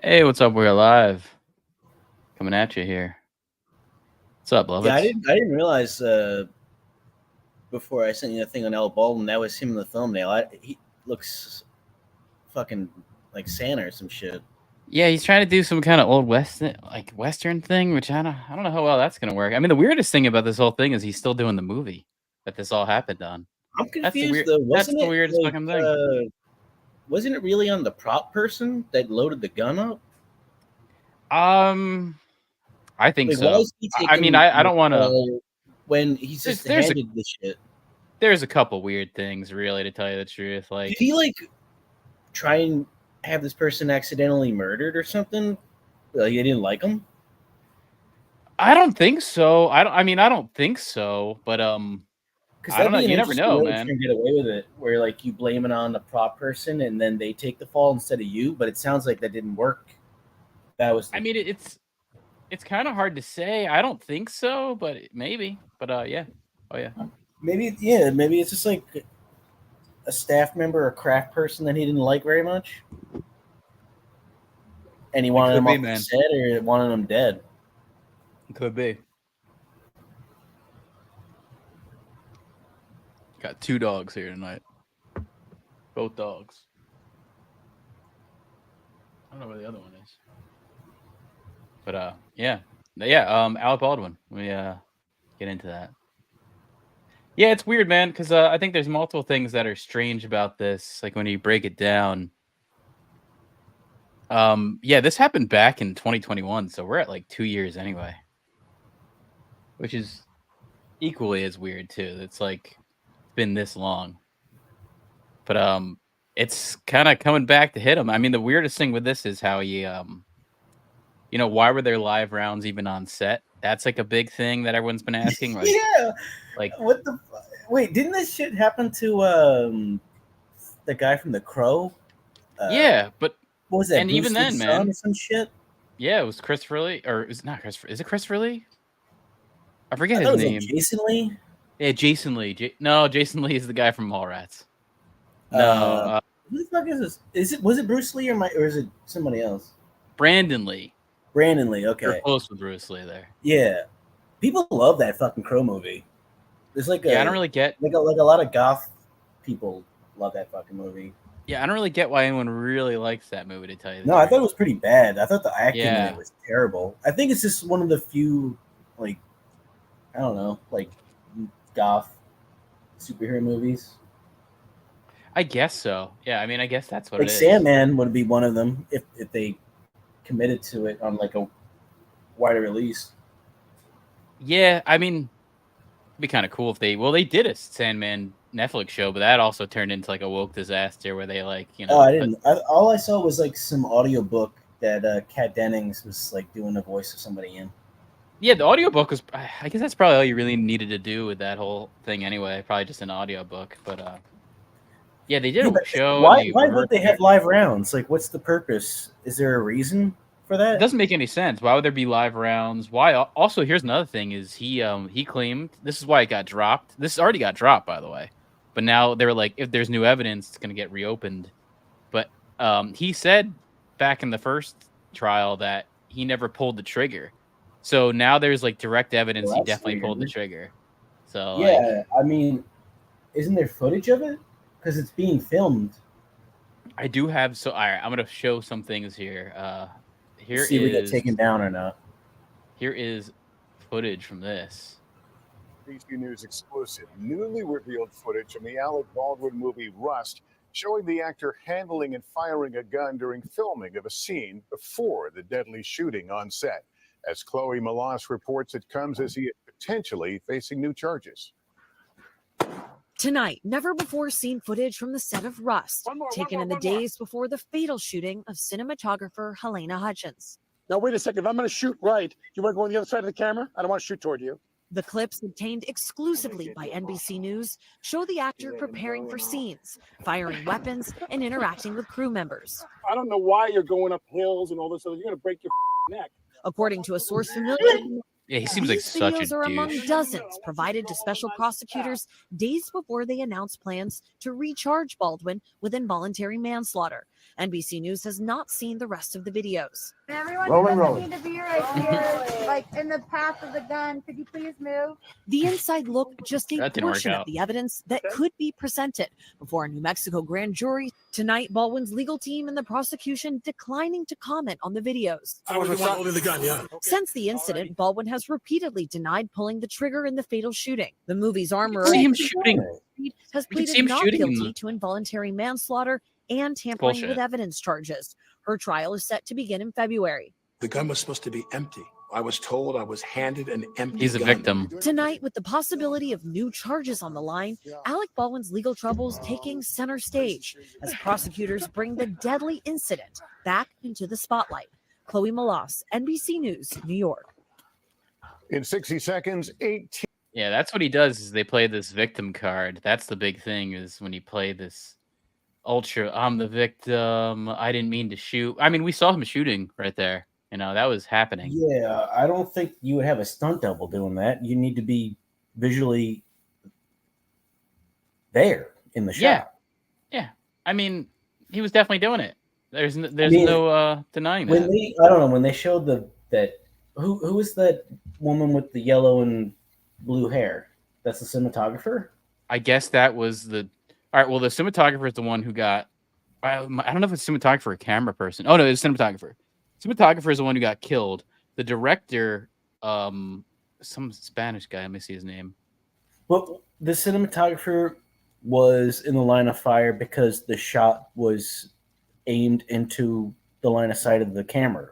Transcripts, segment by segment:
Hey, what's up? We're live. Coming at you here. What's up, Yeah, I lovets? didn't. I didn't realize before I sent you the thing on Alec Baldwin that was him in the thumbnail. He looks fucking like Santa or some shit. Yeah, he's trying to do some kind of old Western thing, which I don't know how well that's gonna work. I mean, the weirdest thing about this whole thing is he's still doing the movie that this all happened on. I'm That's the confused weird. though. That's the weirdest fucking thing. Wasn't it really on the prop person that loaded the gun up? Um, I think Like, why so. is he I mean, taking I the don't want to. call when he's There's just there's a handed the shit? there's a couple weird things, really, to tell you the truth. Did Like, he try and have this person accidentally murdered or something? Like, he didn't like him. I don't think so. I don't think so. But Because I don't that'd know. be an You never interesting know, way to man. get away with it, where you blame it on the prop person and then they take the fall instead of you. But it sounds like that didn't work. That was I mean, it's kind of hard to say. I don't think so, but maybe. But yeah. Oh yeah. maybe, yeah, maybe it's just like a staff member or craft person that he didn't like very much, and he It wanted could him be, off the man. set or wanted him dead. It could be. Got two dogs here tonight. Both dogs. I don't know where the other one is. But yeah. Alec Baldwin. We get into that. Yeah, it's weird, man, because I think there's multiple things that are strange about this. Like when you break it down. Yeah, this happened back in 2021, so we're at like 2 years anyway. Which is equally as weird too. It's like been this long. But it's kind of coming back to hit him. I mean, the weirdest thing with this is how he why were there live rounds even on set? That's like a big thing that everyone's been asking. Yeah. Like What the? Wait, didn't this shit happen to the guy from The Crow? yeah, but What was that? and even Bruce then, Lee's son man, or some shit? yeah, it was Christopher Lee, or is it not Christopher? Is it Christopher Lee? I I forget thought his it was like name. Jason Lee. Yeah, Jason Lee. No, Jason Lee is the guy from Mallrats. No, Uh, who the fuck is this? Was it Bruce Lee or is it somebody else? Brandon Lee. Brandon Lee. You're Okay. close with Bruce Lee there. Yeah. People love that fucking Crow movie. There's Yeah, I don't really get. like a lot of goth people love that fucking movie. Yeah, I don't really get why anyone really likes that movie. To tell you the No, I truth. thought it was pretty bad. I thought the acting in Yeah. it was terrible. I think it's just one of the few, like, I don't know, like goth superhero movies. I guess so. Yeah, I mean, I guess that's what Like it is. Sandman would be one of them if they committed to it on like a wider release. Yeah, I mean, it'd be kind of cool if they did a Sandman Netflix show, but that also turned into like a woke disaster where they Oh, I didn't. All I saw was like some audiobook that Kat Dennings was like doing the voice of somebody in. Yeah, the audiobook was. I guess that's probably all you really needed to do with that whole thing anyway. Probably just an audiobook, but yeah, they did a show. Why would they have live rounds? Like, what's the purpose? Is there a reason for It that? doesn't make any sense. Why would there be live rounds? Why? Also, here's another thing: is he claimed this is why it got dropped. This already got dropped, by the way, but now they were like, if there's new evidence, it's going to get reopened. But he said back in the first trial that he never pulled the trigger. So now there's like direct evidence Well, he that's definitely pulled the weird. trigger. So Yeah, I mean, isn't there footage of it? Because it's being filmed. I do have. So all right, I'm gonna show some things here. Here See if we get is taken down or not. here is footage from this. ABC News exclusive, newly revealed footage from the Alec Baldwin movie Rust, showing the actor handling and firing a gun during filming of a scene before the deadly shooting on set. As Chloe Malas reports, it comes as he is potentially facing new charges. Tonight, never-before-seen footage from the set of Rust, taken in the days before the fatal shooting of cinematographer Helena Hutchins. Now, wait a second. If I'm going to shoot right, you want to go on the other side of the camera? I don't want to shoot toward you. The clips obtained exclusively by NBC News show the actor preparing for scenes, firing weapons, and interacting with crew members. I don't know why you're going up hills and all this other. You're going to break your neck. According to a source familiar, Yeah, he seems like These such a videos are among douche. dozens provided to special prosecutors days before they announced plans to recharge Baldwin with involuntary manslaughter. NBC News has not seen the rest of the videos. Everyone Rolling, doesn't rolling. need to be right here, like in the path of the gun. Could you please move? The inside look, just a That didn't work portion of out. the evidence that could be presented before a New Mexico grand jury. Tonight, Baldwin's legal team and the prosecution declining to comment on the videos. I was the one holding the gun, yeah. Since the incident, Baldwin has repeatedly denied pulling the trigger in the fatal shooting. The movie's armorer See him shooting. has We can see pleaded him not shooting in guilty the- to involuntary manslaughter and tampering bullshit. with evidence charges. Her trial is set to begin in February. The gun was supposed to be empty. I was told I was handed an empty He's a gun. victim. Tonight, with the possibility of new charges on the line, Alec Baldwin's legal troubles taking center stage as prosecutors bring the deadly incident back into the spotlight. Chloe Malas, NBC News, New York. In 60 seconds, 18. Yeah, that's what he does. Is they play this victim card. That's the big thing. Is when you play this ultra. I'm the victim. I didn't mean to shoot. I mean, we saw him shooting right there. You know, that was happening. Yeah, I don't think you would have a stunt double doing that. You need to be visually there in the shot. Yeah. I mean, he was definitely doing it. There's mean, no denying When that. I don't know, when they showed that who was that woman with the yellow and blue hair? That's the cinematographer? I guess that was the. All right. Well, the cinematographer is the one who got. I don't know if it's cinematographer or camera person. Oh no, it's cinematographer. Cinematographer is the one who got killed. The director, some Spanish guy. Let me see his name. Well, the cinematographer was in the line of fire because the shot was aimed into the line of sight of the camera.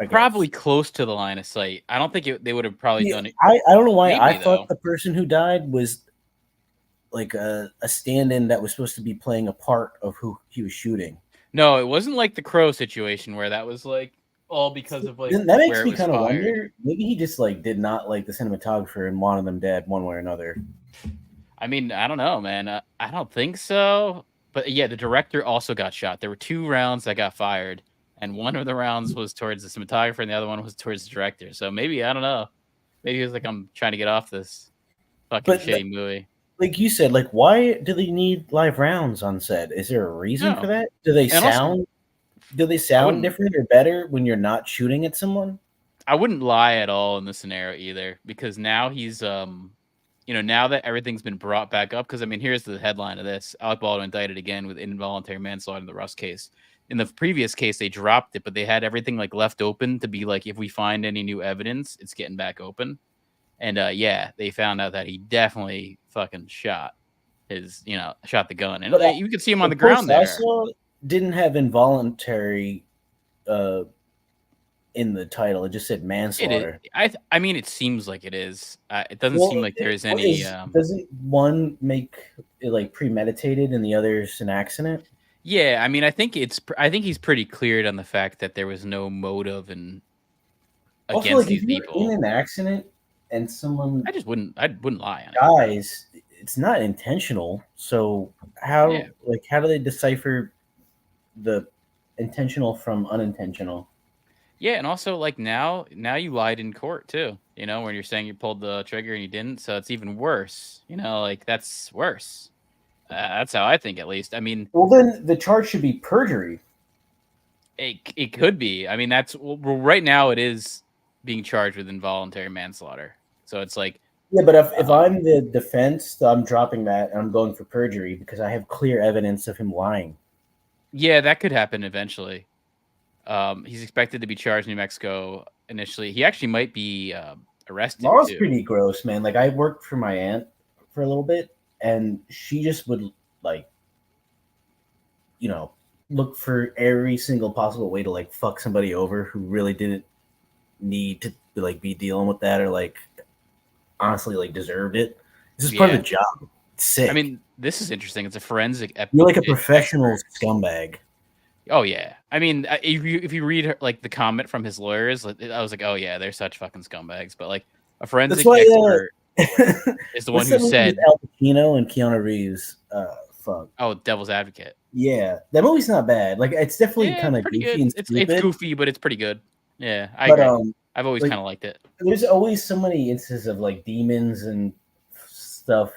I guess. Probably close to the line of sight. I don't think they would have probably done it. I don't know why Maybe, I thought though. the person who died was like a stand-in that was supposed to be playing a part of who he was shooting. No, it wasn't like the Crow situation where that was like all because of like That makes where me it was kind of fired. wonder. Maybe he just like did not like the cinematographer and wanted them dead one way or another. I mean, I don't know, man. I don't think so. But yeah, the director also got shot. There were 2 rounds that got fired, and one of the rounds was towards the cinematographer, and the other one was towards the director. So maybe I don't know. Maybe he was like, I'm trying to get off this fucking But shitty movie. Like you said, like why do they need live rounds on set? Is there a reason No. for that? Do they And also- sound? Do they sound wouldn't- different or better when you're not shooting at someone? I wouldn't lie at all in this scenario either, because now he's now that everything's been brought back up, because I mean, here's the headline of this: Alec Baldwin indicted again with involuntary manslaughter in the Rust case. In the previous case, they dropped it, but they had everything like left open to be like, if we find any new evidence, it's getting back open. And yeah, they found out that he definitely fucking shot the gun, and But you could see him on the The post ground there. I saw didn't have involuntary in the title. It just said It manslaughter. is. I mean, it seems like it is. It doesn't seem like there's any. Doesn't one make it like premeditated and the other's an accident? Yeah, I mean, I think he's pretty cleared on the fact that there was no motive and Also, against like these if you're people. in an accident and someone I wouldn't lie on it. dies, it's not intentional. So how Yeah. how do they decipher the intentional from unintentional? Yeah, and also like now you lied in court too. You know, when you're saying you pulled the trigger and you didn't, so it's even worse. You know, like that's worse. That's how I think, at least. I mean, Well, then the charge should be perjury. it could be. I mean, that's right now it is being charged with involuntary manslaughter. So it's like, Yeah, but if I'm the defense, I'm dropping that and I'm going for perjury because I have clear evidence of him lying. yeah, that could happen eventually. He's expected to be charged in New Mexico initially. He actually might be arrested Laura's too. pretty gross, man. Like I worked for my aunt for a little bit, and she just would look for every single possible way to like fuck somebody over who really didn't need to like be dealing with that or like honestly like deserved it. This is part of the job. It's sick. I mean, this is interesting. It's a forensic. You're like a professional scumbag. Oh yeah. I mean, if you read like the comment from his lawyers, I was like, oh yeah, they're such fucking scumbags. But like a forensic expert is the one who said Al Pacino and Keanu Reeves. Fuck. Oh, Devil's Advocate. Yeah, that movie's not bad. Like it's definitely kind of pretty goofy good. and It's stupid. goofy, but it's pretty good. Yeah, I But agree. I've always Like, kind of liked it. There's always so many instances of like demons and stuff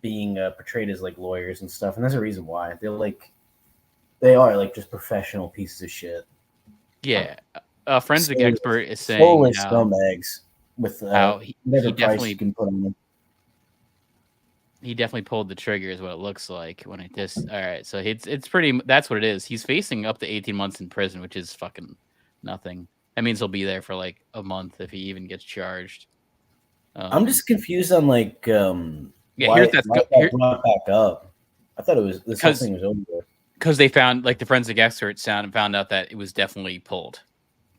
being portrayed as like lawyers and stuff, and that's a reason why they are like just professional pieces of shit. Yeah, a forensic So, expert is saying soulless how scumbags with how he whatever price definitely you can put on them. he definitely pulled the trigger, is what it looks like when it just. All right, so it's pretty. That's what it is. He's facing up to 18 months in prison, which is fucking nothing. That means he'll be there for like a month if he even gets charged. I'm just confused on like why here's that brought back up. I thought it was this whole thing was over. Because they found, like, the forensic experts found out that it was definitely pulled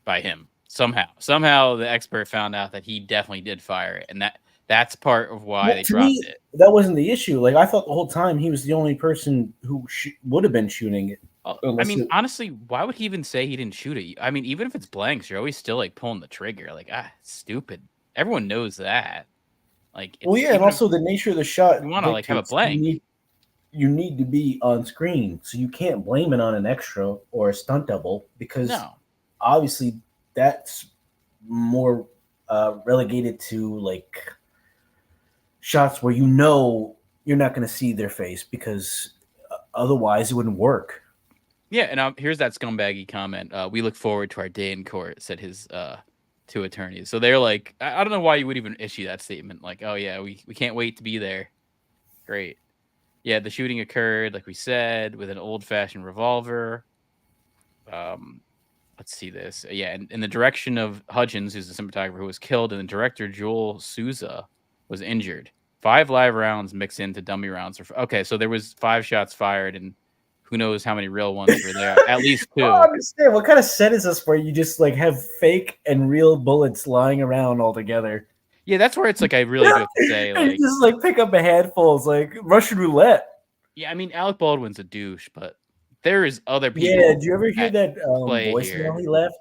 by him somehow. The expert found out that he definitely did fire it, and that's part of why they dropped it. That wasn't the issue. Like, I thought the whole time he was the only person who would have been shooting it. I mean, honestly, why would he even say he didn't shoot it? I mean, even if it's blanks, you're always still like pulling the trigger. Like, stupid. Everyone knows that. Like, well, yeah, and also the nature of the shot. You want to like have a blank. You need to be on screen, so you can't blame it on an extra or a stunt double because obviously that's more relegated to like shots where you know you're not going to see their face because otherwise it wouldn't work. Yeah, and here's that scumbaggy comment. We look forward to our day in court, said his two attorneys. So they're like, I don't know why you would even issue that statement. Like, oh yeah, we can't wait to be there. Great. Yeah, the shooting occurred, like we said, with an old-fashioned revolver. Let's see this. Yeah, in the direction of Hudgens, who's the cinematographer who was killed, and the director, Joel Souza, was injured. 5 live rounds mixed into dummy rounds. Okay, so there was 5 shots fired, and who knows how many real ones were there. At least 2. I don't understand. What kind of set is this where you just like have fake and real bullets lying around all together? Yeah, that's where it's like I really do have to say, like, you just like pick up a handful. It's like Russian roulette. Yeah, I mean, Alec Baldwin's a douche, but there is other people. Yeah, did you ever hear that voicemail he left?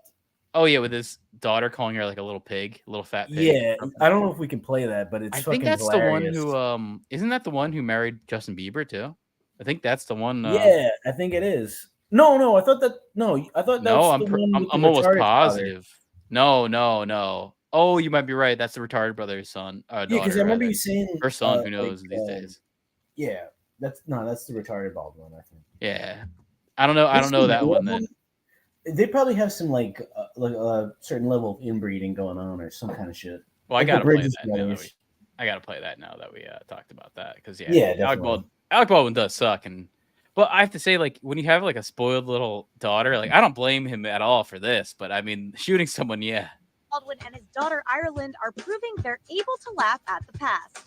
Oh yeah, with his daughter calling her like a little pig, a little fat pig. Yeah, I don't know if we can play that, but it's. I think that's hilarious. the one who isn't that the one who married Justin Bieber too? I think that's the one. Yeah, I think it is. No, I thought that. No, I thought that was the one. I'm almost positive. Father. No. Oh, you might be right. That's the retarded brother's son. Yeah, because I remember you saying her son. Who knows these days? Yeah, that's the retarded Baldwin. I think. Yeah, I don't know. I don't know that one then. They probably have some like a certain level of inbreeding going on or some kind of shit. Well, I gotta play that. I gotta play that now that we talked about that because Alec Baldwin does suck, but I have to say, like, when you have like a spoiled little daughter, like, I don't blame him at all for this. But I mean, shooting someone, yeah. Baldwin and his daughter Ireland are proving they're able to laugh at the past.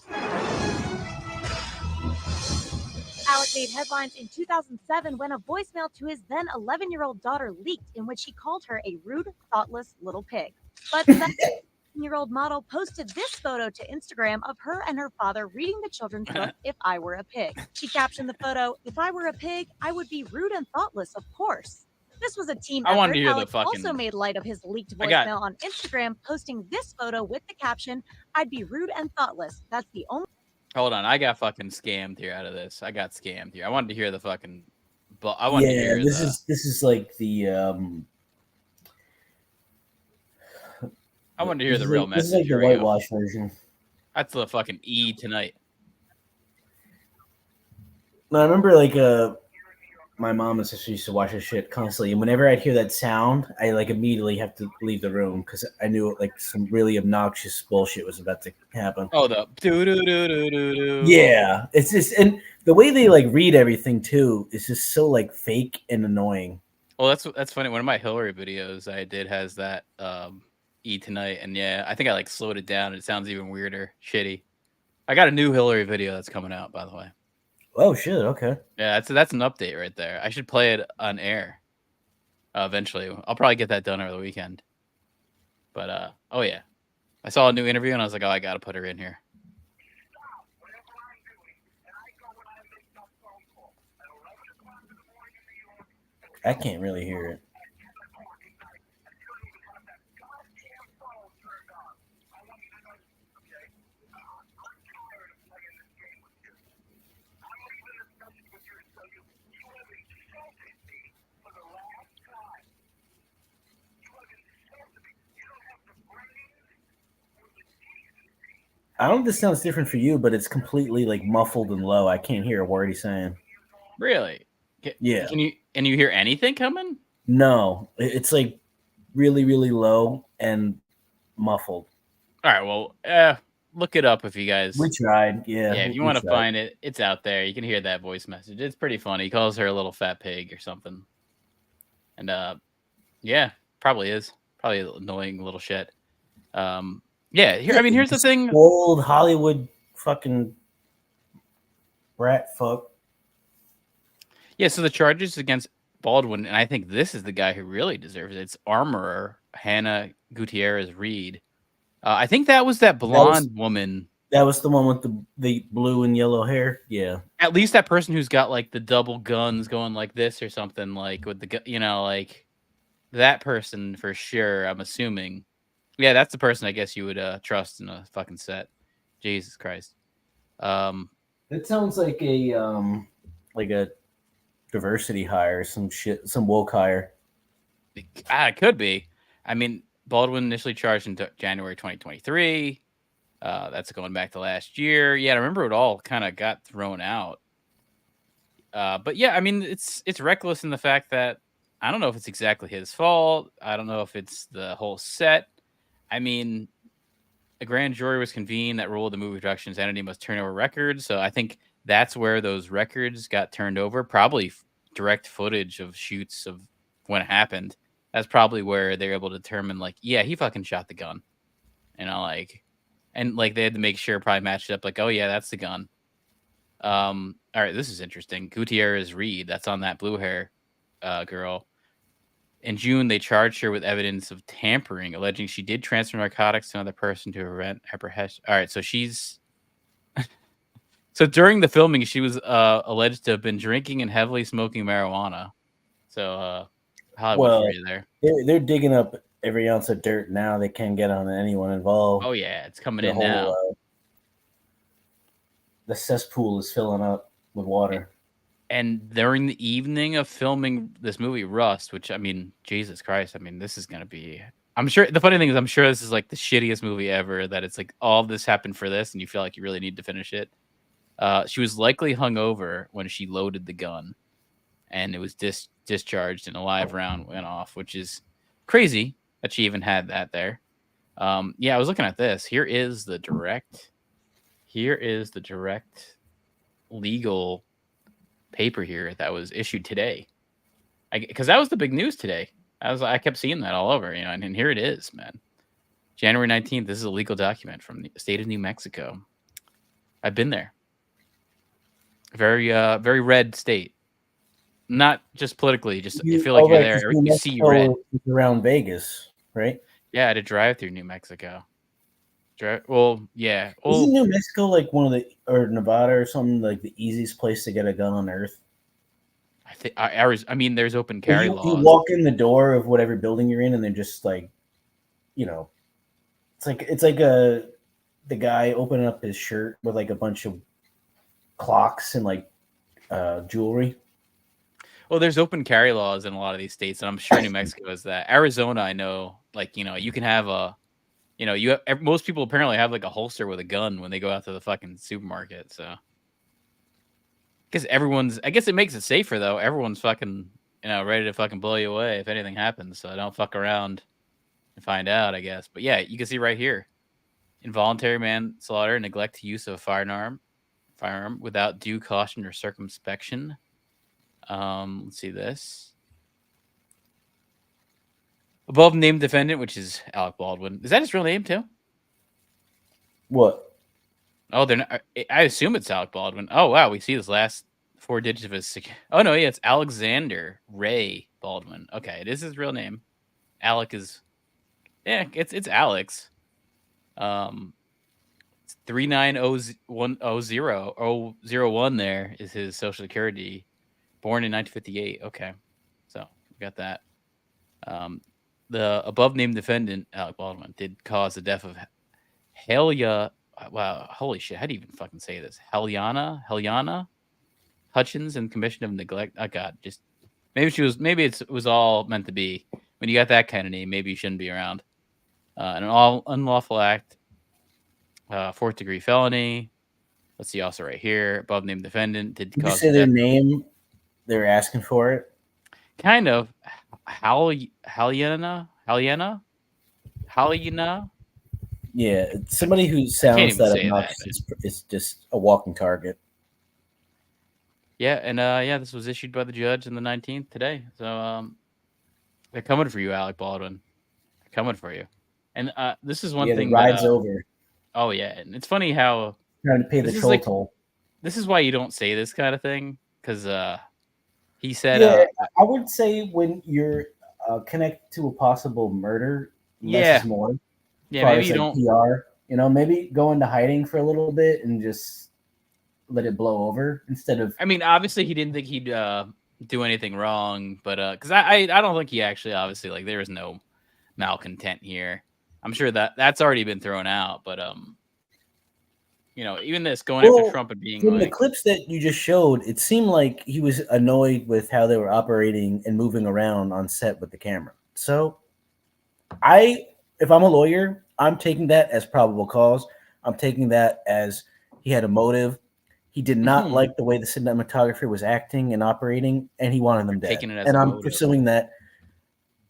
Alec made headlines in 2007 when a voicemail to his then 11-year-old daughter leaked in which he called her a rude, thoughtless little pig. But the 17-year-old model posted this photo to Instagram of her and her father reading the children's book, If I Were a Pig. She captioned the photo, "If I were a pig, I would be rude and thoughtless, of course." This was a team effort. I wanted to hear Alec the fucking... also made light of his leaked voicemail on Instagram, posting this photo with the caption, "I'd be rude and thoughtless. That's the only..." Hold on, I got fucking scammed here out of this. I got scammed here. I wanted to hear the fucking... But I wanted to hear this is like the... I wanted to hear the real message. This is like the whitewash version. That's the fucking E tonight. I remember like my mom and sister used to watch this shit constantly, and whenever I'd hear that sound, I like immediately have to leave the room because I knew like some really obnoxious bullshit was about to happen. Oh, the do. Yeah, it's just, and the way they like read everything too is just so like fake and annoying. Well, that's funny. One of my Hillary videos I did has that E tonight, and yeah, I think I like slowed it down. It sounds even weirder, shitty. I got a new Hillary video that's coming out, by the way. Oh shit! Okay. Yeah, that's an update right there. I should play it on air. Eventually, I'll probably get that done over the weekend. But oh yeah, I saw a new interview and I was like, oh, I gotta put her in here. I can't really hear it. I don't know if this sounds different for you, but it's completely like muffled and low. I can't hear a word he's saying. Really? Yeah. Can you hear anything coming? No, it's like really, really low and muffled. All right, well, look it up if you guys. We tried. Yeah. Yeah, if you we want to tried. find it, it's out there. You can hear that voice message. It's pretty funny. He calls her a little fat pig or something. And yeah, probably is. Probably an annoying little shit. Yeah, here's the thing. Old Hollywood fucking brat fuck. Yeah, so the charges against Baldwin, and I think this is the guy who really deserves it. It's armorer Hannah Gutierrez Reed. I think that was that blonde woman. That was the one with the blue and yellow hair. Yeah. At least that person who's got like the double guns going like this or something, like with the like that person for sure. I'm assuming. Yeah, that's the person I guess you would trust in a fucking set. Jesus Christ. It sounds like a diversity hire, some shit, some woke hire. It could be. I mean, Baldwin initially charged in January 2023. That's going back to last year. Yeah, I remember it all kind of got thrown out. But yeah, I mean, it's reckless in the fact that I don't know if it's exactly his fault. I don't know if it's the whole set. I mean, a grand jury was convened that ruled the movie productions entity must turn over records. So I think that's where those records got turned over. Probably direct footage of shoots of when it happened. That's probably where they're able to determine, like, yeah, he fucking shot the gun. You know, like, and like they had to make sure probably matched up, like, oh yeah, that's the gun. All right, this is interesting. Gutierrez Reed, that's on that blue hair girl. In June, they charged her with evidence of tampering, alleging she did transfer narcotics to another person to prevent apprehension. All right, so she's so during the filming, she was alleged to have been drinking and heavily smoking marijuana. So Hollywood for you there. They're digging up every ounce of dirt now they can get on anyone involved. Oh yeah, it's coming in now. The cesspool is filling up with water. And during the evening of filming this movie, Rust, which, I mean, Jesus Christ, I mean, this is going to be... I'm sure... The funny thing is, I'm sure this is, like, the shittiest movie ever, that it's, like, all of this happened for this, and you feel like you really need to finish it. She was likely hungover when she loaded the gun, and it was discharged, and a live round went off, which is crazy that she even had that there. Yeah, I was looking at this. Here is the direct legal paper here that was issued today, because that was the big news today. I kept seeing that all over, and here it is, man. January 19th. This is a legal document from the state of New Mexico. I've been there. Very very red state, not just politically, just you feel like you're there. You see red around Vegas, right? Yeah, I had to drive through New Mexico. Well, yeah. Isn't New Mexico like one of the, or Nevada or something, like the easiest place to get a gun on earth? I think I mean, there's open carry laws. You walk in the door of whatever building you're in, and they're just like, it's like the guy opening up his shirt with like a bunch of clocks and like jewelry. Well, there's open carry laws in a lot of these states, and I'm sure New Mexico is that. Arizona, I know, like, you can have a. Most people apparently have like a holster with a gun when they go out to the fucking supermarket. So, I guess it makes it safer though. Everyone's fucking, ready to fucking blow you away if anything happens. So don't fuck around and find out, I guess. But yeah, you can see right here, involuntary manslaughter, neglect to use of a firearm without due caution or circumspection. Let's see this. Above named defendant, which is Alec Baldwin. Is that his real name too? What? Oh, they're not. I assume it's Alec Baldwin. Oh wow, we see this last 4 digits of his. Oh no, yeah, it's Alexander Ray Baldwin. Okay, it is his real name. Alec is, yeah, it's Alex. It's 3901001 there is his social security. Born in 1958. Okay, so we got that. The above named defendant, Alec Baldwin, did cause the death of Helia. Wow, holy shit! How do you even fucking say this? Heliana Hutchins in commission of neglect. Oh God, just maybe it was all meant to be. When you got that kind of name, maybe you shouldn't be around. An all unlawful act Fourth degree felony. Let's see, also right here, above named defendant did Did you cause say their death. name? They were asking for it. Kind of. Halyana. Yeah, somebody who I can't sounds even that say that, obnoxious is just a walking target. Yeah, and this was issued by the judge on the 19th today. So they're coming for you, Alec Baldwin. They're coming for you. And this is one The thing ride's that. over. Oh yeah, and it's funny how Trying to pay the this is troll like toll. this is why you don't say this kind of thing because he said Yeah, I would say when you're connected to a possible murder, less is more. Yeah, as far maybe as you like don't. PR, maybe go into hiding for a little bit and just let it blow over instead of. I mean, obviously he didn't think he'd do anything wrong, but because I don't think he actually obviously like there was no malcontent here. I'm sure that's already been thrown out, but even this going after Trump and being from the like clips that you just showed, it seemed like he was annoyed with how they were operating and moving around on set with the camera. So, if I'm a lawyer, I'm taking that as probable cause. I'm taking that as he had a motive. He did not like the way the cinematographer was acting and operating, and he wanted them dead. taking it as And a I'm motive. pursuing that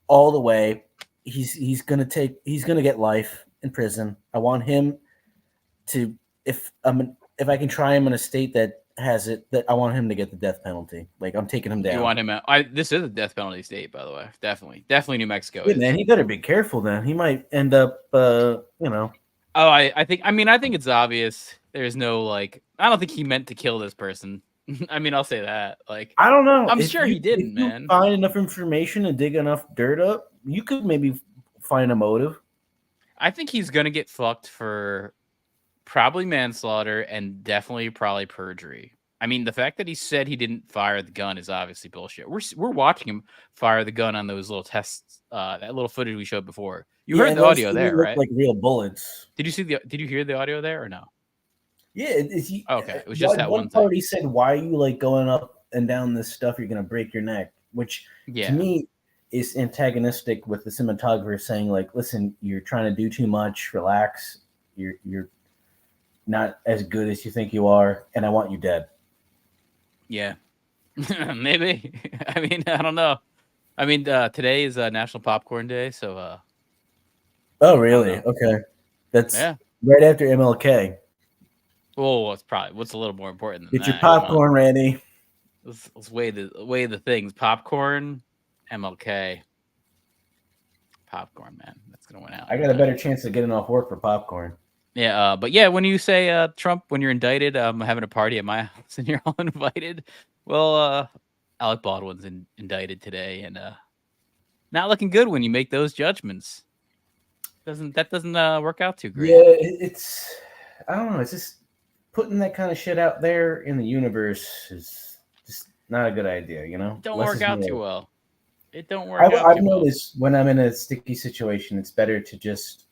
all the way. He's gonna get life in prison. I want him to if I can try him in a state that has it, that I want him to get the death penalty. Like I'm taking him down. You want him out? This is a death penalty state, by the way. Definitely New Mexico. Yeah, man, he better be careful. Then he might end up, Oh, I think it's obvious. There's no I don't think he meant to kill this person. I mean, I'll say that. I don't know. I'm sure he didn't, if you man. Find enough information and dig enough dirt up, you could maybe find a motive. I think he's gonna get fucked for probably manslaughter and definitely probably perjury. I mean, the fact that he said he didn't fire the gun is obviously bullshit. We're watching him fire the gun on those little tests, that little footage we showed before. You heard the audio there, right? Like real bullets. Did you hear the audio there or no? Yeah, okay. It was just that one part. He said, "Why are you going up and down this stuff? You're gonna break your neck." Which to me is antagonistic with the cinematographer saying, "Listen, you're trying to do too much. Relax. You're not as good as you think you are, and I want you dead." Yeah, maybe. I mean, I don't know. I mean, today is National Popcorn Day, so. Oh, really? Okay, that's right after MLK. Well, it's probably what's a little more important than that. Get your popcorn ready. Let's weigh the things. Popcorn, MLK. Popcorn, man. That's gonna win out. I got a better chance of getting off work for popcorn. Yeah, but yeah, when you say Trump, when you're indicted, I'm having a party at my house and you're all invited. Well, Alec Baldwin's indicted today, and not looking good when you make those judgments. That doesn't work out too great. Yeah, I don't know. It's just putting that kind of shit out there in the universe is just not a good idea, It don't work out too well. It don't work out I've noticed when I'm in a sticky situation, it's better to just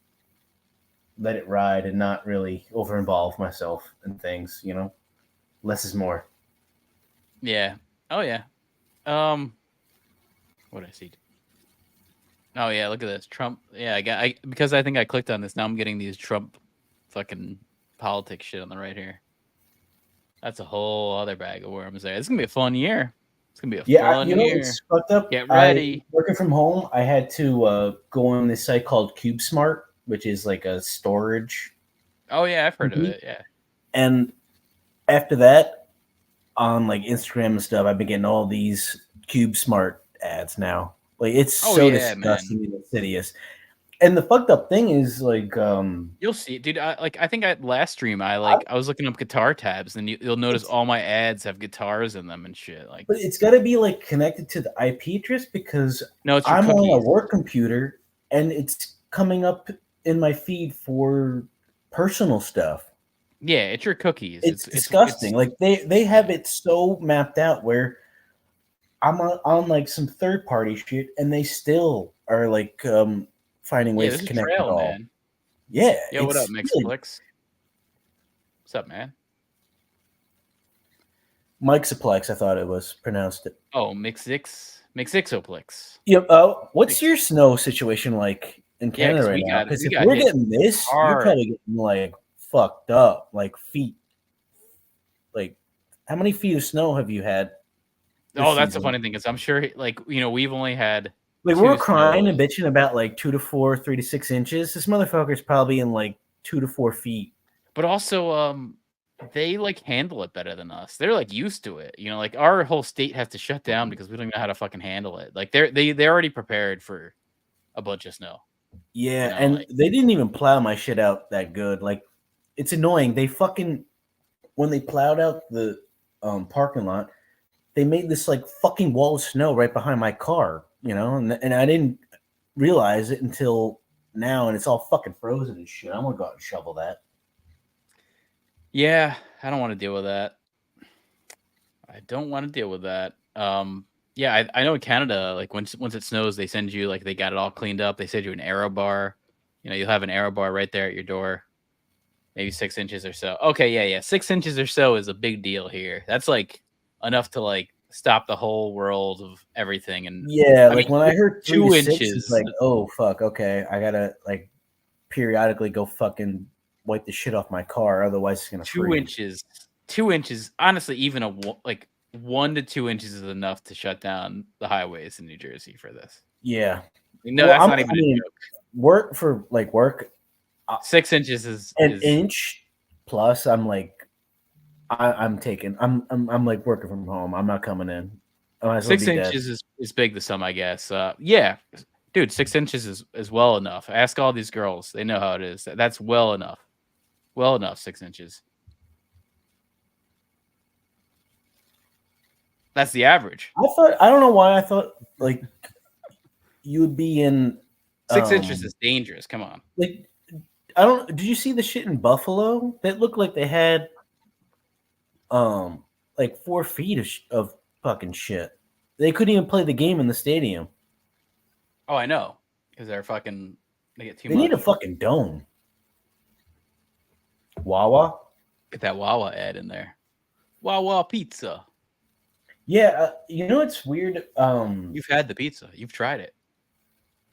let it ride and not really over-involve myself in things, Less is more. Yeah. Oh, yeah. What did I see? Oh, yeah, look at this. Trump. Yeah, because I think I clicked on this. Now I'm getting these Trump fucking politics shit on the right here. That's a whole other bag of worms there. It's going to be a fun year. It's going to be a fun year. It's fucked up. Get ready. Working from home, I had to go on this site called CubeSmart, which is like a storage. Oh, yeah, I've heard of it, yeah. And after that, on Instagram and stuff, I've been getting all these CubeSmart ads now. It's disgusting and insidious. And the fucked up thing is you'll see, dude. I think last stream I was looking up guitar tabs, and you'll notice all my ads have guitars in them and shit. But it's got to be connected to the IP address because I'm on a work computer and it's coming up in my feed for personal stuff. Yeah, it's your cookies. It's disgusting. They have it so mapped out where I'm on some third party shit, and they still are finding ways to connect it all. Man. Yeah. Yo, what up, Mixplex? What's up, man? Mixoplex, I thought it was pronounced it. Oh, Mixoplex. Yep. What's your snow situation like in Canada right now? Because if we're getting this, you're probably getting fucked up, like feet. Like, how many feet of snow have you had? Oh, that's the funny thing is I'm sure like we've only had like we're crying and bitching about like 2 to 4, 3 to 6 inches. This motherfucker's probably in like 2 to 4 feet. But also, they like handle it better than us. They're like used to it. Like our whole state has to shut down because we don't know how to fucking handle it. Like they're already prepared for a bunch of snow. Yeah, and like, they didn't even plow my shit out that good. Like, it's annoying. They fucking when they plowed out the parking lot, they made this like fucking wall of snow right behind my car. And I didn't realize it until now, and it's all fucking frozen and shit. I'm gonna go out and shovel that. Yeah, I don't want to deal with that. Yeah, I know in Canada, like once it snows, they send you like they got it all cleaned up. They send you an aero bar. You'll have an aero bar right there at your door. Maybe 6 inches or so. Okay, yeah. 6 inches or so is a big deal here. That's like enough to like stop the whole world of everything. And yeah, like when I heard 2 inches, it's like, oh fuck, okay, I gotta like periodically go fucking wipe the shit off my car, otherwise it's gonna 2 freeze. inches. 2 inches. Honestly, even like 1 to 2 inches is enough to shut down the highways in New Jersey for this. Yeah, no, that's not even a joke. Work. 6 inches is an inch plus. I'm like, I'm like working from home. I'm not coming in. 6 inches is big to some, I guess. Yeah, dude, 6 inches is well enough. Ask all these girls; they know how it is. That's well enough. Well enough, 6 inches. That's the average. I don't know why I thought like you would be in 6 inches is dangerous. Come on. Like, did you see the shit in Buffalo? That looked like they had like 4 feet of fucking shit. They couldn't even play the game in the stadium. Oh, I know. Because they get too much. They need a fucking dome. Wawa? Get that Wawa ad in there. Wawa pizza. Yeah, it's weird. You've had the pizza. You've tried it.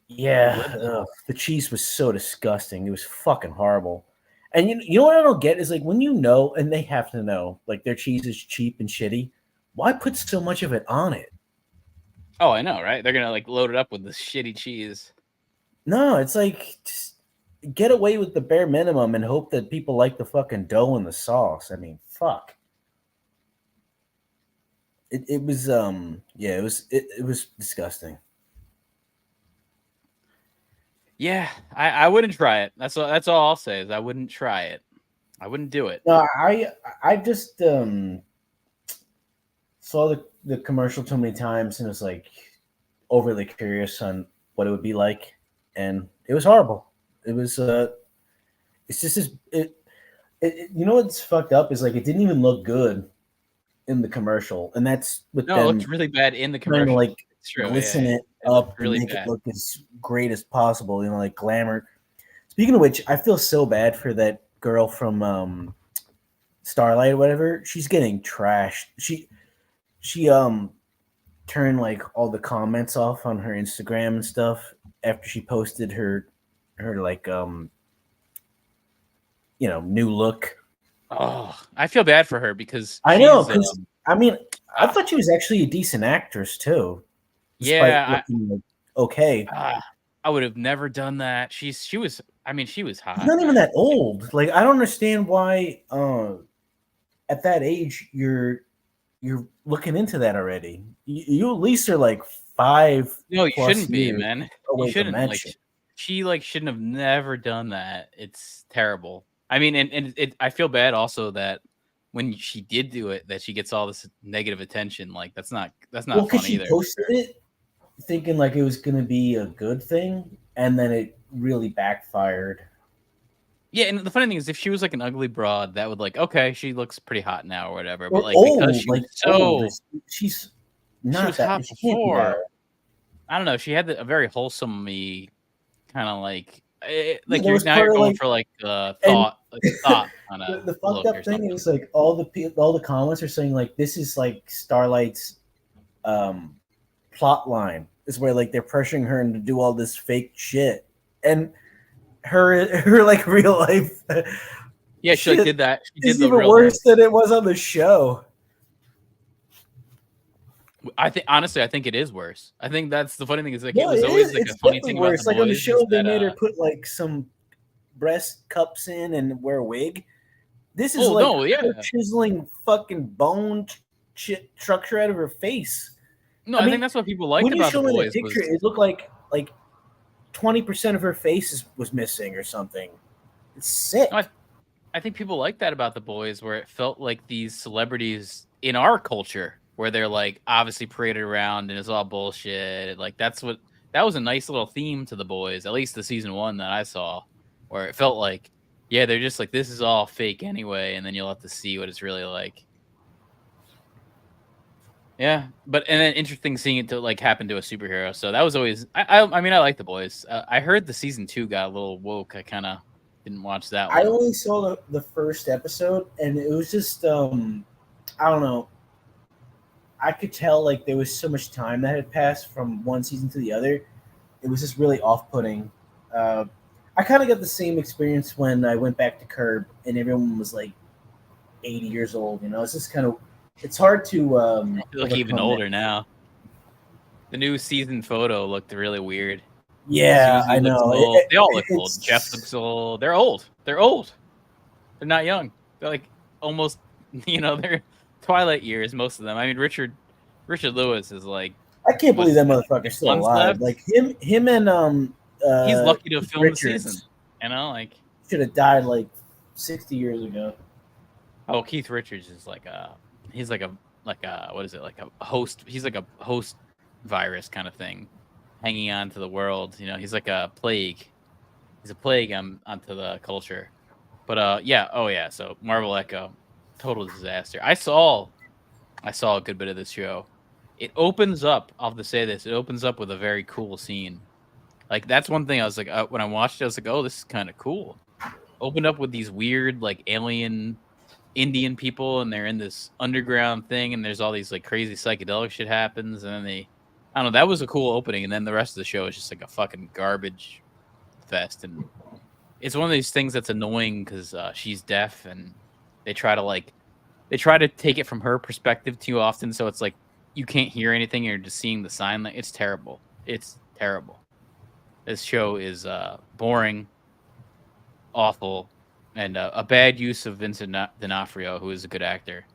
Yeah, the cheese was so disgusting. It was fucking horrible. And you know what I don't get is like when and they have to know, like their cheese is cheap and shitty. Why put so much of it on it? Oh, I know, right? They're gonna like load it up with this shitty cheese. No, it's like just get away with the bare minimum and hope that people like the fucking dough and the sauce. I mean, fuck. It was it was disgusting. Yeah, I wouldn't try it. That's all I'll say is I wouldn't try it. I wouldn't do it. No, I just saw the commercial too many times and was like overly curious on what it would be like, and it was horrible. It was it's just you know what's fucked up is like it didn't even look good in the commercial, and that's with it looked really bad in the commercial. Like it's true. Glisten it up really and make bad. It look as great as possible, like glamour. Speaking of which, I feel so bad for that girl from Starlight or whatever. She's getting trashed. She turned like all the comments off on her Instagram and stuff after she posted her like new look. Oh, I feel bad for her because I know. Because I mean, I thought she was actually a decent actress too. Yeah, like, okay. I would have never done that. She was. I mean, she was hot. She's not even that old. Like, I don't understand why. At that age, you're looking into that already. You at least are like 5. No, you shouldn't be, man. You shouldn't. Like, she like shouldn't have never done that. It's terrible. I mean, and I feel bad also that when she did do it, that she gets all this negative attention. Like that's not fun either. She posted it thinking like it was going to be a good thing, and then it really backfired. Yeah, and the funny thing is, if she was like an ugly broad, that would like okay, she looks pretty hot now or whatever. But like because she was she's not. She was hot before. I don't know. She had a very wholesome-y kind of like you're going for like thought kind of. The fucked up thing is like all the comments are saying like this is like Starlight's plot line is where like they're pressuring her to do all this fake shit, and her like real life Yeah, she like, did that. She did It's the even real worse than it was on the show. I think honestly, I think it is worse. I think that's the funny thing is like No, it was it always is. like It's a funny definitely thing about worse. the Like on the boys show, is they that made her put like some breast cups in and wear a wig. This is Oh, like no, yeah. her chiseling fucking bone structure out of her face. No, I I mean, think that's what people liked when you about the show me boys that picture, was it looked like 20% of her face was missing or something. It's sick. I think people like that about the boys, where it felt like these celebrities in our culture, where they're like obviously paraded around and it's all bullshit. Like that was a nice little theme to the boys, at least the season 1 that I saw, where it felt like, yeah, they're just like this is all fake anyway, and then you'll have to see what it's really like. Yeah, and then interesting seeing it to like happen to a superhero. So that was always I mean I like the boys. I heard the season 2 got a little woke. I kind of didn't watch that one. I only saw the first episode, and it was just I don't know. I could tell like there was so much time that had passed from one season to the other. It was just really off-putting. I kind of got the same experience when I went back to Curb, and everyone was like 80 years old. You know, it's just kind of it's hard to. I feel like even older now. The new season photo looked really weird. Yeah, I know. They all look old. Jeff looks old. They're old. They're old. They're not young. They're like almost, they're Twilight years, most of them. I mean, Richard Lewis is like. I can't believe that motherfucker's still alive. Like him and he's lucky to film Richards, the season. Like should have died like 60 years ago. Oh, Keith Richards is like he's like a what is it, like a host? He's like a host virus kind of thing, hanging on to the world. He's like a plague. He's a plague onto the culture. But yeah. So Marvel Echo, total disaster. I saw a good bit of this show. It opens up. I'll have to say this. It opens up with a very cool scene. Like that's one thing I was like when I watched it, I was like, oh, this is kind of cool. Opened up with these weird like alien Indian people, and they're in this underground thing, and there's all these like crazy psychedelic shit happens, and then I don't know, that was a cool opening, and then the rest of the show is just like a fucking garbage fest, and it's one of these things that's annoying because she's deaf, and they try to take it from her perspective too often, so it's like you can't hear anything, you're just seeing the sign. Like it's terrible. This show is boring, awful, and a bad use of Vincent D'Onofrio, who is a good actor,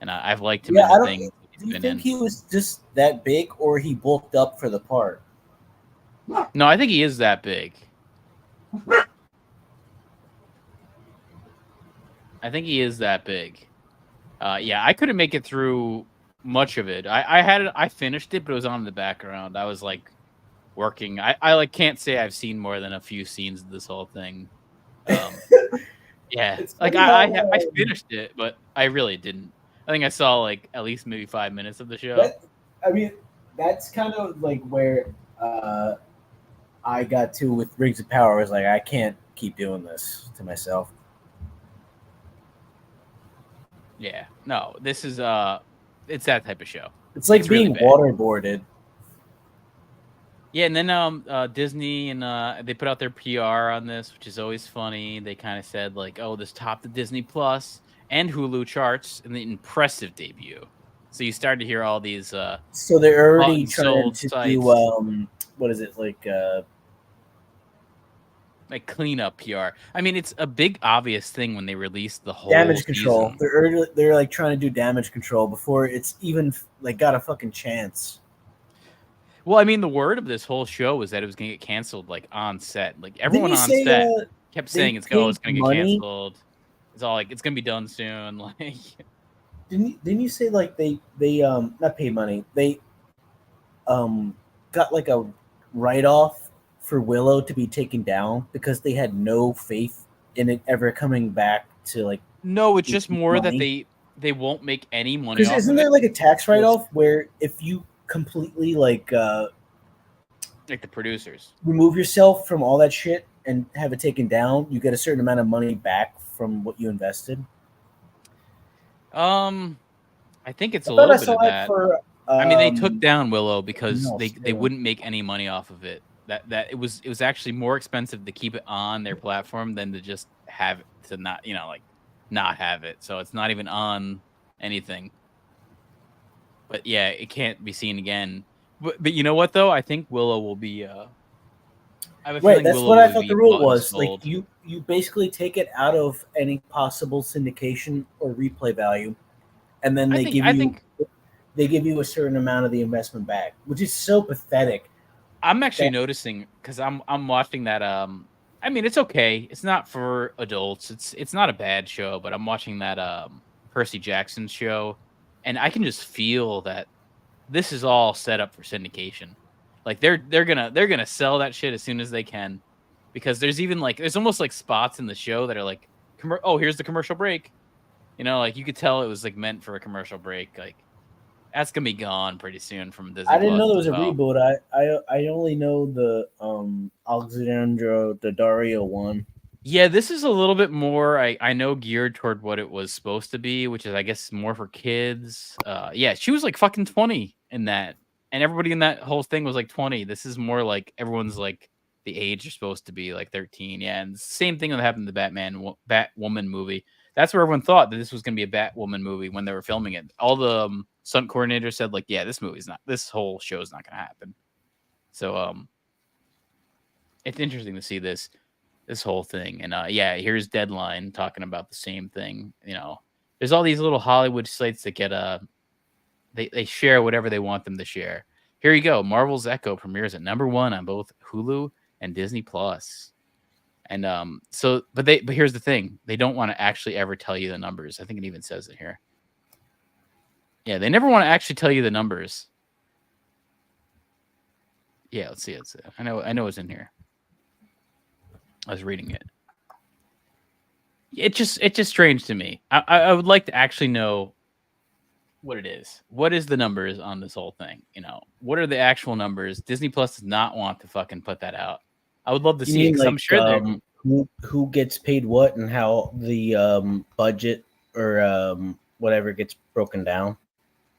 and I've liked him in the things do you think he was just that big, or he bulked up for the part? No, I think he is that big. Yeah, I couldn't make it through much of it. I finished it, but it was on in the background. I was like working. I like can't say I've seen more than a few scenes of this whole thing. Yeah, like I finished it, but I really didn't. I think I saw like at least maybe 5 minutes of the show. That's kind of like where I got to with Rings of Power. I was like, I can't keep doing this to myself. Yeah, no, this is it's that type of show. It's like being really waterboarded. Yeah, and then Disney and they put out their PR on this, which is always funny. They kind of said like, "Oh, this topped the Disney Plus and Hulu charts in the impressive debut." So you start to hear all these. So they're already trying to sites. do what is it like cleanup PR. I mean, it's a big obvious thing when they release the whole damage control. Season. They're like trying to do damage control before it's even like got a fucking chance. Well, I mean, the word of this whole show was that it was going to get canceled, like on set. Like everyone on set kept saying it's going to get canceled. It's all like it's going to be done soon. Like, didn't you say like they not pay money? They got like a write-off for Willow to be taken down because they had no faith in it ever coming back to like. No, it's just more money. That they won't make any money. Because isn't there like a tax write-off where if you completely like the producers remove yourself from all that shit and have it taken down, you get a certain amount of money back from what you invested? I think it's a little bit of that. I mean, they took down Willow because they wouldn't make any money off of it. That it was actually more expensive to keep it on their platform than to just have to not, like not have it. So it's not even on anything. But yeah, it can't be seen again. But you know what though? I think Willow will be. I have a Right, feeling that's Willow what I will thought be the rule bought and was. Like sold. you basically take it out of any possible syndication or replay value, and then they give you a certain amount of the investment back, which is so pathetic. I'm actually noticing because I'm watching that. I mean, it's okay. It's not for adults. It's not a bad show, but I'm watching that Percy Jackson show, and I can just feel that this is all set up for syndication. Like they're gonna sell that shit as soon as they can, because there's even there's almost like spots in the show that are like, oh, here's the commercial break. Like you could tell it was like meant for a commercial break. Like that's gonna be gone pretty soon from Disney. I didn't know there Plus was a as well. reboot. I only know the Alexandro Daddario one. Yeah, this is a little bit more, I know, geared toward what it was supposed to be, which is, I guess, more for kids. Yeah, she was like fucking 20 in that, and everybody in that whole thing was like 20. This is more like everyone's like the age you're supposed to be, like 13. Yeah, and same thing that happened in the Batwoman movie. That's where everyone thought that this was going to be a Batwoman movie when they were filming it. All the stunt coordinators said, like, yeah, this whole show is not going to happen. So, it's interesting to see this whole thing. And yeah, here's Deadline talking about the same thing. There's all these little Hollywood sites that get they share whatever they want them to share. Here you go. Marvel's Echo premieres at #1 on both Hulu and Disney Plus. And but here's the thing. They don't want to actually ever tell you the numbers. I think it even says it here. Yeah, they never want to actually tell you the numbers. Yeah, let's see. I know it's in here. I was reading it. It's just strange to me. I would like to actually know what it is. What is the numbers on this whole thing? What are the actual numbers? Disney Plus does not want to fucking put that out. I would love to see it, 'cause I'm sure they're who gets paid what and how the budget or whatever gets broken down.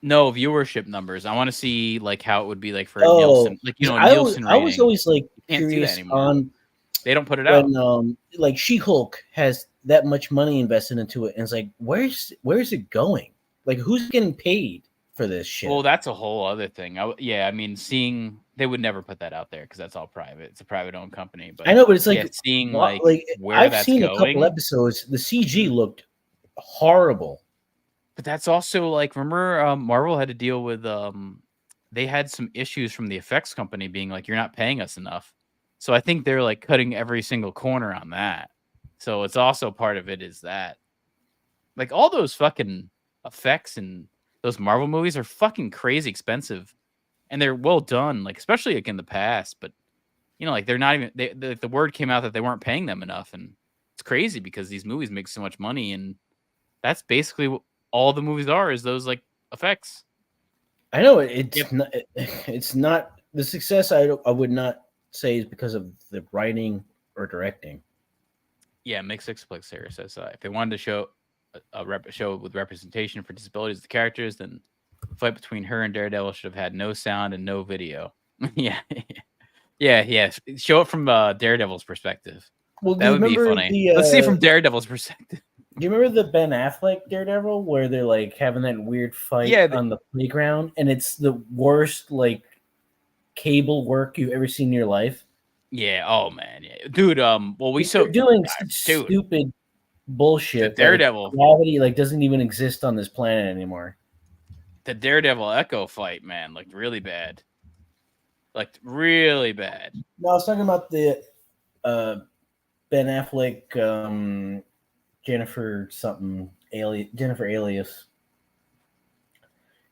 No viewership numbers. I want to see like how it would be like for a Nielsen, like Nielsen rating. I was always like can't do that curious anymore. on They don't put it out. when like She-Hulk has that much money invested into it, and it's like where's it going? Like who's getting paid for this shit? Well, that's a whole other thing. I mean, seeing they would never put that out there because that's all private. It's a private-owned company. But I know, but it's like seeing where I've that's seen going. A couple episodes. The CG looked horrible. But that's also like, remember, Marvel had to deal with they had some issues from the effects company being like, you're not paying us enough. So I think they're like cutting every single corner on that. So it's also part of it is that like all those fucking effects and those Marvel movies are fucking crazy expensive, and they're well done, like especially like in the past. But like they're not even the word came out that they weren't paying them enough, and it's crazy because these movies make so much money, and that's basically what all the movies are, is those like effects. I know it's not the success. I would not say is because of the writing or directing. Yeah, Mixed Sixplex here says if they wanted to show a show with representation for disabilities of the characters, then the fight between her and Daredevil should have had no sound and no video. yeah. Show it from Daredevil's perspective. Well, that would be funny. Let's see it from Daredevil's perspective. Do you remember the Ben Affleck Daredevil where they're like having that weird fight on the playground, and it's the worst like cable work you've ever seen in your life? Yeah. Oh man. Yeah, dude. Well, they're doing stupid bullshit. The Daredevil gravity like doesn't even exist on this planet anymore. The Daredevil Echo fight, man, looked really bad. Like really bad. No, I was talking about the Ben Affleck, Jennifer Alias.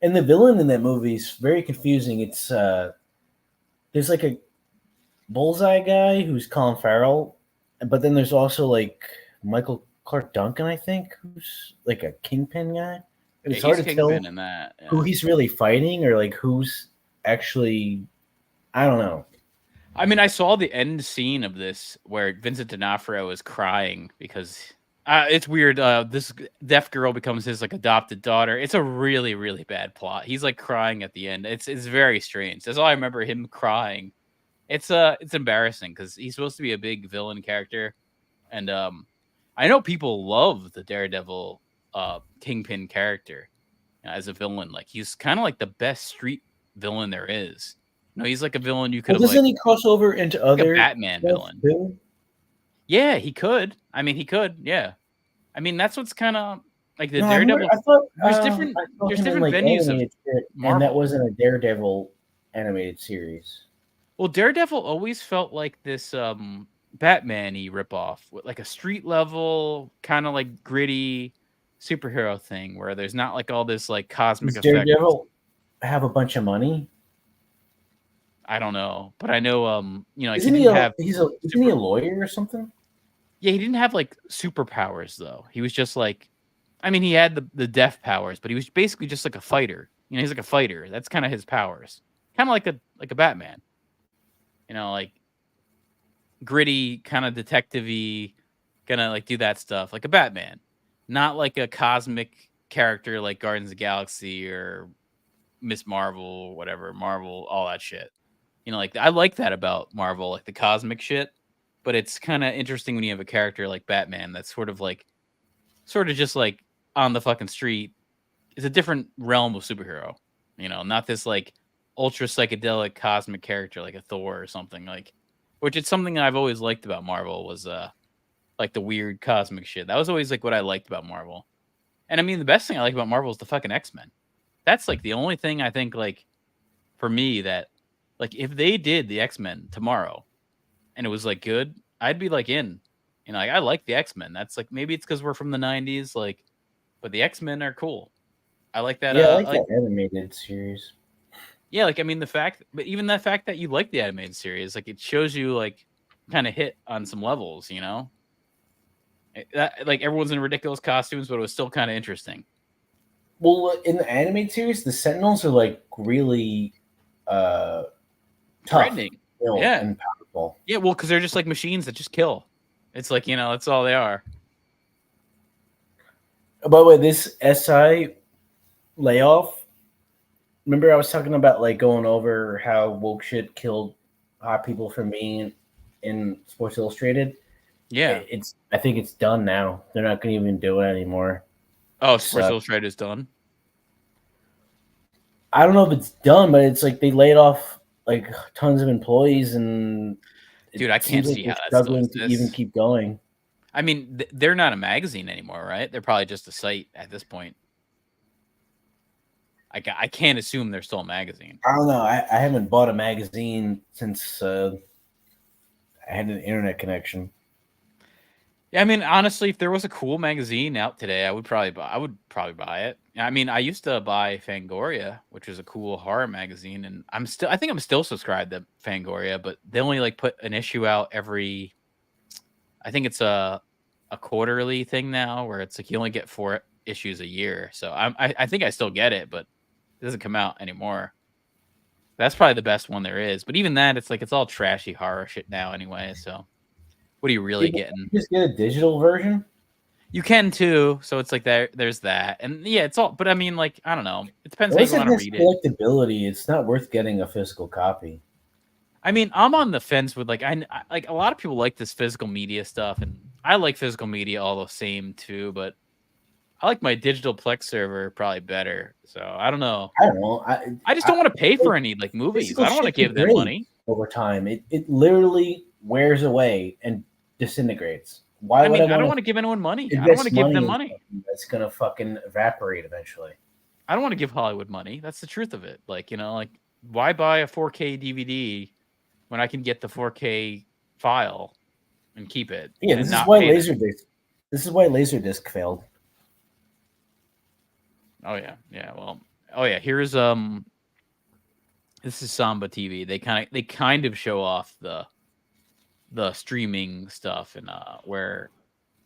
And the villain in that movie is very confusing. It's there's like a bullseye guy who's Colin Farrell, but then there's also like Michael Clark Duncan, I think, who's like a kingpin guy. And it's hard to tell in that, who he's really fighting or like who's actually, I don't know. I mean, I saw the end scene of this where Vincent D'Onofrio is crying because it's weird. This deaf girl becomes his like adopted daughter. It's a really, really bad plot. He's like crying at the end. It's very strange. That's all I remember, him crying. It's embarrassing because he's supposed to be a big villain character, and I know people love the Daredevil Kingpin character as a villain. Like he's kind of like the best street villain there is. No, he's like a villain you could have doesn't like he cross over into like other a Batman villain. too? Yeah, he could. I mean, he could. Yeah. I mean, that's what's kind of like the No, Daredevil. I thought there's different venues of Marvel. and that wasn't a Daredevil animated series. Well, Daredevil always felt like this Batman-y ripoff, with like a street level, kind of like gritty superhero thing where there's not like all this like cosmic Does effect. Daredevil have a bunch of money? I don't know, but I know like Isn't he didn't isn't he a lawyer or something? Yeah, he didn't have like superpowers though. He was just like, I mean, he had the death powers, but he was basically just like a fighter. You know, he's like a fighter. That's kind of his powers. Kind of like a Batman. You know, like gritty, kind of detective-y, gonna like do that stuff like a Batman, not like a cosmic character like Guardians of the Galaxy or Miss Marvel or whatever, Marvel, all that shit. You know, like I like that about Marvel, like the cosmic shit. But it's kind of interesting when you have a character like Batman that's sort of just like on the fucking street. It's a different realm of superhero, you know, not this like ultra psychedelic cosmic character like a Thor or something like, which it's something I've always liked about Marvel was like the weird cosmic shit. That was always like what I liked about Marvel. And I mean, the best thing I like about Marvel is the fucking X-Men. That's like the only thing I think like for me that like if they did the X-Men tomorrow and it was like good, I'd be like in. You know, like, I like the X-Men. That's like maybe it's because we're from the 90s, like, but the X-Men are cool. I like that. Yeah, I like that animated series. Yeah, like I mean but even the fact that you like the animated series, like it shows you like kind of hit on some levels, you know. Like everyone's in ridiculous costumes, but it was still kind of interesting. Well, in the animated series, the Sentinels are like really tough, threatening, yeah, and powerful. Yeah, well, because they're just like machines that just kill. It's like, you know, that's all they are. By the way, this SI layoff. Remember, I was talking about like going over how woke shit killed hot people for me in Sports Illustrated. Yeah, I think it's done now. They're not going to even do it anymore. Oh, Sports Illustrated is done. I don't know if it's done, but it's like they laid off like tons of employees, and dude, I can't see how that's struggling to even keep going. I mean, they're not a magazine anymore, right? They're probably just a site at this point. I can't assume they're still a magazine. I don't know. I haven't bought a magazine since I had an internet connection. Yeah, I mean, honestly, if there was a cool magazine out today, I would probably buy it. I mean, I used to buy Fangoria, which was a cool horror magazine, and I think I'm still subscribed to Fangoria, but they only like put an issue out every. I think it's a quarterly thing now, where it's like you only get 4 issues a year. So I think I still get it, but it doesn't come out anymore. That's probably the best one there is. But even that, it's like it's all trashy horror shit now anyway. So what are you really getting? You just get a digital version? You can too. So it's like there's that. And yeah, it's all, but I mean, like, I don't know. It depends how you want to read it. Collectability, it's not worth getting a physical copy. I mean, I'm on the fence with like I like a lot of people like this physical media stuff, and I like physical media all the same too, but I like my digital Plex server probably better. So I don't know. I just don't want to pay for any like movies. I don't want to give them money over time. It literally wears away and disintegrates. Why would I don't want to give anyone money. I don't want to give them money. That's gonna fucking evaporate eventually. I don't want to give Hollywood money. That's the truth of it. Like, you know, like why buy a 4K DVD when I can get the 4K file and keep it? Yeah, this is why Laserdisc failed. Oh yeah, yeah. Well, oh yeah. Here's this is Samba TV. They kind of show off the streaming stuff and where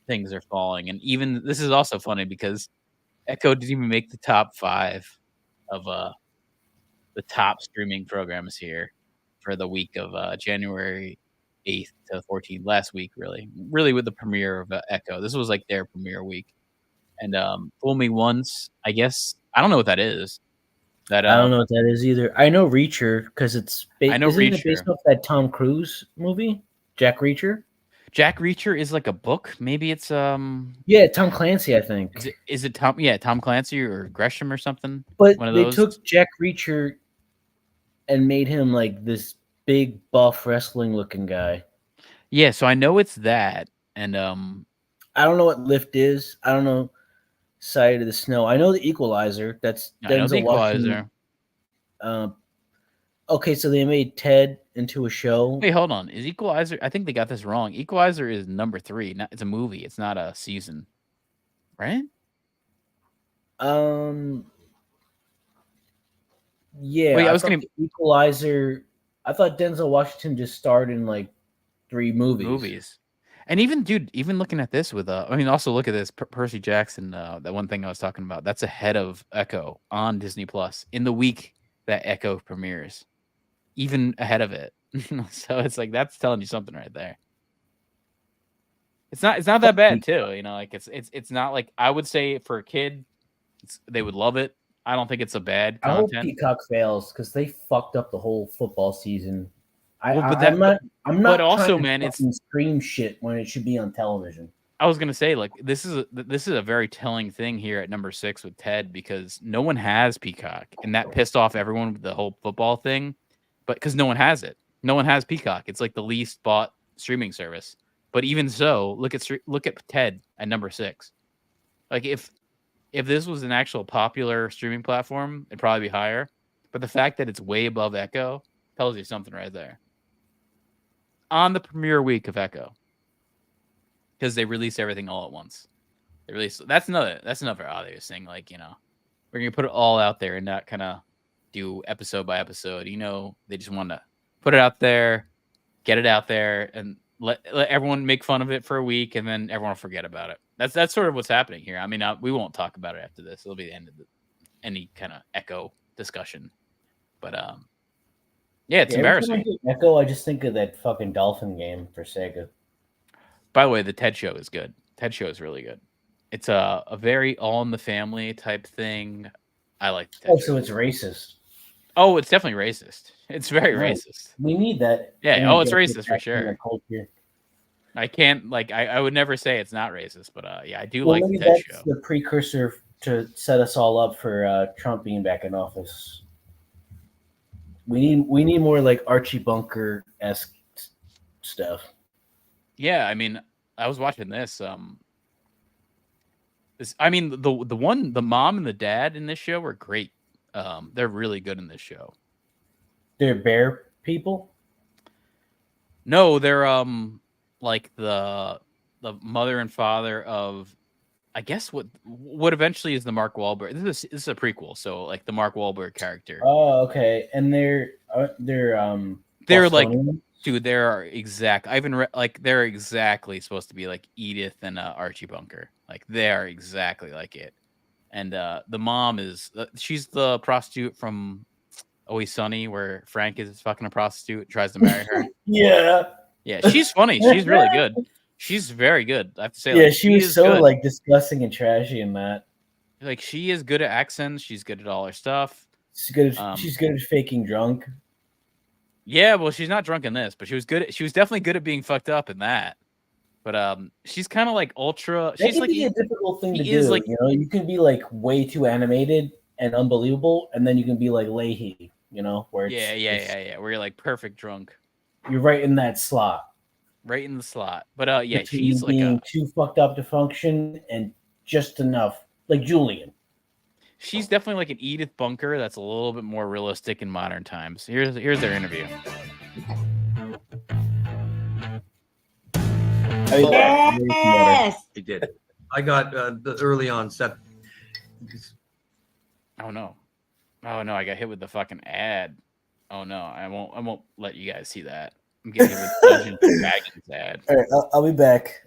things are falling. And even this is also funny because Echo didn't even make the top 5 of the top streaming programs here for the week of January 8th to 14th, last week, really with the premiere of Echo. This was like their premiere week. And Fool Me Once, I guess. I don't know what that is. I don't know what that is either. I know Reacher because it's I know Reacher. It based off that Tom Cruise movie, Jack Reacher? Jack Reacher is like a book. Maybe it's Yeah, Tom Clancy, I think. Is it Tom? Yeah, Tom Clancy or Gresham or something. But one of they those. took Jack Reacher and made him like this big buff wrestling looking guy. Yeah, so I know it's that, and I don't know what Lift is. I don't know Side of the Snow. I know the Equalizer. That's I know the Denzel Washington. Equalizer. Okay, so they made Ted into a show. Wait, hold on. Is Equalizer? I think they got this wrong. Equalizer is number 3. It's a movie. It's not a season, right? Yeah. Wait, I was gonna Equalizer. I thought Denzel Washington just starred in like 3 movies. And even, dude, even looking at this with I mean, also look at this Percy Jackson. That one thing I was talking about. That's ahead of Echo on Disney Plus in the week that Echo premieres, even ahead of it. So it's like that's telling you something right there. It's not that bad too, you know. Like it's not like I would say for a kid, they would love it. I don't think it's a bad content. I hope Peacock fails because they fucked up the whole football season. I'm not. But also, man, it's stream shit when it should be on television. I was gonna say, like, this is a very telling thing here at number 6 with Ted because no one has Peacock, and that pissed off everyone with the whole football thing. But because no one has it, no one has Peacock. It's like the least bought streaming service. But even so, look at Ted at number 6. Like if this was an actual popular streaming platform, it'd probably be higher. But the fact that it's way above Echo tells you something right there. On the premiere week of Echo, because they release everything all at once. That's another obvious thing. Like, you know, we're gonna put it all out there and not kind of do episode by episode. You know, they just want to put it out there, get it out there, and let everyone make fun of it for a week, and then everyone will forget about it. That's sort of what's happening here. I mean, we won't talk about it after this. It'll be the end of any kind of Echo discussion. But yeah, it's embarrassing. Echo, I just think of that fucking dolphin game for Sega. By the way, the Ted Show is good. Ted Show is really good. It's a very all in the family type thing. I like the Ted Show. So it's racist. Oh, it's definitely racist. It's very racist. We need that. Yeah. Oh, it's racist for sure. I can't I would never say it's not racist, but yeah, I do like the Ted Show. The precursor to set us all up for Trump being back in office. We need more like Archie Bunker-esque stuff. Yeah, I mean, I was watching this. I mean, the mom and the dad in this show were great. They're really good in this show. They're bear people? No, they're like the mother and father of, I guess what eventually is the Mark Wahlberg. This is a prequel, so like the Mark Wahlberg character. Oh, okay. And they're like, dude, they're exactly supposed to be like Edith and Archie Bunker. Like they are exactly like it. And the mom she's the prostitute from Always Sunny, where Frank is fucking a prostitute, tries to marry her. Yeah, she's funny. She's really good. She's very good. I have to say. Yeah, she was so good. Like disgusting and trashy in that. Like she is good at accents. She's good at all her stuff. She's good at faking drunk. Yeah, well, she's not drunk in this, but she was good. She was definitely good at being fucked up in that. But she's kind of like ultra. She's like a difficult thing to do. Like, you know, you can be like way too animated and unbelievable, and then you can be like Leahy. You know, where where you're like perfect drunk. You're right in that slot. Right in the slot. But yeah, between she's being like too fucked up to function and just enough, like Julian. She's definitely like an Edith Bunker that's a little bit more realistic in modern times. Here's their interview. Yes. He did. I got the early onset. Oh no, I got hit with the fucking ad. Oh no, I won't let you guys see that. I'm getting hit with Dungeons and Dragons ad. All right, I'll be back.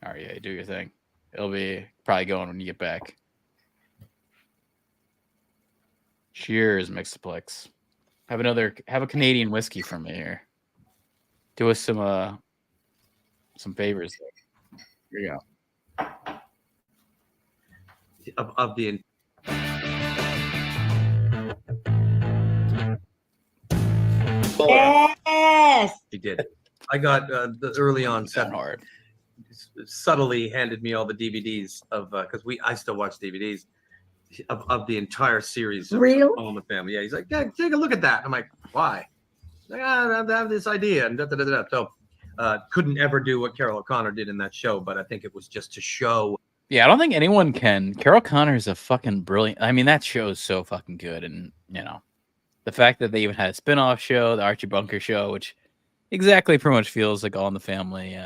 All right, yeah, do your thing. It'll be probably going when you get back. Cheers, Mixoplex. Have a Canadian whiskey from me here. Do us some favors there. Here you go. Of the Yes. he did. I got the early on That set hard. subtly handed me all the DVDs of because I still watch DVDs of the entire series of Really? All in the Family. Yeah, he's like, yeah, take a look at that. I'm like, why? Like, I have this idea and so couldn't ever do what Carol O'Connor did in that show, but I think it was just to show. Yeah, I don't think anyone can. Carol Connor is a fucking brilliant. I mean, that show is so fucking good, and the fact that they even had a spin-off show, the Archie Bunker show, which exactly pretty much feels like All in the Family.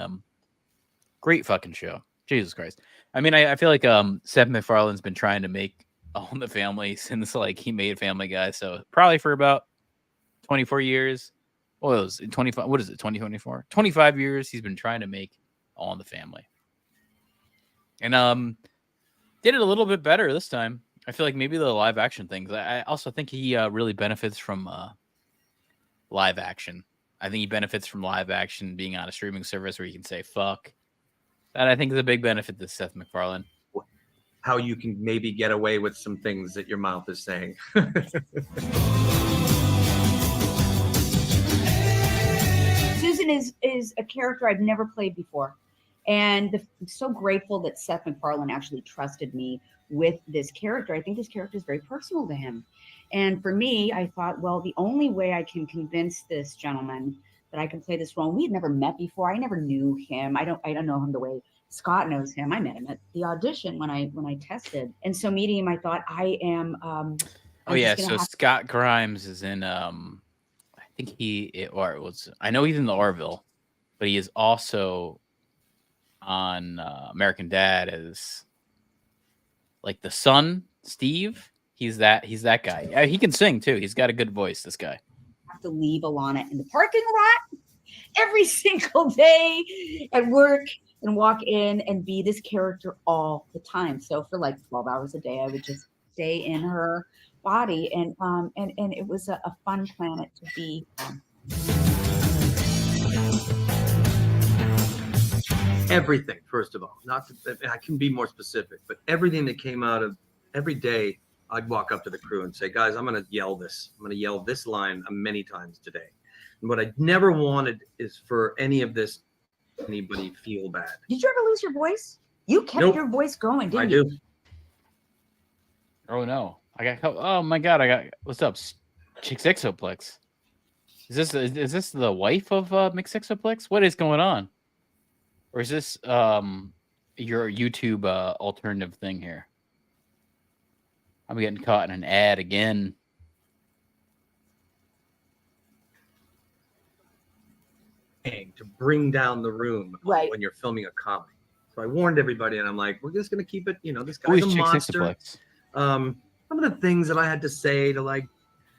Great fucking show. Jesus Christ. I mean, I feel like Seth MacFarlane's been trying to make All in the Family since like he made Family Guy, so probably for about 24 years. Well, it was 25. What is it? 2024. 25 years. He's been trying to make All in the Family, and did it a little bit better this time. I feel like maybe the live action things. I also think he really benefits from live action. I think he benefits from live action being on a streaming service where you can say fuck. That I think is a big benefit to Seth MacFarlane. How you can maybe get away with some things that your mouth is saying. Susan is a character I've never played before. And I'm so grateful that Seth MacFarlane actually trusted me with this character. I think this character is very personal to him. And for me, I thought, well, the only way I can convince this gentleman that I can play this role, we had never met before. I never knew him. I don't know him the way Scott knows him. I met him at the audition when I tested. And so meeting him, I thought I am. So Scott Grimes is in. I think I know he's in the Orville, but he is also on American Dad as like the son, Steve. He's that guy. Yeah, he can sing too. He's got a good voice. This guy. Have to leave Alana in the parking lot every single day at work and walk in and be this character all the time. So for like 12 hours a day, I would just stay in her body, and it was a fun planet to be on. Everything, first of all, I can be more specific, but everything that came out of every day, I'd walk up to the crew and say, guys, I'm going to yell this. I'm going to yell this line many times today. And what I never wanted is for any of this, anybody feel bad. Did you ever lose your voice? You kept your voice going, didn't you? I do. Oh no. Oh my God. What's up? Chixixoplex. Is this the wife of Mixixoplex? What is going on? Or is this your YouTube alternative thing here? I'm getting caught in an ad again. To bring down the room when you're filming a comedy. So I warned everybody, and I'm like, we're just going to keep it, this guy's a monster. Some of the things that I had to say to like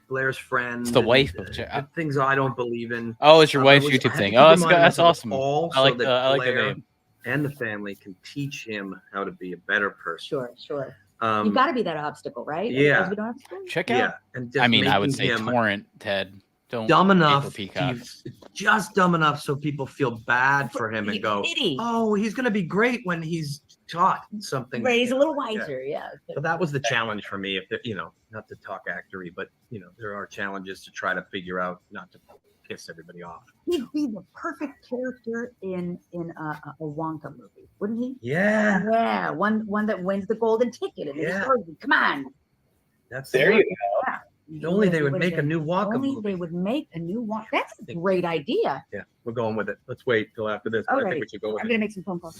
Blair's friend. It's the wife of things I don't believe in. Oh, it's your wife's YouTube thing. Oh, that's awesome. I like the name. And the family can teach him how to be a better person. Sure. You got to be that obstacle, right? Yeah. Check out. And I would say torrent, Ted. Don't dumb enough. He's just dumb enough so people feel bad for him and go, oh, he's going to be great when he's taught something. Right, he's a little wiser, yeah. So that was the challenge for me. Not to talk actory, but there are challenges to try to figure out not to piss everybody off. He'd be the perfect character in a Wonka movie, wouldn't he? Yeah. Yeah, one that wins the golden ticket. And come on. That's there you go. Yeah. Only they would make a new Wonka movie. They would make a new Wonka. That's a great idea. Yeah, we're going with it. Let's wait till after this. All I right. think we should go with I'm going to make some phone calls.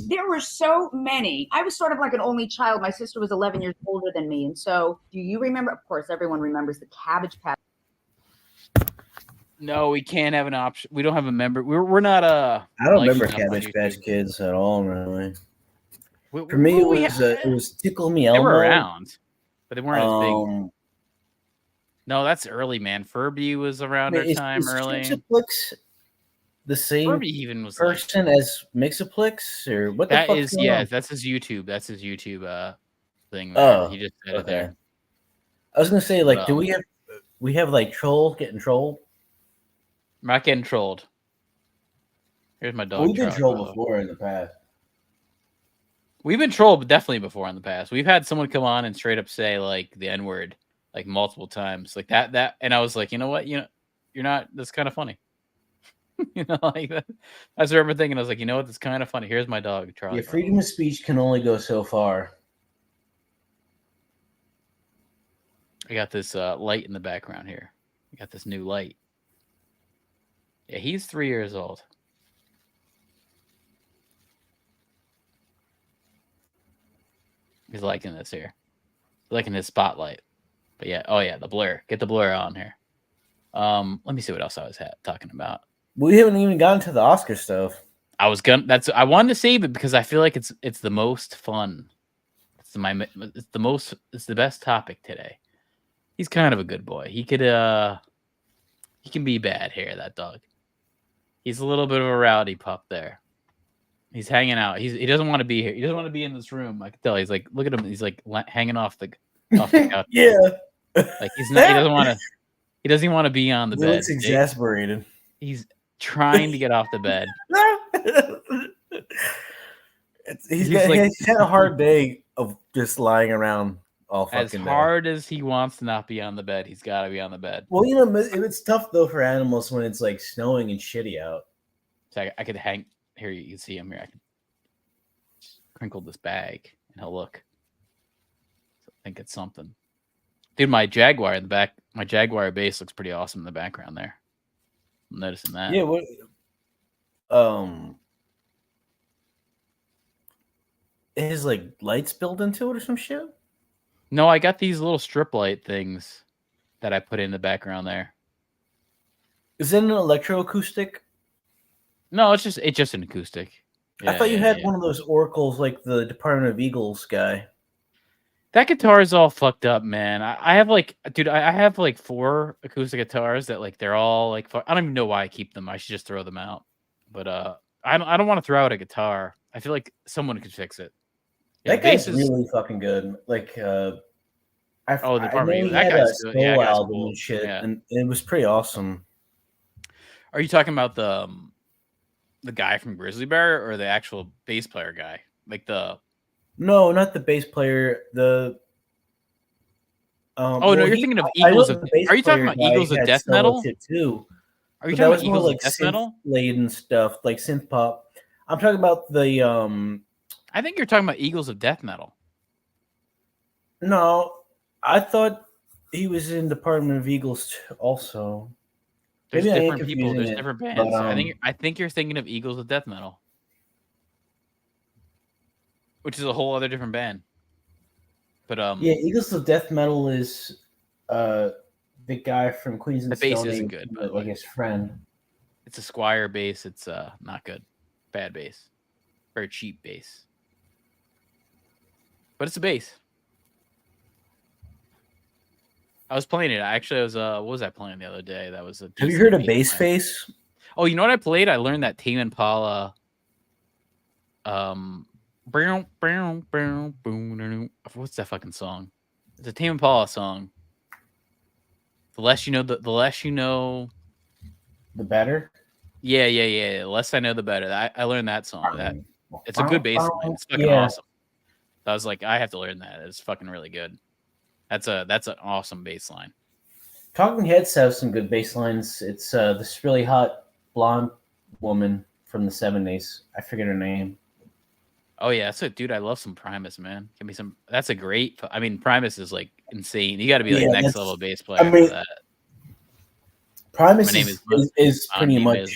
There were so many. I was sort of like an only child. My sister was 11 years older than me. And so do you remember? Of course, everyone remembers the Cabbage Patch. No, we can't have an option. We don't have a member. We're not I don't remember Cabbage Patch Kids at all, really. For me, it was Tickle Me Elmo. They were around, but they weren't as big. No, that's early, man. Furby was around our time early. Mixoplex the same Furby even was person as Mixoplex, or what? That is, that's his YouTube. That's his YouTube thing. There. He just said it there. I was gonna say, like, do we have like troll getting trolled? I'm not getting trolled. Here's my dog. We've been trolled before in the past. We've been trolled definitely before in the past. We've had someone come on and straight up say like the N-word like multiple times, like that. And I was like, you know what, you're not. That's kind of funny. Like that. I just remember thinking, I was like, you know what, that's kind of funny. Here's my dog, Charlie. Yeah, freedom of speech can only go so far. I got this light in the background here. I got this new light. Yeah, he's 3 years old. He's liking this here. He's liking his spotlight. But yeah, oh yeah, the blur. Get the blur on here. Let me see what else I was talking about. We haven't even gotten to the Oscar stuff. I wanted to save it because I feel like it's the most fun. It's the best topic today. He's kind of a good boy. He can be bad here, that dog. He's a little bit of a rowdy pup there. He's hanging out. He doesn't want to be here. He doesn't want to be in this room. I can tell. He's like, look at him. He's like hanging off the couch. Yeah. Like he's not. He doesn't want to. He doesn't want to be on the bed. He looks exasperated. He's trying to get off the bed. He's had a hard day of just lying around all fucking as hard as he wants to not be on the bed. He's got to be on the bed. Well, it's tough though for animals when it's like snowing and shitty out. So I could hang here. You can see him here. I could just crinkle this bag and he'll look. So I think it's something. Dude, my Jaguar in the back. My Jaguar base looks pretty awesome in the background there. I'm noticing that. Yeah. What? It has like lights built into it or some shit. No, I got these little strip light things that I put in the background there. Is that an electroacoustic? No, it's just an acoustic. Yeah, I thought you had one of those oracles like the Department of Eagles guy. That guitar is all fucked up, man. I have like, dude, I have like 4 acoustic guitars that like they're all like. I don't even know why I keep them. I should just throw them out. But I don't want to throw out a guitar. I feel like someone could fix it. Yeah, that guy's really fucking good. Like, the Department. That guy's good. Yeah, album cool. And shit, and it was pretty awesome. Are you talking about the guy from Grizzly Bear or the actual bass player guy? Like the. No, not the bass player. The. No, you're thinking of Eagles of. Are you talking about Eagles of Death Metal? Too. Are you talking about Eagles of Death Metal? Laden stuff like synth pop. I'm talking about the. I think you're talking about Eagles of Death Metal. No, I thought he was in Department of Eagles also. There's different people. There's different bands. But, I think you're thinking of Eagles of Death Metal, which is a whole other different band. But yeah, Eagles of Death Metal is the guy from Queens and the bass Stone isn't good, but like his friend. It's a Squire bass. It's not good. Bad bass. Very cheap bass. But it's a bass. I was playing it. What was I playing the other day? That was a. Have you heard of Bass Face? Oh, you know what I played? I learned that Tame Impala. What's that fucking song? It's a Tame Impala song. The less you know, the less you know, the better. Yeah. The less I know, the better. I learned that song. It's a good bass line. It's fucking awesome. I was like, I have to learn that. It's fucking really good. That's an awesome bass line. Talking Heads have some good bass lines. It's this really hot blonde woman from the 70s. I forget her name. Oh yeah, dude. I love some Primus, man. Give me some. That's a great. I mean, Primus is like insane. You got to be like next level bass player for that. Primus is pretty much.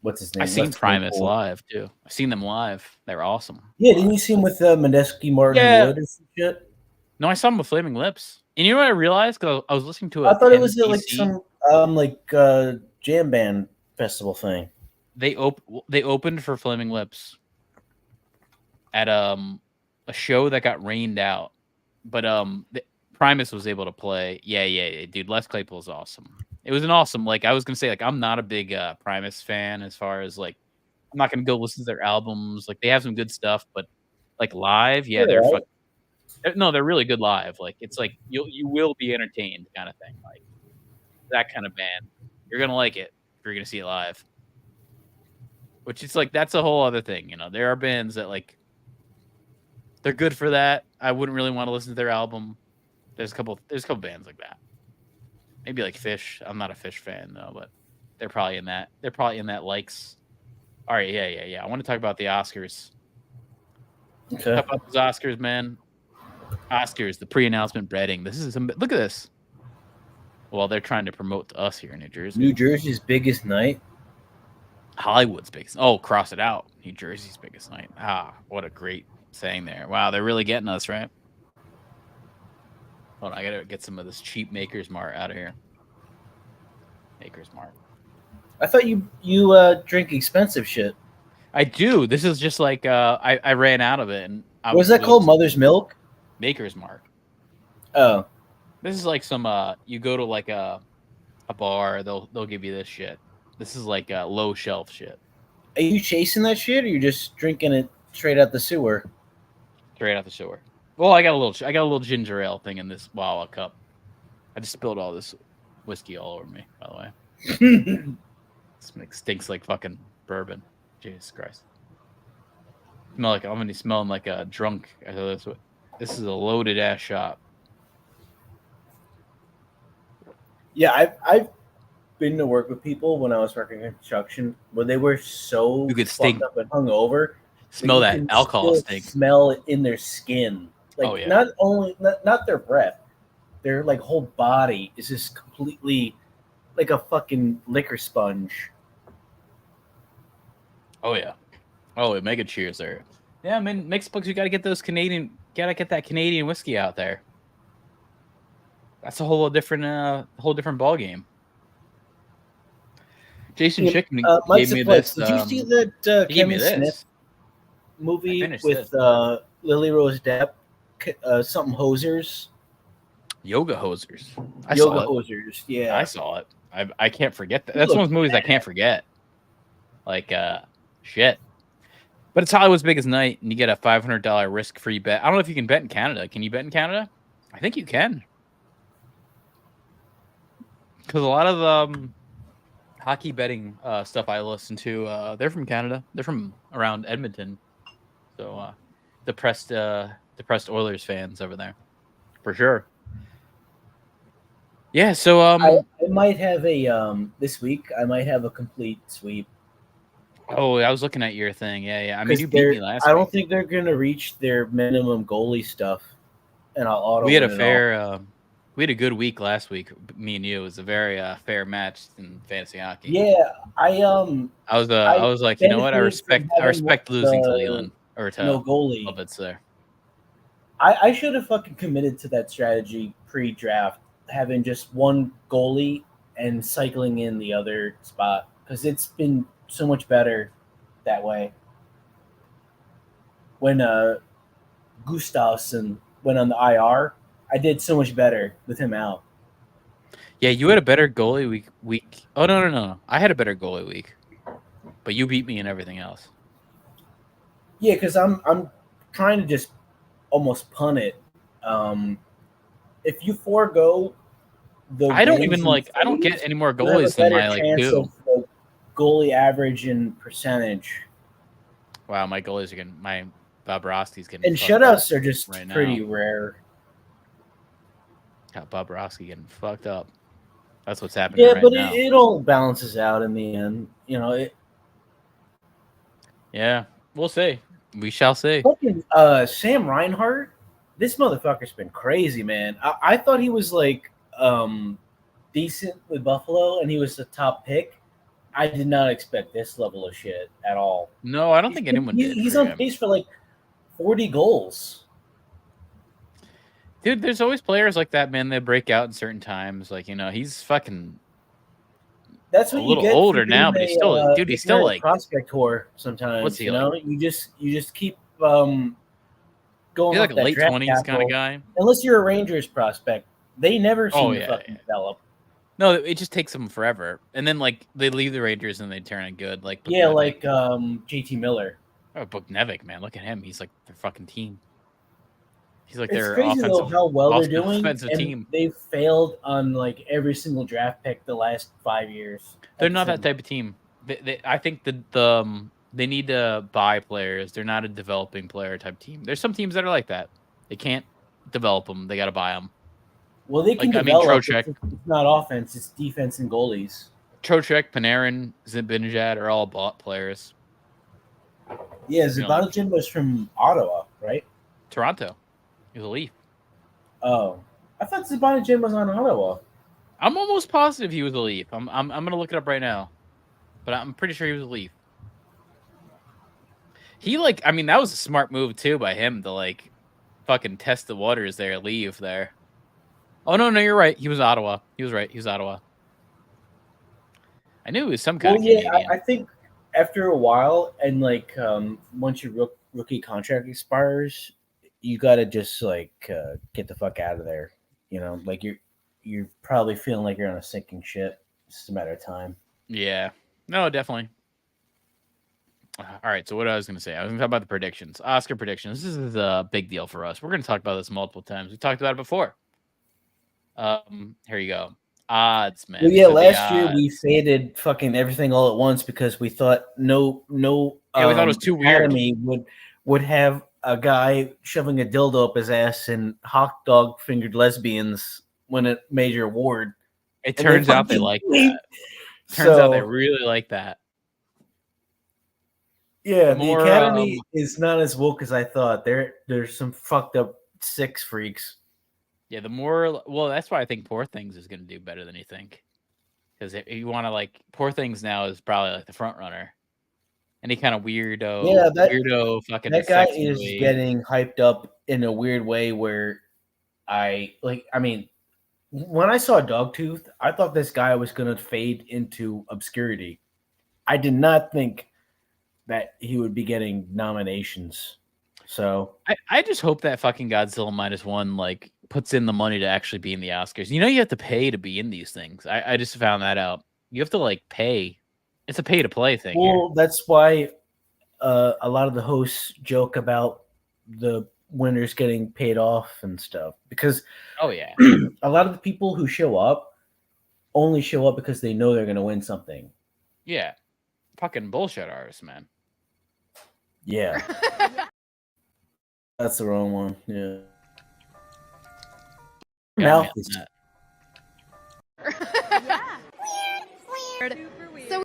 What's his name? I've seen Primus live too. I've seen them live. They're awesome. Yeah, didn't you see him with Medeski, Martin Wood or some shit? No, I saw him with Flaming Lips. And you know what I realized? Because I was listening to I thought it was like some jam band festival thing. They opened for Flaming Lips at a show that got rained out, but Primus was able to play. Yeah, dude. Les Claypool is awesome. It was an awesome. Like I was gonna say, like I'm not a big Primus fan as far as like I'm not gonna go listen to their albums. Like they have some good stuff, but like live, yeah, they're they're really good live. Like it's like you will be entertained kind of thing. Like that kind of band, you're gonna like it if you're gonna see it live. Which is like that's a whole other thing, you know. There are bands that like they're good for that. I wouldn't really want to listen to their album. There's a couple bands like that. Maybe like Fish. I'm not a Fish fan though, but they're probably in that. They're probably in that likes. All right, yeah. I want to talk about the Oscars. Okay. Talk about those Oscars, man. Oscars, the pre-announcement breading. This is look at this. Well, they're trying to promote to us here in New Jersey. New Jersey's biggest night. Hollywood's biggest. Oh, cross it out. New Jersey's biggest night. Ah, what a great saying there. Wow, they're really getting us, right? Hold on, I gotta get some of this cheap Maker's Mart out of here. Maker's Mart. I thought you drink expensive shit. I do. This is just like I ran out of it, and What is that called? Mother's Milk? Maker's Mart. Oh, This is like some you go to like a bar, they'll give you this shit. This is like low shelf shit. are you chasing that shit, or you just drinking it straight out the sewer? Straight out the sewer. Well, I got a little ginger ale thing in this Wawa cup. I just spilled all this whiskey all over me, by the way. This stinks like fucking bourbon. Jesus Christ. I'm gonna be smelling like a drunk. This is a loaded ass shop. Yeah, I've been to work with people when I was working in construction where they were so You could fucked stink. up and hungover. Smell you that can alcohol still stink. Smell it in their skin. Like Oh, yeah. not their breath, their like whole body is just completely like a fucking liquor sponge. Oh yeah. Oh, mega cheers there. Yeah, I mean, mixed books. You gotta get that Canadian whiskey out there. That's a whole different ball game. Jason Yeah, Chicken Mike gave me Suplex, this. Did you see that He gave me Kevin this. Smith movie finished with Lily Rose Depp? Something hosers. Yoga Hosers. I Yoga saw it. hosers. Yeah. I saw it. I can't forget that. That's one of those movies I can't forget. Like shit. But it's Hollywood's biggest night, and you get a $500 risk-free bet. I don't know if you can bet in Canada. Can you bet in Canada? I think you can. Because a lot of hockey betting stuff I listen to, they're from Canada. They're from around Edmonton. So depressed Oilers fans over there, for sure. Yeah. So I might have a this week. I might have a complete sweep. Oh, I was looking at your thing. Yeah. I mean, 'Cause you beat me last I don't week. think they're gonna reach their minimum goalie stuff, and I'll auto. We had a win it all. fair. We had a good week last week. Me and you. It was a very fair match in fantasy hockey. Yeah, I was like, you know what? I benefited from respect having losing to the Leland or to no goalie. Lovitz there. I should have fucking committed to that strategy pre-draft, having just one goalie and cycling in the other spot, because it's been so much better that way. When Gustafsson went on the IR, I did so much better with him out. Yeah, you had a better goalie week. Oh no! I had a better goalie week, but you beat me in everything else. Yeah, because I'm trying to just almost punt it. If you forego the, I don't wins even and like. I don't saves, get any more you have a goalies than better my like chance 2. of the goalie average and percentage. Wow, my goalies are getting my Bobrovsky's getting And fucked up shutouts are just right pretty now. rare. Got Bobrovsky getting fucked up. That's what's happening Yeah, right but now. it all balances out in the end. You know, Yeah, we'll see. We shall see. fucking Sam Reinhart, this motherfucker's been crazy, man. I thought he was like decent with Buffalo, and he was the top pick. I did not expect this level of shit at all. No, I don't think anyone did. He's for on him. pace for like 40 goals. Dude, there's always players like that, man. They break out in certain times. Like, he's fucking That's a what you little get for older now, being but he's still, dude. He's still a like, prospect tour sometimes. What's he you like? know, you just keep going. he's off like a that late draft 20s kind capital. of guy. Unless you're a Rangers prospect, they never seem Oh, to yeah, fucking yeah. develop. No, it just takes them forever. And then like they leave the Rangers and they turn it good. Like Yeah, Buchnevich. like JT Miller. Oh, Buchnevich, man, look at him. He's like their fucking team. He's like It's their crazy though how well they're doing, offensive and team. they've failed on like every single draft pick the last 5 years. They're not that type of team. I think they need to buy players. They're not a developing player type team. There's some teams that are like that. They can't develop them. They got to buy them. Well, they can Like, I mean, develop. Trocheck. It's not offense; it's defense and goalies. Trocheck, Panarin, Zibanejad are all bought players. Yeah, You know, Zibanejad was from Ottawa, right? Toronto. He's a Leaf. Oh, I thought Zibanejad was on Ottawa. I'm almost positive he was a Leaf. I'm gonna look it up right now, but I'm pretty sure he was a Leaf. He that was a smart move too by him to fucking test the waters there, leave there. Oh no, you're right. He was Ottawa. He was right. He was Ottawa. I knew he was some kind of Canadian. I think after a while, and once your rookie contract expires, you gotta just get the fuck out of there. You know, you're probably feeling like you're on a sinking ship. It's just a matter of time. Yeah. No, definitely. All right. So what I was going to say, I was going to talk about the predictions. Oscar predictions. This is a big deal for us. We're going to talk about this multiple times. We talked about it before. Here you go. Odds, man. Well, yeah, So last year we faded fucking everything all at once because we thought no we thought it was too academy would have a guy shoving a dildo up his ass and hot dog fingered lesbians win a major award. It turns out they like that. Turns out they really like that. Yeah, the Academy is not as woke as I thought. There's some fucked up sex freaks. Yeah, that's why I think Poor Things is going to do better than you think. Because if you want to Poor Things now is probably the front runner. Any kind of weirdo, weirdo fucking. That guy is getting hyped up in a weird way where when I saw Dogtooth, I thought this guy was going to fade into obscurity. I did not think that he would be getting nominations. So I just hope that fucking Godzilla -1 puts in the money to actually be in the Oscars. You have to pay to be in these things. I just found that out. You have to pay. It's a pay to play thing. Well, that's why a lot of the hosts joke about the winners getting paid off and stuff because a lot of the people who show up only show up because they know they're going to win something. Yeah. Fucking bullshit artists, man. Yeah. That's the wrong one. Yeah. Mouth is So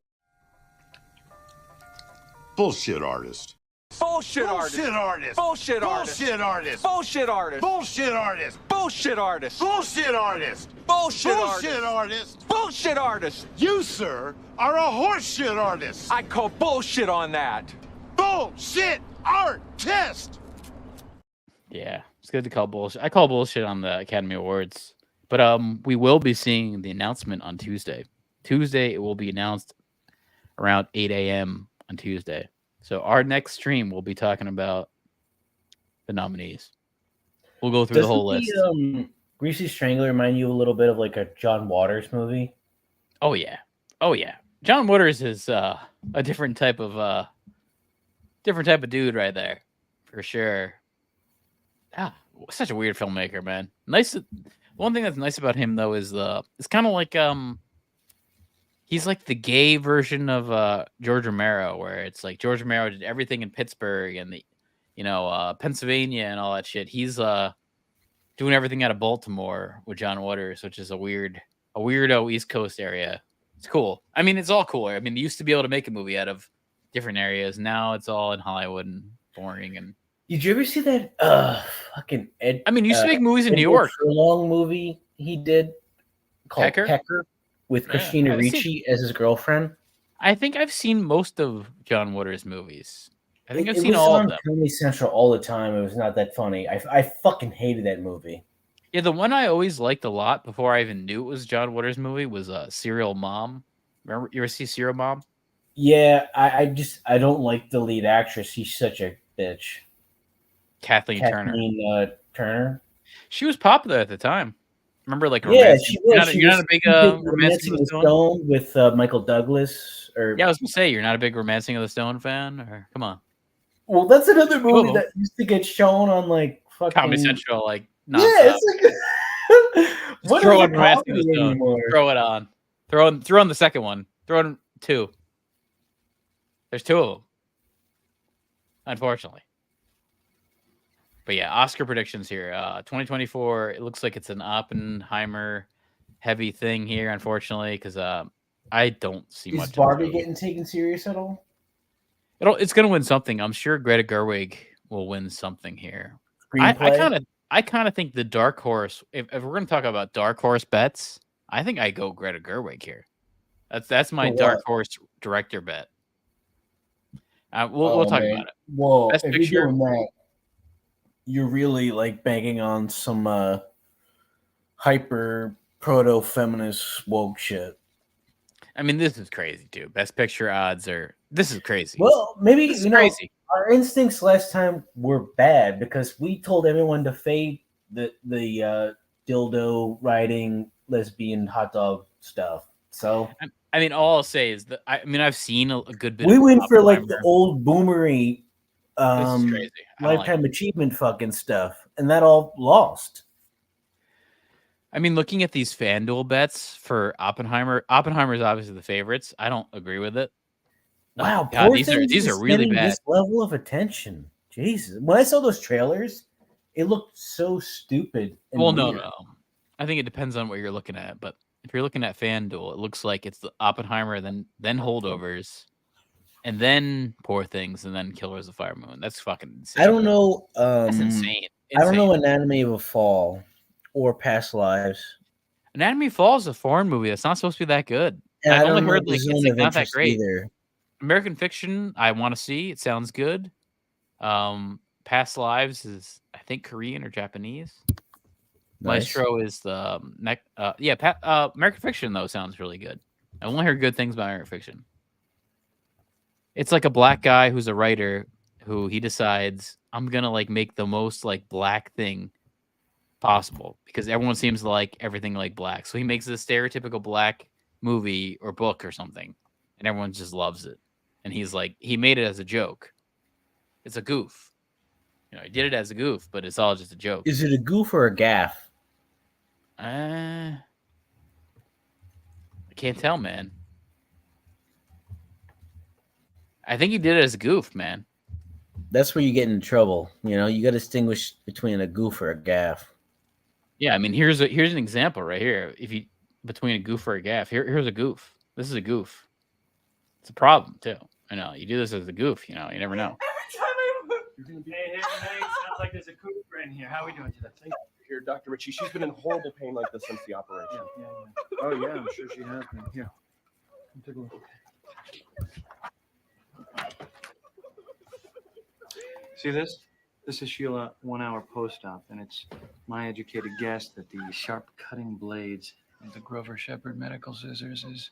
bullshit artist. Bullshit artist. Bullshit artist. Bullshit artist. Bullshit artist. Bullshit artist. Bullshit artist. Bullshit artist. Bullshit artist. Bullshit Bullshit artist. artist. Bullshit artist. You, sir, are a horseshit artist. I call bullshit on that. Bullshit artist. Yeah, it's good to call bullshit. I call bullshit on the Academy Awards. But we will be seeing the announcement on Tuesday. Tuesday, it will be announced around 8 a.m. on Tuesday. So our next stream, we'll be talking about the nominees. We'll go through the whole list. Greasy Strangler remind you a little bit of a John Waters movie? Oh yeah. John Waters is a different type of dude right there, for sure. Such a weird filmmaker, man. Nice. One thing that's nice about him though is it's kind of he's like the gay version of George Romero, where it's George Romero did everything in Pittsburgh and Pennsylvania and all that shit. He's doing everything out of Baltimore with John Waters, which is a weirdo East Coast area. It's cool. I mean, it's all cooler. I mean, they used to be able to make a movie out of different areas. Now it's all in Hollywood and boring. And did you ever see that fucking Ed? I mean, he used to make movies in New York. Long movie he did called Pecker with Christina Ricci as his girlfriend. I think I've seen most of John Waters' movies. I think I've seen all of them. Comedy Central all the time. It was not that funny. I fucking hated that movie. Yeah, the one I always liked a lot before I even knew it was John Waters' movie was Serial Mom. Remember, you ever see Serial Mom? Yeah, I don't like the lead actress. She's such a bitch. Kathleen Turner. She was popular at the time. Remember, she was. You're not a big Romancing of the Stone with Michael Douglas. Yeah, I was gonna say you're not a big Romancing of the Stone fan, or come on. Well, that's another movie that used to get shown on fucking Comedy Central, nonstop. Yeah, it's what throw on Romancing of the Stone. Anymore? Throw it on. Throw on the second one. Throw on 2. There's 2 of them. Unfortunately. But yeah, Oscar predictions here. 2024. It looks like it's an Oppenheimer heavy thing here, unfortunately, because I don't see much. Is Barbie getting taken serious at all? It's going to win something. I'm sure Greta Gerwig will win something here. I kind of think the dark horse. If we're going to talk about dark horse bets, I think I go Greta Gerwig here. That's my dark horse director bet. We'll talk about it. Well, if you're doing that, you're really like banking on some hyper proto-feminist woke shit. I mean, this is crazy too. Best picture odds are. This is crazy. Well, maybe crazy. Our instincts last time were bad because we told everyone to fade the dildo riding lesbian hot dog stuff. So I mean, all I'll say is that I've seen a good bit. We went for like the old boomery, this is crazy. lifetime achievement fucking stuff, and that all lost. I mean, looking at these FanDuel bets for Oppenheimer is obviously the favorites. I don't agree with it. Wow, God, these are really bad. This level of attention, Jesus! When I saw those trailers, it looked so stupid. Well, no. I think it depends on what you're looking at. But if you're looking at FanDuel, it looks like it's the Oppenheimer, then Holdovers, and then Poor Things, and then Killers of the Fire Moon. That's fucking insane. I don't know. That's insane. I don't know Anatomy of a Fall or Past Lives. Anatomy of a Fall is a foreign movie. That's not supposed to be that good. And I've I only don't heard know like the it's Zone of not that Interest great. either. American Fiction, I want to see. It sounds good. Past Lives is, I think, Korean or Japanese. Nice. Maestro is the American Fiction though sounds really good. I only heard good things about American Fiction. It's like a black guy who's a writer who he decides I'm gonna like make the most like black thing possible because everyone seems to like everything like black. So he makes this stereotypical black movie or book or something, and everyone just loves it. And he's like, he made it as a joke. It's a goof. He did it as a goof, but it's all just a joke. Is it a goof or a gaff? I can't tell, man. I think he did it as a goof, man. That's where you get in trouble. You got to distinguish between a goof or a gaff. Yeah, I mean, here's an example right here. Between a goof or a gaff, here's a goof. This is a goof. It's a problem too. I know you do this as a goof. You never know. Hey, sounds like there's a Cooper in here. How are we doing today? Here, Dr. Ritchie. She's been in horrible pain like this since the operation. Yeah. Oh, yeah, I'm sure she has been. Here. Come take a look. See this? This is Sheila 1 hour post-op, and it's my educated guess that the sharp cutting blades of the Grover Shepherd medical scissors is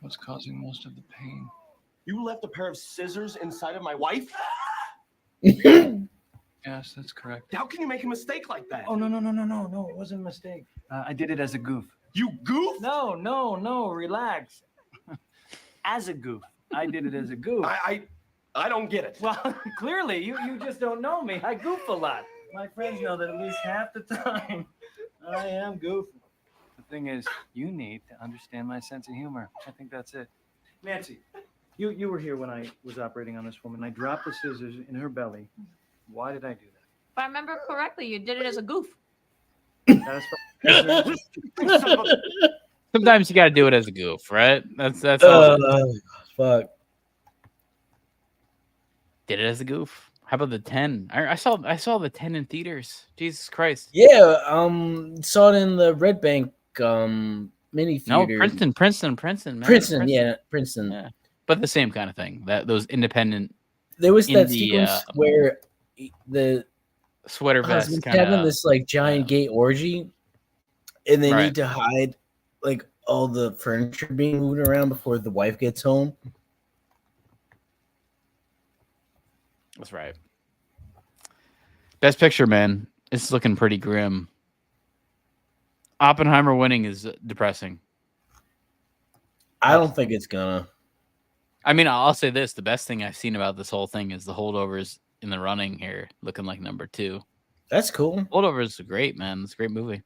what's causing most of the pain. You left a pair of scissors inside of my wife? Yes, that's correct. How can you make a mistake like that? Oh, no. It wasn't a mistake. I did it as a goof. You goof? No. Relax. As a goof. I did it as a goof. I don't get it. Well, clearly, you just don't know me. I goof a lot. My friends know that at least half the time I am goofy. The thing is, you need to understand my sense of humor. I think that's it. Nancy, you were here when I was operating on this woman. I dropped the scissors in her belly. Why did I do that? If I remember correctly, you did it as a goof. Sometimes you got to do it as a goof, right? That's all. Fuck. Did it as a goof. How about the 10? I saw the 10 in theaters. Jesus Christ. Yeah, saw it in the Red Bank mini theater. No, Princeton, man. Princeton. Yeah. But the same kind of thing. Those independent. There was that sequence where the sweater vest husband's having this like giant gay orgy, and they need to hide like all the furniture being moved around before the wife gets home. That's right. Best picture, man. It's looking pretty grim. Oppenheimer winning is depressing. I don't think it's gonna. I mean, I'll say this. The best thing I've seen about this whole thing is the Holdovers in the running here, looking like number 2. That's cool. Holdovers is great, man. It's a great movie.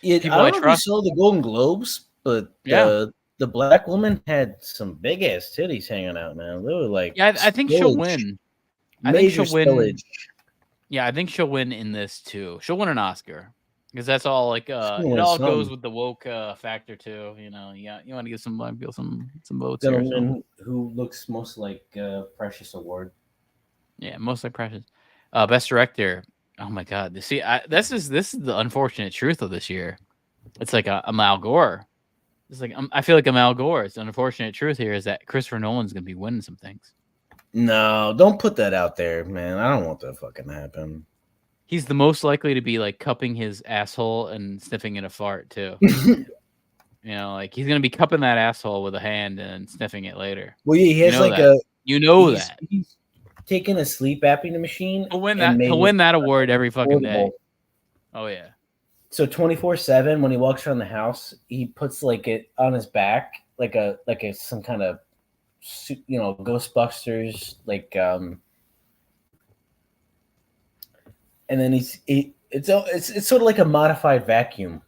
Yeah, I don't know if you saw the Golden Globes, but the black woman had some big ass titties hanging out, man. They were like, I think she'll win. I think Major she'll win. spillage. Yeah, I think she'll win in this too. She'll win an Oscar because that's all like it win all goes some. with the woke factor too. You know, you want to give some black people some votes. Gentleman who looks most like Precious Award. Yeah, most like Precious. Best director. Oh my God! See, this is the unfortunate truth of this year. It's like I'm Al Gore. It's like I feel like I'm Al Gore. It's the unfortunate truth here is that Christopher Nolan's gonna be winning some things. No, don't put that out there, man. I don't want that fucking happen. He's the most likely to be like cupping his asshole and sniffing in a fart too. You know, like he's gonna be cupping that asshole with a hand and sniffing it later. Well, yeah, he has he's taking a sleep apnea machine. He'll win that award every fucking day. Oh yeah. So 24/7 when he walks around the house, he puts like it on his back, like some kind of, you know, Ghostbusters, like and then it's sort of like a modified vacuum.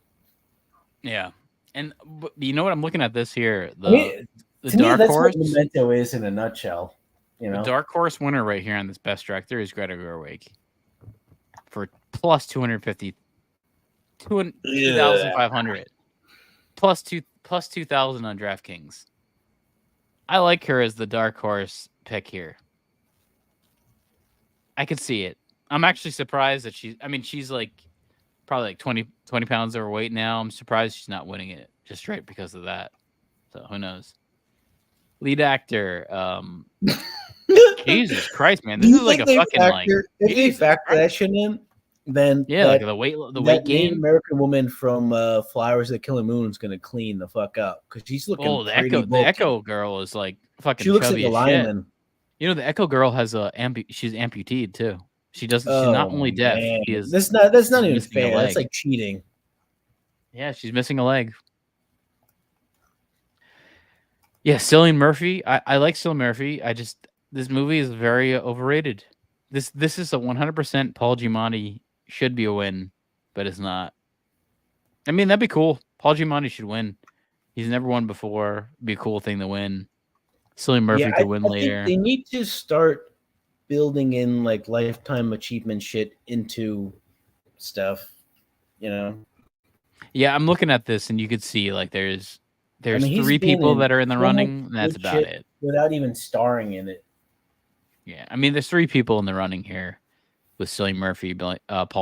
Yeah, and you know what? I'm looking at this here. The to Dark me, that's Horse. what Memento is in a nutshell. You know, the Dark Horse winner right here on this Best Director is Greta Gerwig for plus 250. 2,500 plus 2,000 on DraftKings. I like her as the dark horse pick here. I could see it. I'm actually surprised that she's like probably like 20 pounds overweight now. I'm surprised she's not winning it just right because of that. So who knows? Lead actor. Jesus Christ, man. This is like a fucking if they factor that shit in, then like the weight gain. American woman from Flowers That Kill the Moon is gonna clean the fuck up because she's looking. Oh, the Echo girl is like fucking. She looks like chubby a as lineman. shit. You know, the Echo girl has she's amputated too. She doesn't. She's not only deaf. She is. That's not even fair. That's like cheating. Yeah, she's missing a leg. Yeah, Cillian Murphy. I like Cillian Murphy. This movie is very overrated. This is a 100% Paul Giamatti. Should be a win, but it's not. I mean, that'd be cool. Paul Giamatti should win. He's never won before. It'd be a cool thing to win. Cillian Murphy could win later. They need to start building in like lifetime achievement shit into stuff. You know? Yeah, I'm looking at this, and you could see like there's 3 people that are in the running. And that's about it. Without even starring in it. Yeah, I mean, there's 3 people in the running here. With Cillian Murphy, Paul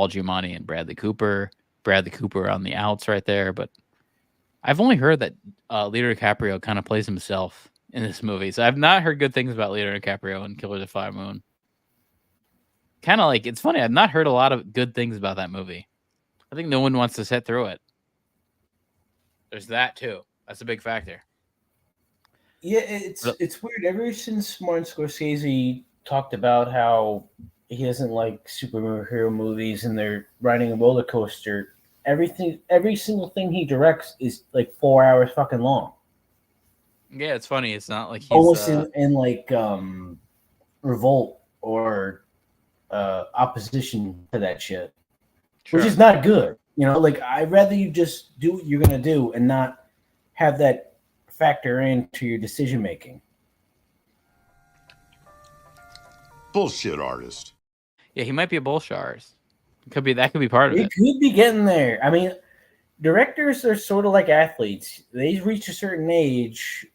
Giamatti, and Bradley Cooper. Bradley Cooper on the outs right there. But I've only heard that Leonardo DiCaprio kind of plays himself in this movie. So I've not heard good things about Leonardo DiCaprio in Killers of the Flower Moon. Kind of like, it's funny. I've not heard a lot of good things about that movie. I think no one wants to sit through it. There's that too. That's a big factor. Yeah, it's weird. Ever since Martin Scorsese talked about how he doesn't like superhero movies and they're riding a roller coaster, every single thing he directs is like 4 hours fucking long. Yeah, it's funny. It's not like he's almost in like revolt or opposition to that shit, which is not good. You know, like I'd rather you just do what you're gonna do and not have that factor into your decision making. Bullshit artist. Yeah, he might be a bullshit artist. Could be part of it. It could be getting there. I mean, directors are sort of like athletes. They reach a certain age,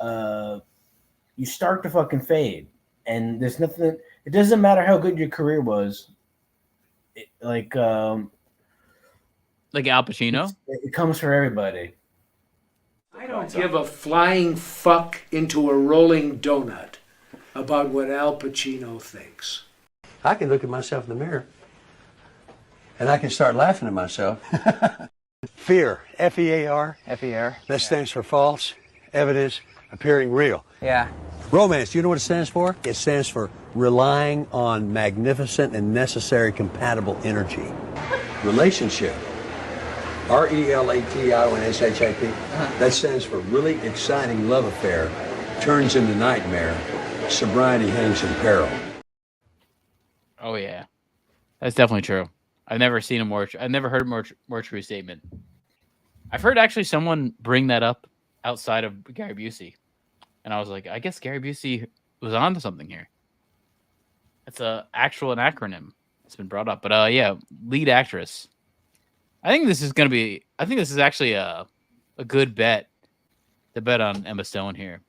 you start to fucking fade, and there's nothing. It doesn't matter how good your career was. Like Al Pacino. It comes for everybody. I don't give a flying fuck into a rolling donut about what Al Pacino thinks. I can look at myself in the mirror and I can start laughing at myself. Fear, F-E-A-R. F-E-R. That stands for false evidence appearing real. Yeah. Romance, do you know what it stands for? It stands for relying on magnificent and necessary compatible energy. Relationship. R-E-L-A-T-I-O-N-S-H-I-P. That stands for really exciting love affair. Turns into nightmare. Sobriety hangs in peril. Oh yeah, that's definitely true. I've never seen I've never heard a more true statement. I've heard actually someone bring that up outside of Gary Busey, and I was like, I guess Gary Busey was onto something here. It's an acronym. It's been brought up, but lead actress. I think this is actually a good bet to bet on Emma Stone here.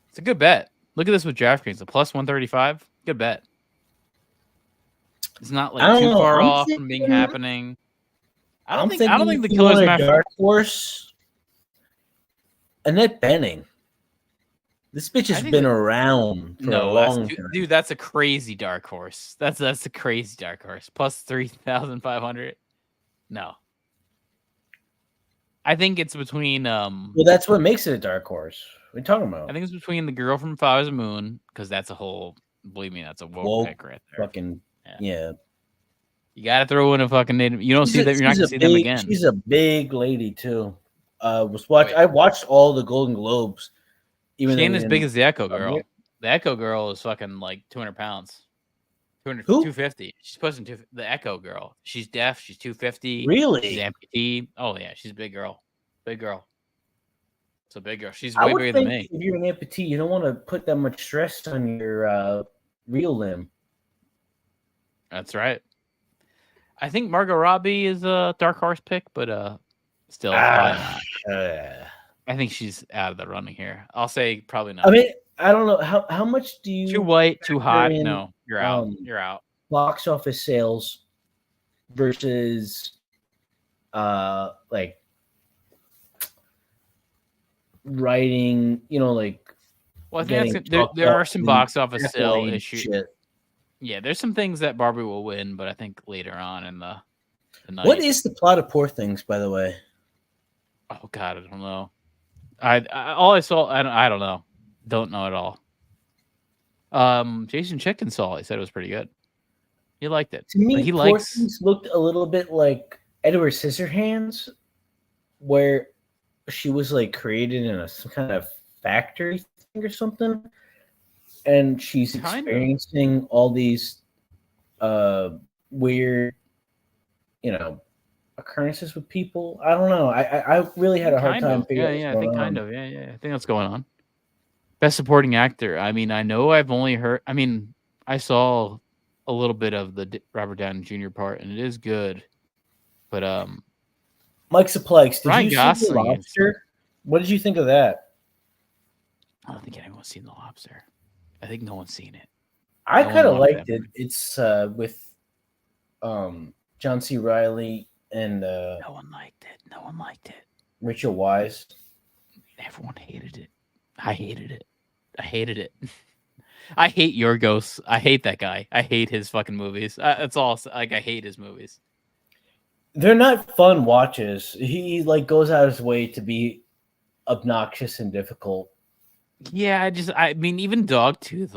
It's a good bet. Look at this with DraftKings, a plus 135. Good bet. It's not like too far off from being happening. I don't think the killer's match. Dark horse. Annette Bening. This bitch has been around for a long time. Dude, that's a crazy dark horse. That's a crazy dark horse. Plus 3,500. No. I think it's between Well, that's what makes it a dark horse. What are you talking about? I think it's between the girl from Flowers and Moon, because that's a whole, believe me, that's a woke pick right there. Fucking yeah. You gotta throw in a fucking native. You don't see that. You're not gonna see them again. She's a big lady too. I watched all the Golden Globes. She ain't as big as the Echo Girl. The Echo Girl is fucking like 200 pounds. 250. She's pushing the Echo Girl. She's deaf. She's 250. Really? She's amputee. Oh yeah, she's a big girl. Big girl. It's a big girl. She's way bigger than me. If you're an amputee, you don't want to put that much stress on your real limb. That's right. I think Margot Robbie is a dark horse pick, but still, probably not. I think she's out of the running here. I'll say probably not. I mean, I don't know how much do you too white, too hot? No, you're out. You're out. Box office sales versus like writing. Well, I think there are some box office sale issues. Shit. Yeah, there's some things that Barbie will win, but I think later on in the night. What is the plot of Poor Things, by the way? Oh God, I don't know. All I saw, I don't know. Don't know at all. Jason Chicken saw. He said it was pretty good. He liked it. To me, Poor Things looked a little bit like Edward Scissorhands, where she was like created in some kind of factory thing or something. And she's experiencing all these weird, occurrences with people. I don't know. I really had a hard time figuring out. I think kind of. Yeah. I think that's going on. Best supporting actor. I mean, I know I've only heard. I mean, I saw a little bit of the Robert Downey Jr. part, and it is good. But Mike Suplex, did Ryan you Gosling see The Lobster? What did you think of that? I don't think anyone's seen The Lobster. I think no one's seen it. I kind of liked it. It's with John C. Reilly and no one liked it. No one liked it. Rachel Weisz. Everyone hated it. I hated it. I hated it. I hate Yorgos. I hate that guy. I hate his fucking movies. That's all. Like, I hate his movies. They're not fun watches. He goes out of his way to be obnoxious and difficult. Yeah, I mean, even Dogtooth,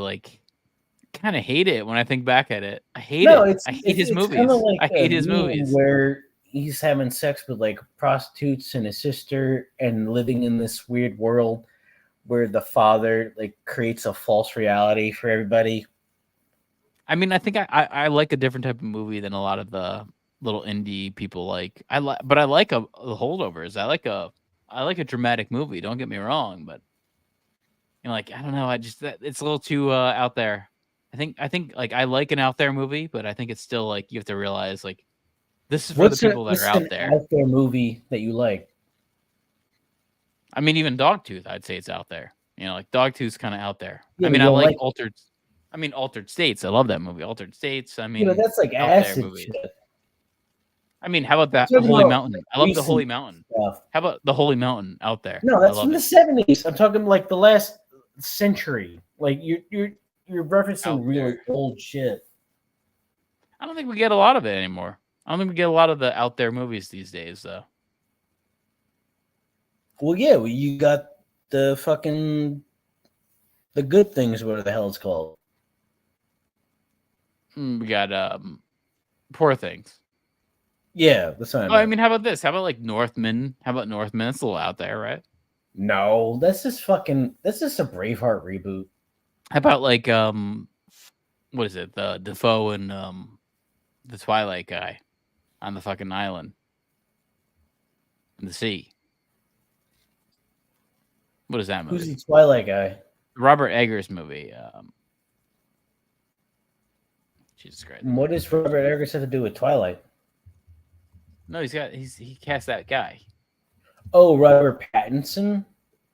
kind of hate it when I think back at it. I hate it. I hate his movies. I hate his movies. Where he's having sex with prostitutes and his sister and living in this weird world where the father creates a false reality for everybody. I mean, I think I like a different type of movie than a lot of the little indie people like. But I like the Holdovers. I like a dramatic movie. Don't get me wrong, but I don't know. It's a little too out there. I think I like an out there movie, but I think it's still you have to realize this is for the people that are out there. Out there movie that you like? I mean, even Dogtooth, I'd say it's out there. Dogtooth's kind of out there. Yeah, I mean, I like Altered. I mean, Altered States. I love that movie, Altered States. I mean, that's like acid shit. I mean, how about that Holy Mountain? I love the Holy Mountain. Stuff. How about the Holy Mountain out there? No, that's from the 70s. I'm talking the last century. You're referencing really old shit. I don't think we get a lot of it anymore. I don't think we get a lot of the out there movies these days, though. Well, yeah, you got the Good Things, whatever the hell it's called. We got Poor Things. Yeah, that's what I mean, how about this? How about Northman? How about Northman? It's a little out there, right? No, that's just a Braveheart reboot. How about what is it? The Defoe and the Twilight guy on the fucking island in the sea. What is that movie? Who's the Twilight guy? Robert Eggers movie. Jesus Christ. What does Robert Eggers have to do with Twilight? No, he cast that guy. Oh, Robert Pattinson?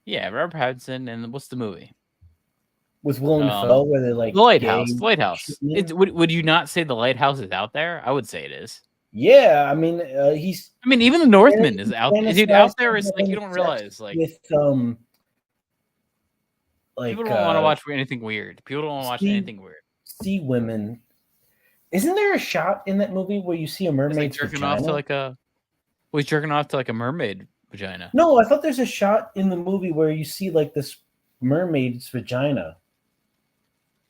Yeah, Robert Pattinson, and what's the movie? With Willem Dafoe, where they're like The Lighthouse. gay The Lighthouse. Would you not say The Lighthouse is out there? I would say it is. Yeah, I mean, he's. I mean, even The Northman is out there. Dude, out there is like you don't realize like with like people don't want to watch anything weird. People don't want to watch anything weird. Sea women. Isn't there a shot in that movie where you see a mermaid jerking vagina? off to like a? Well, he's jerking off to like a mermaid vagina. No, I thought there's a shot in the movie where you see like this mermaid's vagina.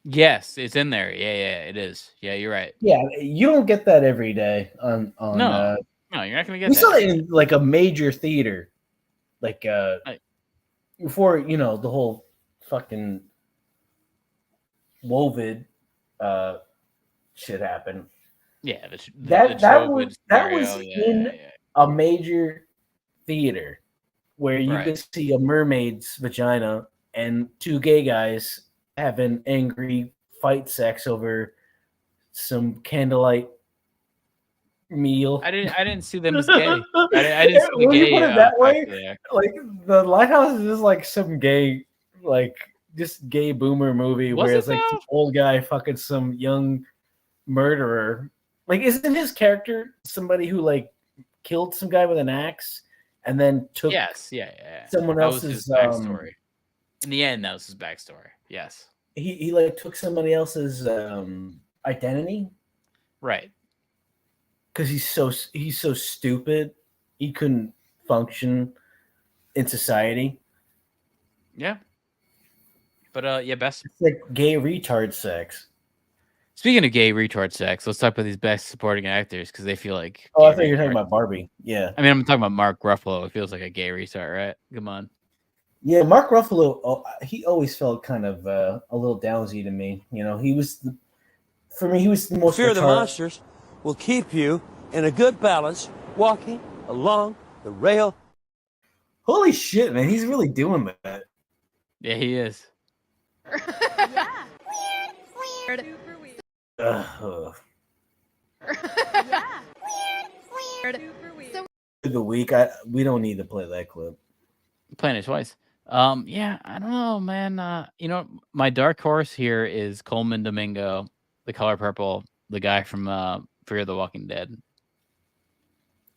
Yes, it's in there. Yeah, it is. Yeah, you're right. Yeah, you don't get that every day on No, you're not gonna get we that. saw it in like a major theater, like before the whole fucking Wovid shit happened. Yeah, that was in a major theater where you could see a mermaid's vagina and two gay guys having angry fight sex over some candlelight meal. I didn't see them as gay. I didn't see the When you gay. put it that way, there. like the Lighthouse is just like some gay, like just gay boomer movie Was where it it's like though? some old guy fucking some young murderer. Like, isn't his character somebody who like killed some guy with an axe and then took someone That was else's his backstory? In the end, that was his backstory. Yes. He like took somebody else's identity, right? Because he's so stupid, he couldn't function in society. Yeah. But best. It's like gay retard sex. Speaking of gay retard sex, let's talk about these best supporting actors because they feel like. Oh, I thought you were talking about Barbie. Yeah. I mean, I'm talking about Mark Ruffalo. It feels like a gay retard, right? Come on. Yeah, Mark Ruffalo. He always felt kind of a little downsy to me. He was for me. He was the most. Fear of the monsters will keep you in a good balance, walking along the rail. Holy shit, man! He's really doing that. Yeah, he is. Weird. The week. We don't need to play that clip. Playing it twice. Yeah, I don't know, man. My dark horse here is Coleman Domingo, The Color Purple, the guy from Fear the Walking Dead.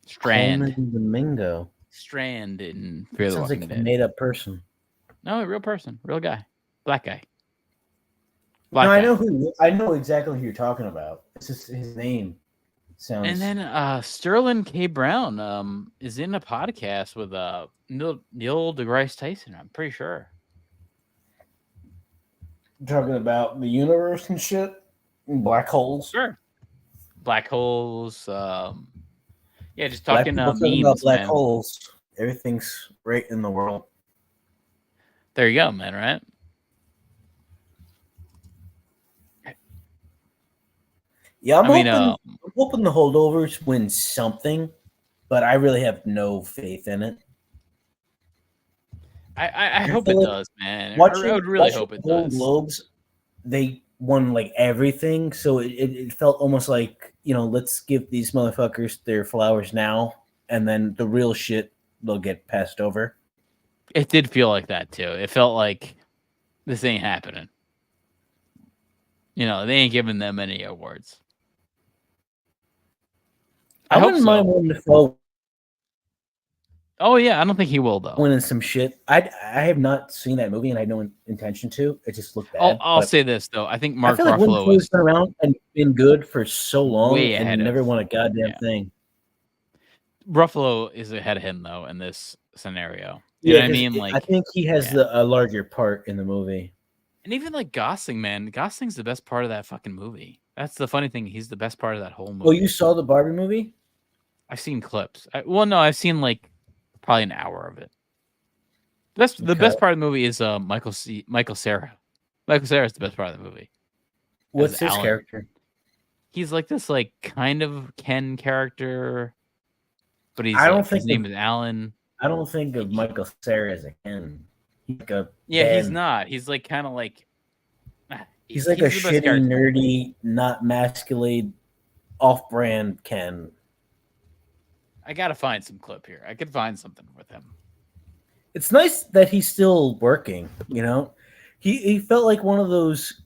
Strand. Coleman Domingo. Strand in Fear the Sounds Walking like Dead. a made up person. No, a real person, real guy, black guy. No, I know exactly who you're talking about. It's just his name sounds. And then Sterling K. Brown is in a podcast with Neil deGrasse Tyson. I'm pretty sure. Talking about the universe and shit, and black holes. Sure. Black holes. Yeah, just talking memes, about black man. holes. Everything's right in the world. There you go, man. Right. Yeah, I'm hoping the holdovers win something, but I really have no faith in it. I hope it does, man. I would really hope it does. Globes, they won like everything, so it felt almost like let's give these motherfuckers their flowers now, and then the real shit they'll get passed over. It did feel like that too. It felt like this ain't happening. They ain't giving them any awards. I wouldn't mind Willem Dafoe. Oh yeah, I don't think he will though. Winning some shit. I have not seen that movie, and I had no intention to. It just looked bad. I'll say this though. I think Mark Ruffalo Ruffalo has been around and been good for so long, way and ahead never won a goddamn thing. Ruffalo is ahead of him though in this scenario. You know what I mean? Like, I think he has a larger part in the movie. And even like Gosling, man. Gosling's the best part of that fucking movie. That's the funny thing. He's the best part of that whole movie. Oh, you saw the Barbie movie? I've seen clips. I've seen like probably an hour of it. The best part of the movie is Michael Cera. Michael Cera is the best part of the movie. What's his character? He's like this like kind of Ken character, but his name is Alan. I don't think of Michael Cera as a Ken. He's not. He's like kind of like He's like a shitty, nerdy, not masculine, off-brand Ken. I gotta find some clip here. I could find something with him. It's nice that he's still working. You know, he felt like one of those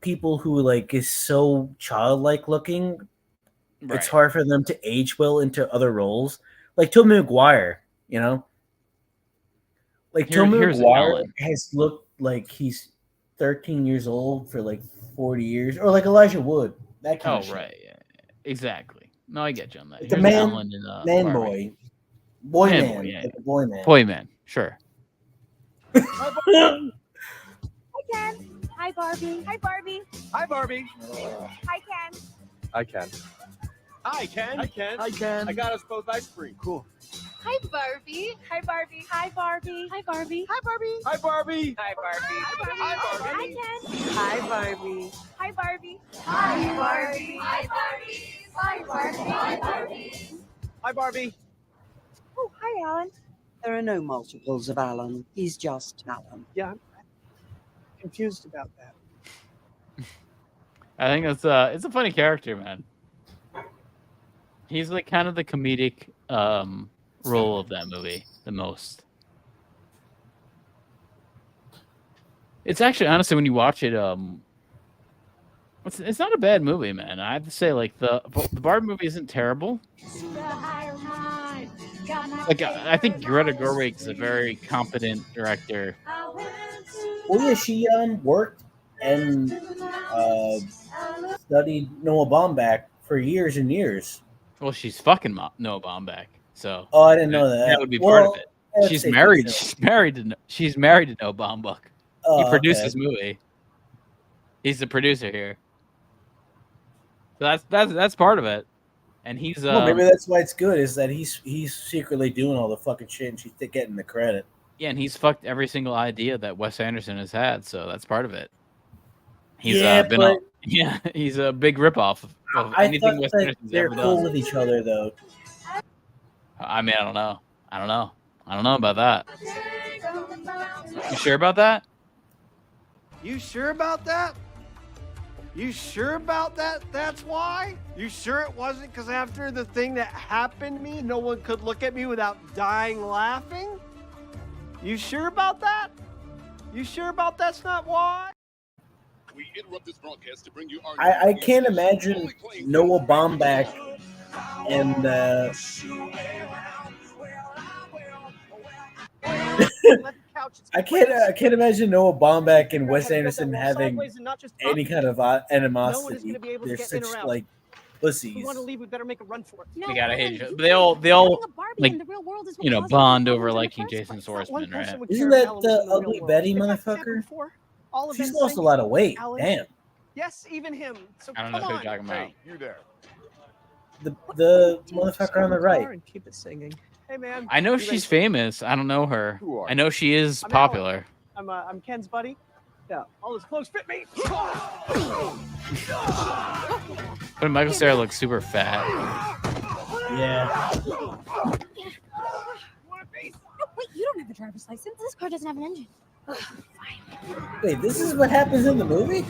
people who like is so childlike looking. Right. It's hard for them to age well into other roles, like Tobey Maguire. You know, like Tobey Maguire has looked like he's 13 years old for like 40 years, or like Elijah Wood. That kind of shit. Right, yeah, exactly. No, I get you on that. Like the man boy, man, yeah. Like boy man, boy man. Sure. Hi Ken. Hi Barbie. Hi Barbie. Hi, Barbie. Hi Ken. I can. Hi, Ken. Hi, Ken. Hi, Ken. I got us both ice cream. Cool. Hi Barbie. Hi Barbie. Hi Barbie. Hi Barbie. Hi Barbie. Hi, Barbie. Hi Barbie. Hi, Barbie. Hi Ken. Hi, Barbie. Hi Barbie. Hi Barbie. Hi Barbie. Hi Barbie. Hi Barbie. Hi, Barbie. Oh, hi Alan. There are no multiples of Alan. He's just Alan. Yeah, I'm confused about that. I think it's a funny character, man. He's like kind of the comedic role of that movie the most. It's actually, honestly, when you watch it, it's not a bad movie, man. I have to say, like the Barbie movie isn't terrible. Like I think Greta Gerwig is a very competent director. Oh yeah, she worked and studied Noah Baumbach for years and years. Well, she's fucking Noah Baumbach, so. Oh, I didn't know that. That would be part of it. She's married. She's married to Noah Baumbach. Oh, he produced this movie. He's the producer here. So that's part of it, and he's. Well, maybe that's why it's good. Is that he's secretly doing all the fucking shit, and she's getting the credit. Yeah, and he's fucked every single idea that Wes Anderson has had, so that's part of it. He's he's a big ripoff of anything Wes Anderson's ever done. They're cool with each other, though. I mean, I don't know about that. You sure about that? You sure about that? You sure about that? That's why? You sure it wasn't because after the thing that happened to me, no one could look at me without dying laughing? You sure about that? You sure about that's not why? We interrupt this broadcast to bring you our I can't imagine Noah Baumbach and I can't imagine Noah Baumbach and Wes Anderson having any kind of animosity. They're such like pussies. We want to leave. We better make a run for it. They gotta hate each other. They all like bond over liking Jason Schwartzman, right? Isn't that the Ugly Betty motherfucker? She's lost a lot of weight. Damn. Yes, even him. So I don't know who you're talking about. Hey, you there. The motherfucker on the right. And keep it singing. Hey man. I know she's famous. I don't know her. I know she is popular. I'm Ken's buddy. Yeah, all his clothes fit me. But Michael Cera looks super fat. Yeah. Wait, you don't have a driver's license. This car doesn't have an engine. Wait, this is what happens in the movie?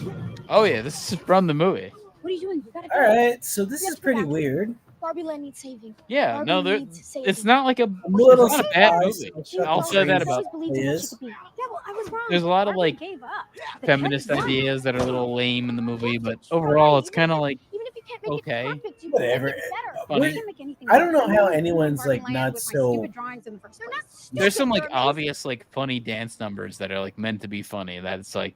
Oh yeah, this is from the movie. What are you doing? You gotta All right, so this is pretty weird. Barbie Land needs saving. Yeah, Barbie no, needs saving. it's not like a bad movie. I'll say that about it. There's a lot of like feminist ideas that are a little lame in the movie, but overall, it's kind of like okay. Whatever. Funny. I don't know how anyone's like not so. There's some like obvious like funny dance numbers that are like meant to be funny. That's like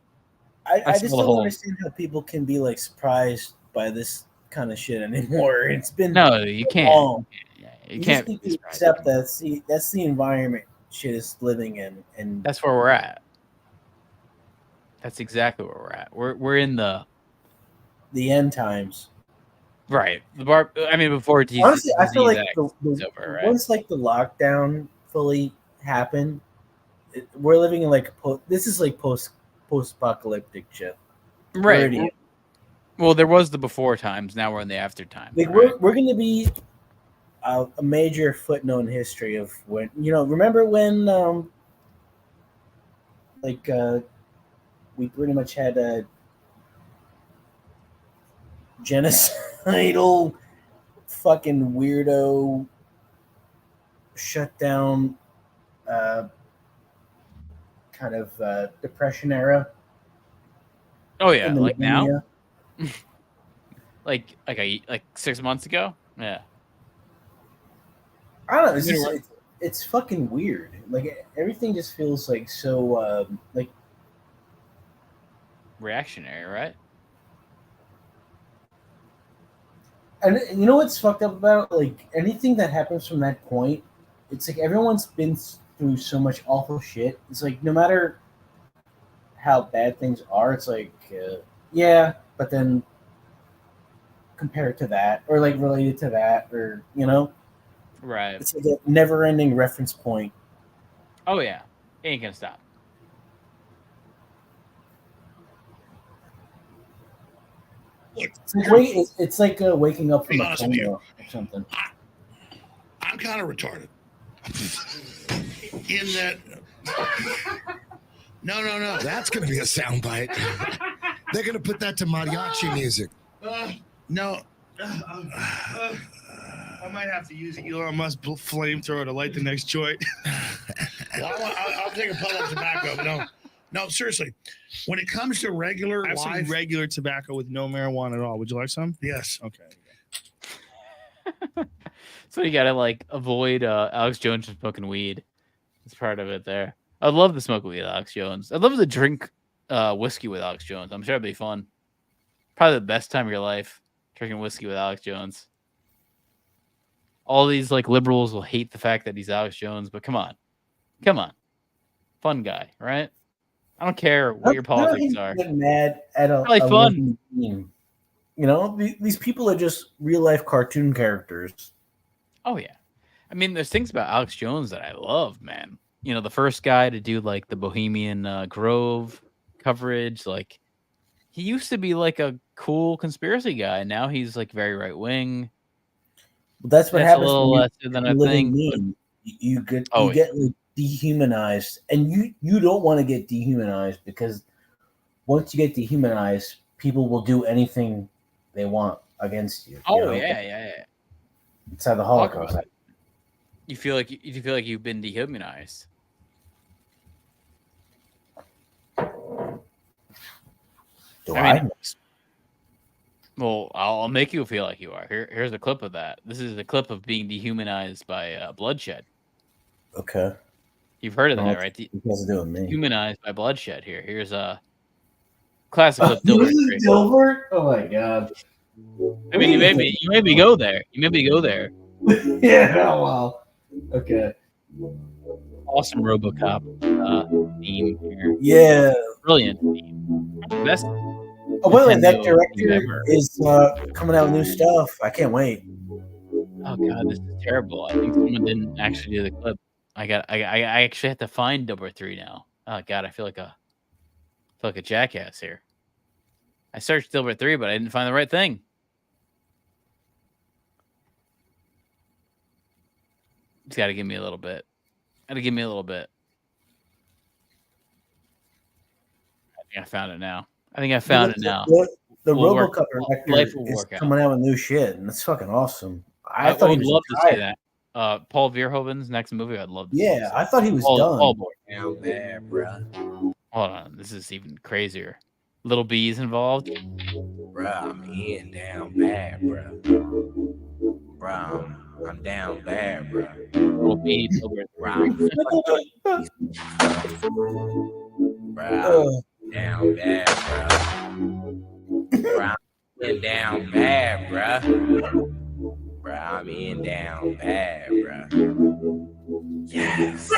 I just don't understand how people can be like surprised by this kind of shit anymore. It's been you can't. Long. You can't just need to accept that. That's the environment shit is living in, and that's where we're at. That's exactly where we're at. We're in the end times. Right. I mean, before Jesus. Honestly, I feel like over, right? once like the lockdown fully happened, we're living in like this is like post-apocalyptic shit. Right. Well, there was the before times. Now we're in the after times. Like right? we're going to be a major footnote in history of when remember when we pretty much had genocidal, fucking weirdo, shut down, kind of depression era. Oh yeah, like now, like 6 months ago. Yeah, I don't know. It's fucking weird. Like everything just feels like so like reactionary, right? And you know what's fucked up about it? Like anything that happens from that point, it's like everyone's been through so much awful shit. It's like no matter how bad things are, it's like yeah, but then compared to that, or like related to that, or you know, right? It's like a never-ending reference point. Oh yeah, it ain't gonna stop. It's like waking up from a coma or something. I'm kind of retarded. In that, no, that's going to be a soundbite. They're going to put that to mariachi music. No. I might have to use Elon Musk flamethrower to light the next joint. Well, I'll take a puff of tobacco, but no, seriously. When it comes to regular I have some regular tobacco with no marijuana at all. Would you like some? Yes. Okay. So you gotta like avoid Alex Jones from smoking weed. That's part of it there. I'd love to smoke weed with Alex Jones. I'd love to drink whiskey with Alex Jones. I'm sure it'd be fun. Probably the best time of your life, drinking whiskey with Alex Jones. All these like liberals will hate the fact that he's Alex Jones, but come on. Fun guy, right? I don't care what your politics are. Get mad at a fun. Team. You know, these people are just real life cartoon characters. Oh yeah, I mean, there's things about Alex Jones that I love, man. You know, the first guy to do like the Bohemian Grove coverage. Like, he used to be like a cool conspiracy guy, and now he's like very right wing. Well, that's what happens. A little lesser than I think. You get like dehumanized, and you don't want to get dehumanized, because once you get dehumanized, people will do anything they want against you. Oh, you know? yeah. It's how the Holocaust. You feel like you've been dehumanized. Well, I'll make you feel like you are. Here's a clip of that. This is a clip of being dehumanized by bloodshed. Okay. You've heard of that, right? Dehumanized by bloodshed. Here's a classic clip. Dilbert? Oh my god. I mean, you maybe go there. Yeah. Wow. Okay. Awesome RoboCop theme here. Yeah. Brilliant theme. Best. Oh, by the way, that director is coming out with new stuff. I can't wait. Oh god, this is terrible. I think someone didn't actually do the clip. I actually have to find Dilbert 3 now. Oh god, I feel like a jackass here. I searched Dilbert 3, but I didn't find the right thing. It's got to give me a little bit. I think I found it now. The RoboCop director is coming out with new shit, and it's fucking awesome. I thought would love to see that. Paul Verhoeven's next movie, I'd love to see. Yeah, I thought he was done. Down bad, bro. Hold on, this is even crazier. Little B's involved. Bro, I'm in down bad, bro. Bro, I'm down bad, bro. Little B, bro, down bad, bro. Bro, I'm in down bad, bro. Bro, I'm in down bad, bro. Yes.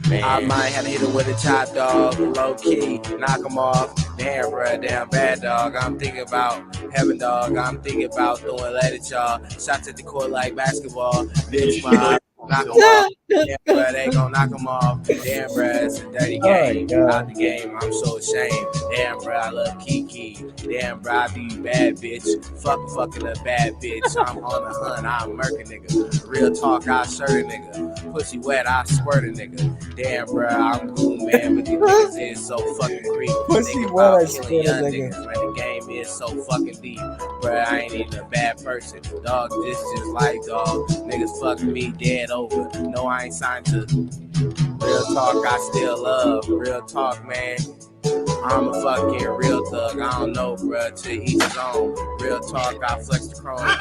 Man. I might have hit it with a chop dog, low key, knock him off. Damn, bro, damn bad dog. I'm thinking about heaven, dog. I'm thinking about throwing lead at y'all. Shots at the court like basketball. Bitch, my knock him off. Damn, bro, they gon' knock him off. Damn, bro, it's a dirty game. Out the game, I'm so ashamed. Damn, bro, I love Kiki. Damn, bro, I be bad bitch. Fucking a bad bitch. I'm on the hunt, I'm murking nigga. Real talk, I shirt a nigga. Pussy wet, I squirt a nigga. Damn, bro, I'm cool, man, but these niggas is so fucking creepy. Pussy wet, I squirt a nigga. The game is so fucking deep. Bruh, I ain't even a bad person. Dog, this just like dog. Niggas fuck me dead over. No, I ain't signed to. Real talk, I still love. Real talk, man. I'm a fucking real thug. I don't know, bruh. To each his own. Real talk, I flex the chrome. Bitch,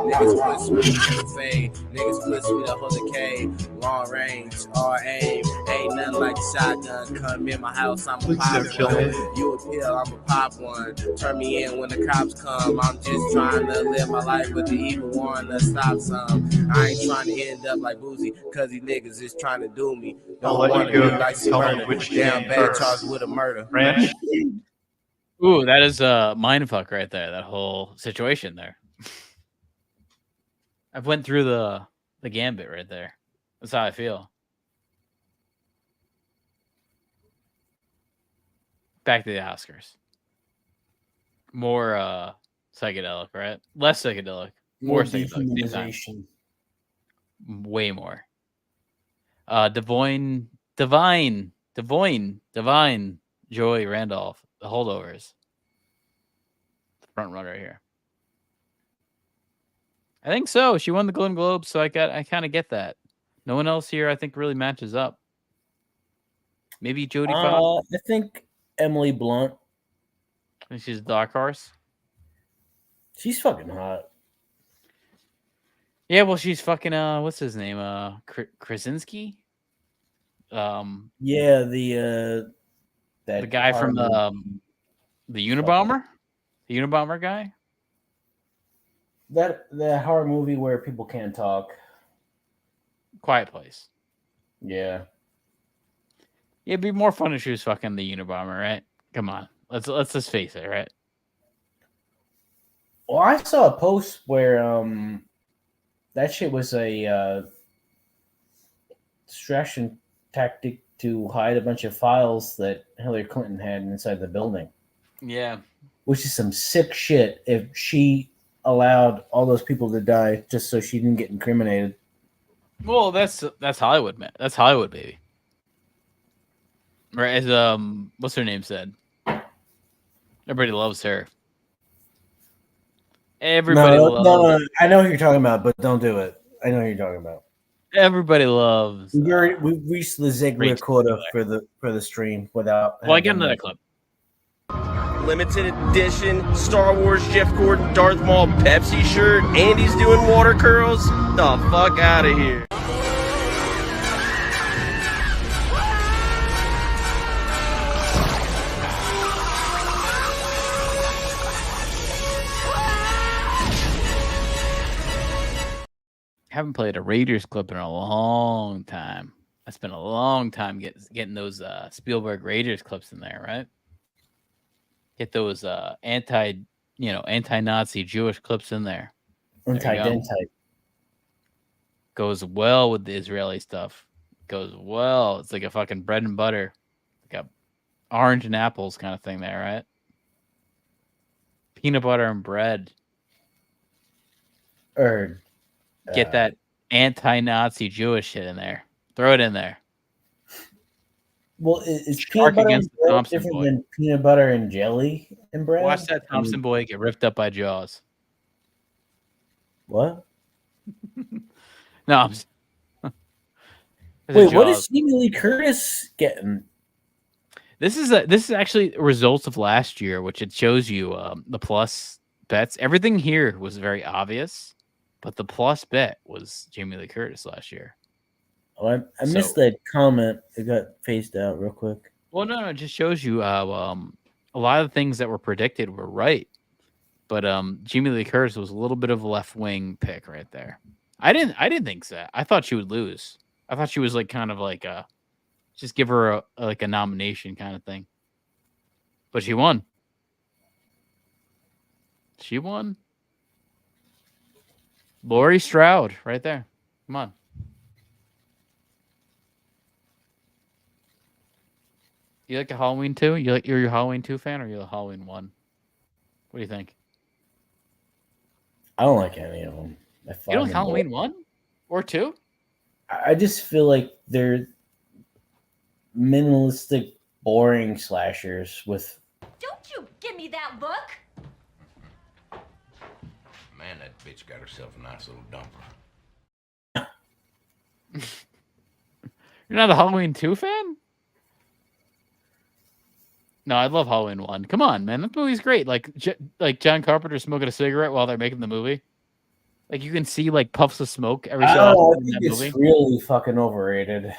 niggas put sweet to the fade. Niggas put sweet to hold the K. Long range, all aim. Ain't nothing like a shotgun. Come in my house, I'm a pop one. You a pill, I'm a pop one. Turn me in when the cops come. I'm just trying to live my life with the evil one to stop some. I ain't trying to end up like Boozy, cause these niggas is trying to do me. I'll Don't let want you to go. be like Tell me murder. which Down game bad first. charged with a murder. Ranch? Ooh, that is a mindfuck right there. That whole situation there. I've went through the gambit right there. That's how I feel. Back to the Oscars. More psychedelic, right? Less psychedelic. More psychedelic. dehumanization. Way more. Divine Joy Randolph, The Holdovers. The front runner here. I think so. She won the Golden Globe, so I kind of get that. No one else here, I think, really matches up. Maybe Jodie Foster. I think Emily Blunt. I think she's a dark horse. She's fucking hot. Yeah, well, she's fucking what's his name? Krasinski. Yeah, the guy from the Unabomber, the Unabomber guy. That horror movie where people can't talk. Quiet Place. Yeah. It'd be more fun if she was fucking the Unabomber, right? Come on, let's just face it, right? Well, I saw a post where that shit was a distraction tactic to hide a bunch of files that Hillary Clinton had inside the building. Yeah. Which is some sick shit if she allowed all those people to die just so she didn't get incriminated. Well, that's Hollywood, man. That's Hollywood, baby. Right, as what's her name said? Everybody loves her. Everybody loves. No, I know who you're talking about, but don't do it. I know who you're talking about. Everybody loves. We've reached the Ziegler quota for the stream without. Well, I get another clip. Limited edition Star Wars Jeff Gordon Darth Maul Pepsi shirt. Andy's doing water curls. The fuck out of here. Haven't played a Raiders clip in a long time. It's been a long time getting those Spielberg Raiders clips in there, right? Get those anti-Nazi Jewish clips in there. Anti-dentite. Goes well with the Israeli stuff. Goes well. It's like a fucking bread and butter. Like a orange and apples kind of thing there, right? Peanut butter and bread. Get that anti-Nazi Jewish shit in there. Throw it in there. Well, is peanut butter and bread different than peanut butter and jelly and bread? Watch that Thompson boy get ripped up by Jaws. What? No, I'm wait. What is Jamie Lee Curtis getting? This is actually results of last year, which it shows you the plus bets. Everything here was very obvious, but the plus bet was Jamie Lee Curtis last year. Oh, I missed that comment. It got phased out real quick. Well, no, it just shows you how a lot of the things that were predicted were right. But Jamie Lee Curtis was a little bit of a left wing pick right there. I didn't think so. I thought she would lose. I thought she was like kind of like just give her a nomination kind of thing. But she won. She won. Laurie Strode right there. Come on. You like a Halloween 2? You're a Halloween 2 fan or you're a Halloween 1? What do you think? I don't like any of them. You don't like Halloween 1 or 2? I just feel like they're minimalistic boring slashers with. Don't you give me that look. Man, that bitch got herself a nice little dumper. You're not a Halloween 2 fan? No, I love Halloween 1. Come on, man. That movie's great. Like John Carpenter smoking a cigarette while they're making the movie. Like you can see like puffs of smoke every so often in that it's movie. really fucking overrated.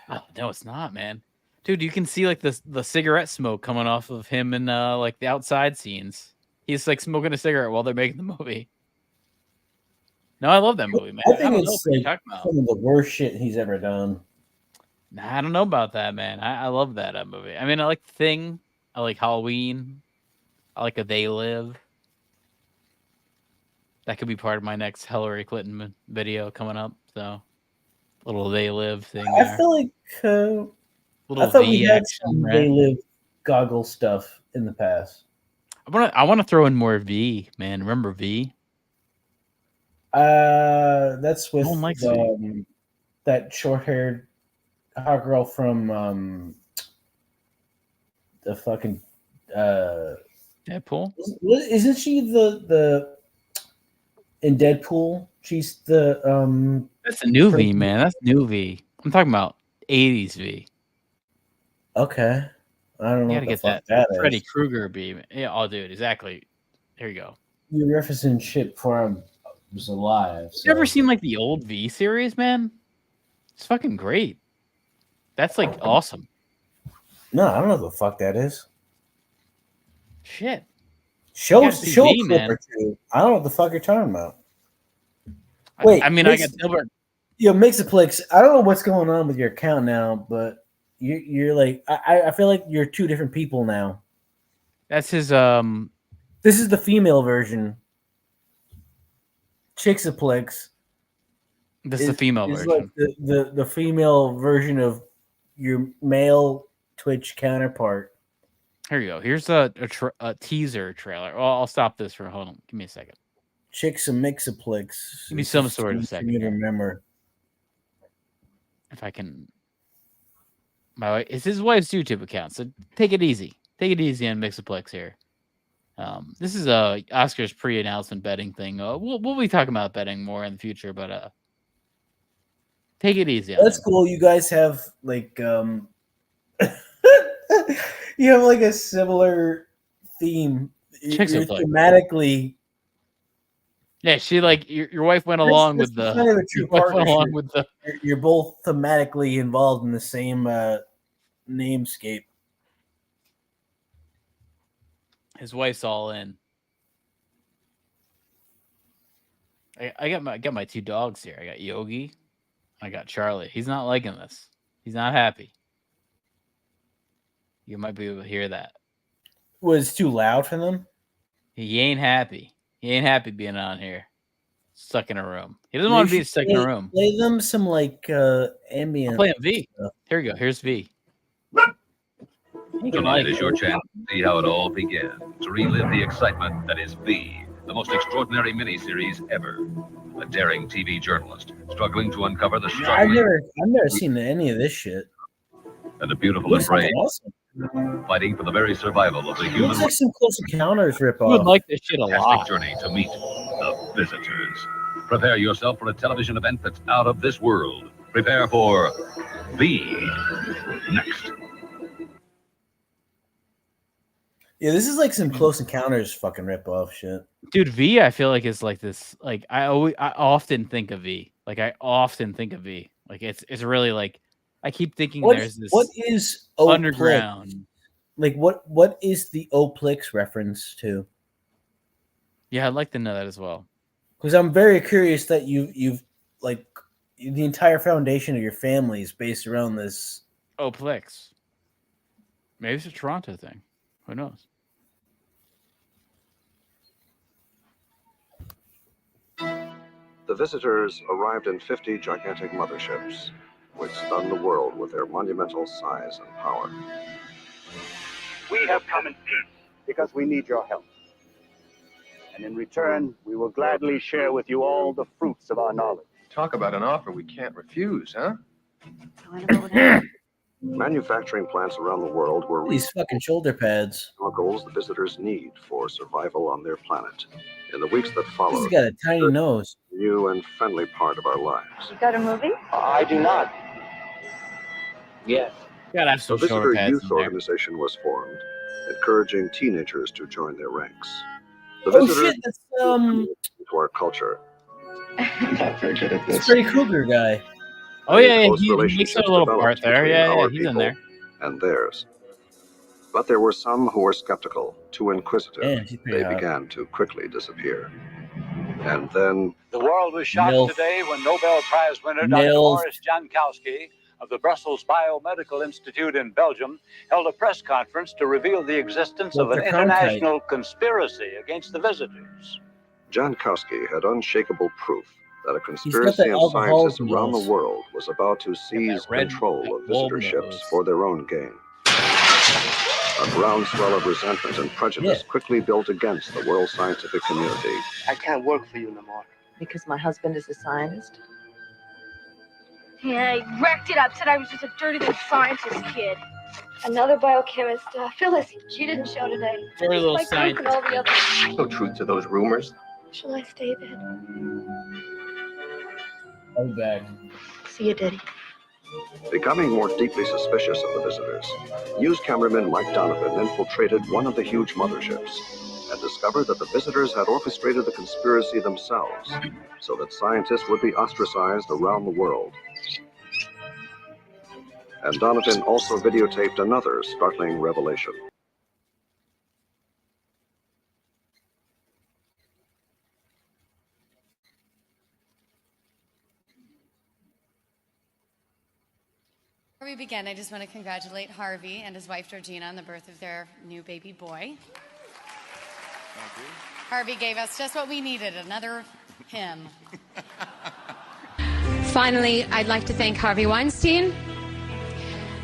Oh, no, it's not, man. Dude, you can see like the cigarette smoke coming off of him in like the outside scenes. He's like smoking a cigarette while they're making the movie. No, I love that movie, man. I think don't know it's what you're like talking about. some of the worst shit he's ever done. Nah, I don't know about that, man. I love that movie. I mean, I like The Thing. I like Halloween. I like A They Live. That could be part of my next Hillary Clinton video coming up. So, little They Live thing. I feel like I thought we had some They Live goggle stuff in the past. I want to throw in more V, man. Remember V? That's with that short-haired hot girl from the fucking Deadpool. Isn't she the in Deadpool? She's the That's the new V, man. That's new V. I'm talking about 80s V. Okay, I don't know. You gotta get that Freddy Krueger V. Yeah, oh, dude, exactly. Here you go. You're referencing shit before I was alive. So. You ever seen like the old V series, man? It's fucking great. That's like awesome. No, I don't know what the fuck that is. Shit. Show V, a clip or two. I don't know what the fuck you're talking about. Wait, I got Dilbert. Yo, Mixaplex, I don't know what's going on with your account now, but you're like I feel like you're two different people now. That's his This is the female version. Chixaplex. This is the female version. Like the female version of your male Twitch counterpart. Here you go. Here's a teaser trailer. Well, I'll stop this for hold on. Give me a second. Chixamixaplex. Give me some sort of second. You remember. If I can. My wife, it's his wife's YouTube account, so take it easy. Take it easy on Mixaplex here. This is Oscar's pre-announcement betting thing. We'll be talking about betting more in the future, but take it easy. That's cool. You guys have like you have like a similar theme. You're thematically. Yeah, she like your wife went along with the. Kind of a true along with the. You're both thematically involved in the same namescape. His wife's all in. I got my two dogs here. I got Yogi. I got Charlie. He's not liking this. He's not happy. You might be able to hear that. Was too loud for them? He ain't happy. He ain't happy being on here. Stuck in a room. He doesn't want to be stuck in a room. Play them some like ambient. I'll play him V. Here we go. Here's V. Tonight is your chance to see how it all began, to relive the excitement that is V, the most extraordinary miniseries ever. A daring TV journalist struggling to uncover the struggling. I've never seen any of this shit. And a beautiful embrace, fighting for the very survival of the human. Looks like some Close Encounters ripoff. I would like this shit a lot. Journey to meet the visitors. Prepare yourself for a television event that's out of this world. Prepare for V next. Yeah, this is like some Close Encounters fucking ripoff shit. Dude, V, I feel like is like this. Like I often think of V. Like I often think of V. Like it's really like I keep thinking there's this. What is underground? Like what is the Oplix reference to? Yeah, I'd like to know that as well. Because I'm very curious that you've like the entire foundation of your family is based around this. Oplix. Maybe it's a Toronto thing. Who knows? The visitors arrived in 50 gigantic motherships, which stunned the world with their monumental size and power. We have come in peace because we need your help. And in return, we will gladly share with you all the fruits of our knowledge. Talk about an offer we can't refuse, huh? Manufacturing plants around the world were These fucking shoulder pads. chemicals the visitors need for survival on their planet. In the weeks that followed, He's got a tiny nose. New and friendly part of our lives. You got a movie? I do not. Yes. Gotta have A some shoulder visitor pads youth in there. organization was formed, encouraging teenagers to join their ranks. The Oh visitors shit, that's to our culture. I'm not very good at this. Freddy Krueger guy. Oh yeah, Close he makes relationships a little developed part there. between Yeah, our he's in people there. and theirs. But there were some who were skeptical, too inquisitive. Man, she's pretty They hot. began to quickly disappear. And then The world was shocked Milf. today when Nobel Prize winner Dr. Milf. Boris Jankowski of the Brussels Biomedical Institute in Belgium held a press conference to reveal the existence of an Walter Cronkite. international conspiracy against the visitors. Jankowski had unshakable proof that a got conspiracy that of scientists alcoholism around the nose. world was about to seize red- control that of visitor wolf ships nose. for their own gain. A groundswell of resentment and prejudice quickly built against the world scientific community. I can't work for you no more. Because my husband is a scientist. Yeah, I wrecked it up, said I was just a dirty little scientist kid. Another biochemist. Phyllis, she didn't show today. Dirty little Like Luke and all the others. No truth to those rumors. Shall I stay then? I'm back. See you, Daddy. Becoming more deeply suspicious of the visitors, news cameraman Mike Donovan infiltrated one of the huge motherships and discovered that the visitors had orchestrated the conspiracy themselves so that scientists would be ostracized around the world. And Donovan also videotaped another startling revelation. Before we begin, I just want to congratulate Harvey and his wife Georgina on the birth of their new baby boy. Thank you. Harvey gave us just what we needed, another him. Finally, I'd like to thank Harvey Weinstein.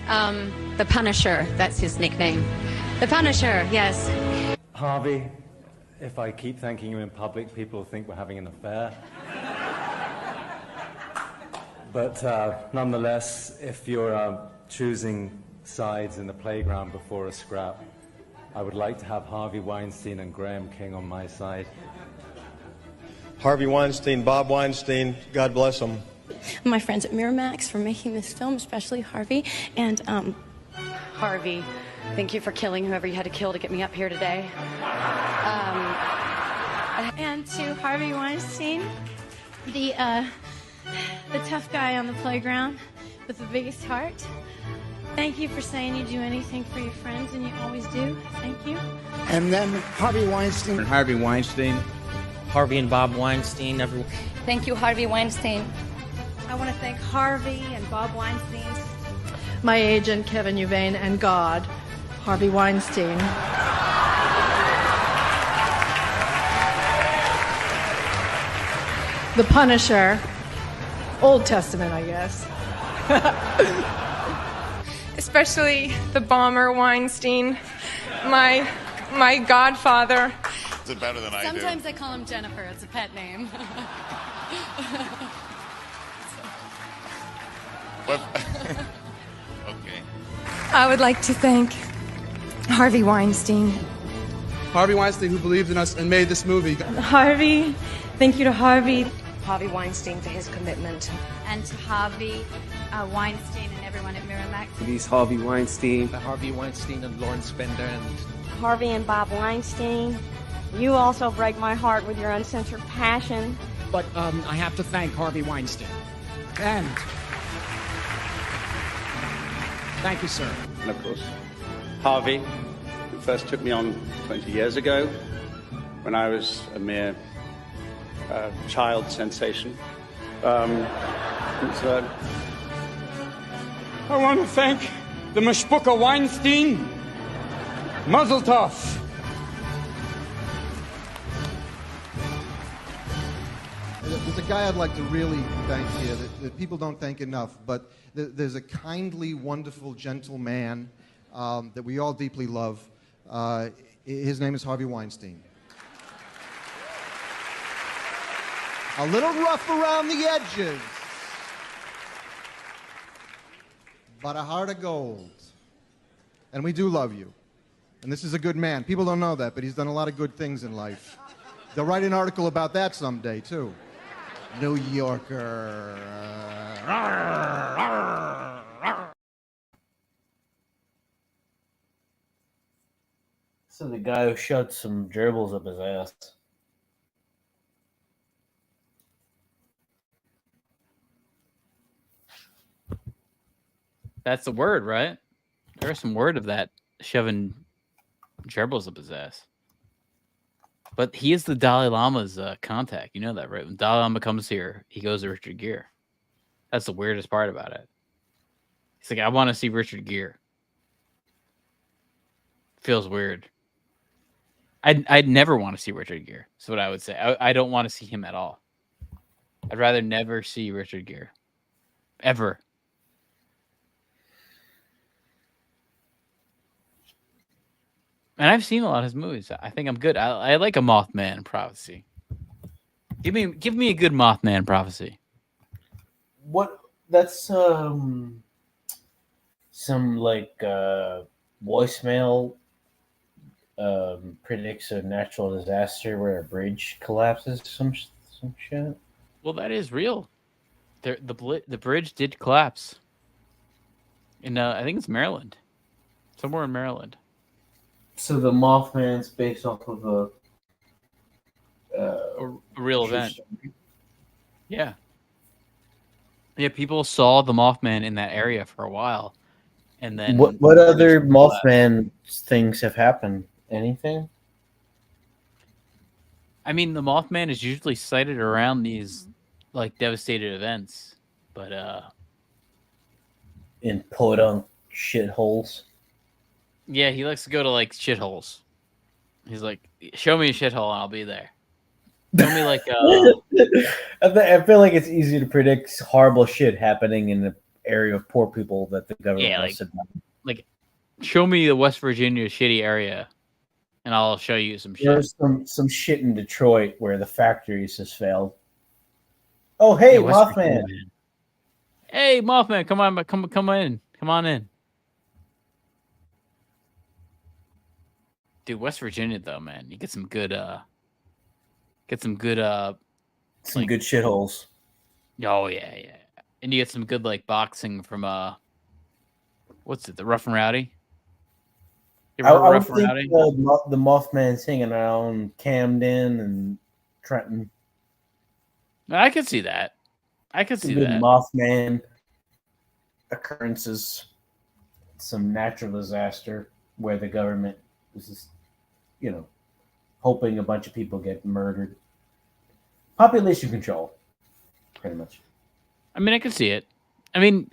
The Punisher, that's his nickname. The Punisher, yes. Harvey, if I keep thanking you in public, people will think we're having an affair. But nonetheless, if you're choosing sides in the playground before a scrap, I would like to have Harvey Weinstein and Graham King on my side. Harvey Weinstein, Bob Weinstein, God bless them. My friends at Miramax for making this film, especially Harvey. And, Harvey, thank you for killing whoever you had to kill to get me up here today. and to Harvey Weinstein, the tough guy on the playground with the biggest heart. Thank you for saying you'd do anything for your friends, and you always do. Thank you. And then Harvey Weinstein. And Harvey Weinstein. Harvey and Bob Weinstein. Everyone. Thank you, Harvey Weinstein. I want to thank Harvey and Bob Weinstein. My agent, Kevin Uvain, and God, Harvey Weinstein. The Punisher. Old Testament, I guess. Especially the bomber Weinstein, my godfather. Is it better than I do? Sometimes I call him Jennifer. It's a pet name. Okay. I would like to thank Harvey Weinstein. Harvey Weinstein, who believed in us and made this movie. Harvey, thank you to Harvey. Harvey Weinstein for his commitment. And to Harvey Weinstein and everyone at Miramax. These Harvey Weinstein. Harvey Weinstein and Lawrence Bender and Harvey and Bob Weinstein. You also break my heart with your uncensored passion. But I have to thank Harvey Weinstein. And thank you, sir. And of course, Harvey, who first took me on 20 years ago when I was a mere child sensation. I want to thank the Mishpucha Weinstein. Mazel tov. There's a guy I'd like to really thank here that people don't thank enough, but there's a kindly, wonderful, gentle man that we all deeply love. His name is Harvey Weinstein. A little rough around the edges, but a heart of gold. And we do love you. And this is a good man. People don't know that, but he's done a lot of good things in life. They'll write an article about that someday, too. New Yorker. So the guy who shoved some gerbils up his ass. That's the word, right? There's some word of that, shoving gerbils up his ass. But he is the Dalai Lama's contact. You know that, right? When Dalai Lama comes here, he goes to Richard Gere. That's the weirdest part about it. He's like, I want to see Richard Gere. Feels weird. I'd never want to see Richard Gere. That's what I would say. I don't want to see him at all. I'd rather never see Richard Gere. Ever. And I've seen a lot of his movies. I think I'm good. I like a Mothman prophecy. Give me a good Mothman prophecy. What? That's some like voicemail predicts a natural disaster where a bridge collapses. Some shit. Well, that is real. The bridge did collapse. In I think it's Maryland, somewhere in Maryland. So the Mothman's based off of a real event. Yeah. Yeah, people saw the Mothman in that area for a while, and then what other Mothman things have happened? Anything? I mean, the Mothman is usually sighted around these like devastated events, but in podunk shitholes. Yeah, he likes to go to like shitholes. He's like, show me a shithole and I'll be there. Show me like I feel like it's easy to predict horrible shit happening in the area of poor people that the government wants to like show me the West Virginia shitty area and I'll show you some shit. There's some shit in Detroit where the factories has failed. Oh hey, Mothman. Hey Mothman, come in. Come on in. Dude, West Virginia though, man, you get some good good shitholes. Oh yeah. And you get some good like boxing from what's it, the Rough and Rowdy? You ever heard Rough and Rowdy? The Mothman's hanging around Camden and Trenton. I could see that. I could see that. Mothman occurrences, some natural disaster where the government is just, hoping a bunch of people get murdered. Population control, pretty much. I mean, I can see it. I mean,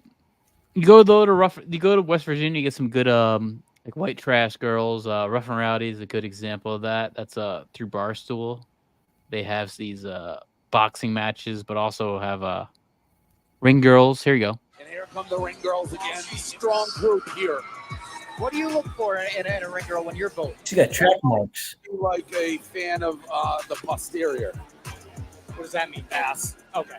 you go to West Virginia, you get some good like white trash girls. Rough and Rowdy is a good example of that. That's through Barstool. They have these boxing matches, but also have ring girls. Here you go. And here come the ring girls again. Strong group here. What do you look for in a ring girl when you're voting? She got track marks. You like a fan of the posterior. What does that mean, ass? Okay.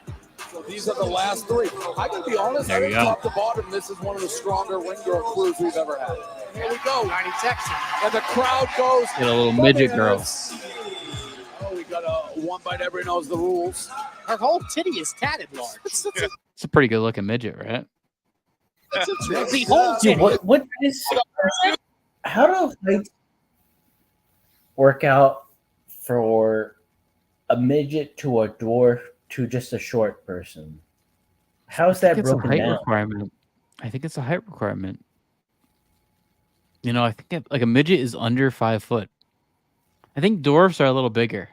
So these are the last three. I can be honest, I think top to bottom, this is one of the stronger ring girl crews we've ever had. Here we go. 90 Texas. And the crowd goes. Get a little midget girl. Oh, we got a one bite everybody knows the rules. Her whole titty is tatted large. It's a pretty good looking midget, right? The whole titty. What is? How do fights work out for a midget to a dwarf to just a short person? How's that broken down? Requirement. I think it's a height requirement. I think like a midget is under 5 foot. I think dwarves are a little bigger.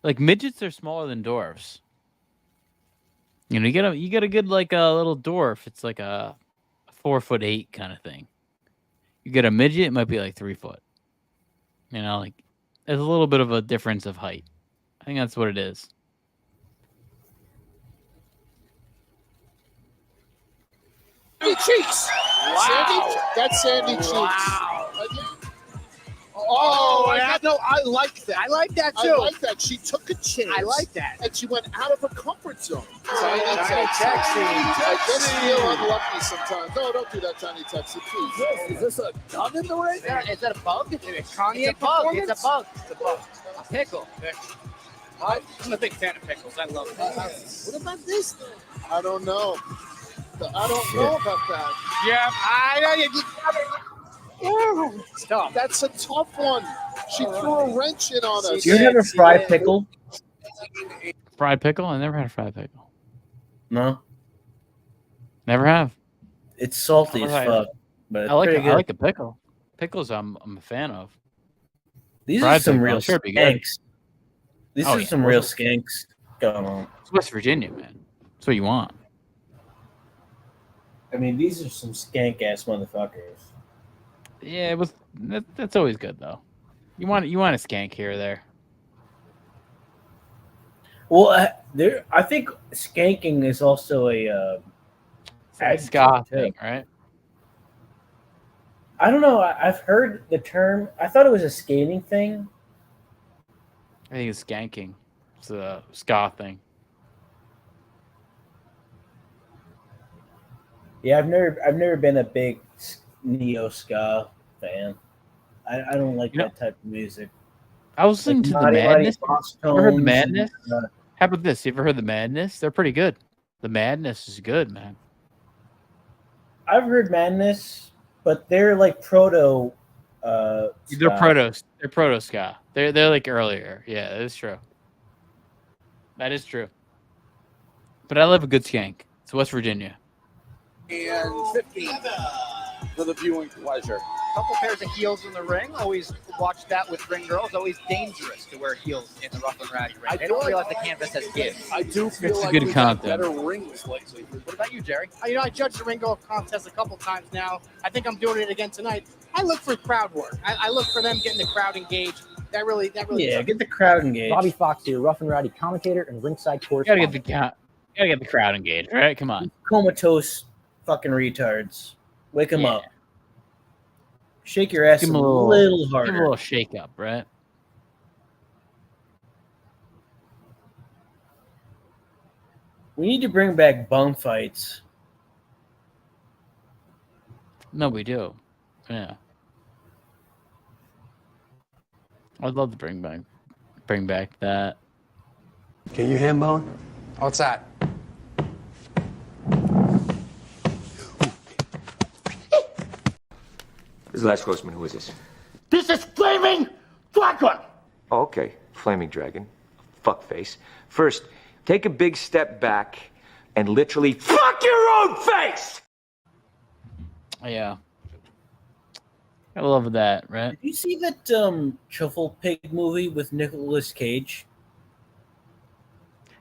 Like midgets are smaller than dwarves. You get a good like a little dwarf. It's like a 4'8" kind of thing. You get a midget, it might be like 3 foot. Like there's a little bit of a difference of height. I think that's what it is. Sandy Cheeks. Wow. That's Sandy Cheeks. Wow. Oh, I like that. I like that too. I like that. She took a chance. I like that. And she went out of her comfort zone. Tiny Texie. I just feel unlucky sometimes. No, don't do that, Tiny Texie, please. Is this a gun in the ring? Is that a bug? It's a bug. It's a bug. It's a bug. A pickle. I'm a big fan of pickles. I love pickles. What about this thing? I don't know. I don't know about that. Yeah, I know. It's tough. That's a tough one. She threw a wrench in on us. Do you have a fried pickle? Fried pickle? I never had a fried pickle. No. Never have. It's salty as fuck, but I like pretty it. good. I like a pickle. Pickles, I'm a fan of. These Fried are some pickle, real I'm sure it'd be good. skanks. These Oh, are yeah. some real skanks going on. It's West Virginia, man. That's what you want. I mean, these are some skank ass motherfuckers. Yeah, it was. That's always good though. You want a skank here or there. Well, I think skanking is also a ska thing, right? I don't know. I've heard the term. I thought it was a skating thing. I think it's skanking. It's a ska thing. Yeah, I've never been a big neo ska fan. I don't like that type of music. I was listening to the Madness. You ever heard the Madness? And, How about this? You ever heard the Madness? They're pretty good. The Madness is good, man. I've heard Madness, but they're like proto. They're ska. proto. They're proto ska. They're like earlier. Yeah, that is true. That is true. But I love a good skank. It's West Virginia. And 50 for the viewing pleasure. Couple pairs of heels in the ring. Always watch that with ring girls. Always dangerous to wear heels in the rough and ratty ring. They don't realize the canvas has give. I do feel It's like good we've had content. better rings lately. What about you, Jerry? I judged the ring girl contest a couple times now. I think I'm doing it again tonight. I look for crowd work. I look for them getting the crowd engaged. That really. Yeah, get the crowd engaged. Bobby Fox here, rough and rowdy commentator and ringside You correspondent. gotta get the crowd engaged, right? Come on. Comatose fucking retards. Wake them Yeah. up. Shake your ass Give a 'em little harder. Give 'em a little shake up, right? We need to bring back bum fights. No, we do. Yeah. I'd love to bring back that. Can you hand bone? What's that? This is Last Horseman. Who is this? This is Flaming Dragon! Oh, okay. Flaming Dragon. Fuckface. First, take a big step back and literally fuck your own face! Yeah. I love that, right? Did you see that Truffle Pig movie with Nicolas Cage?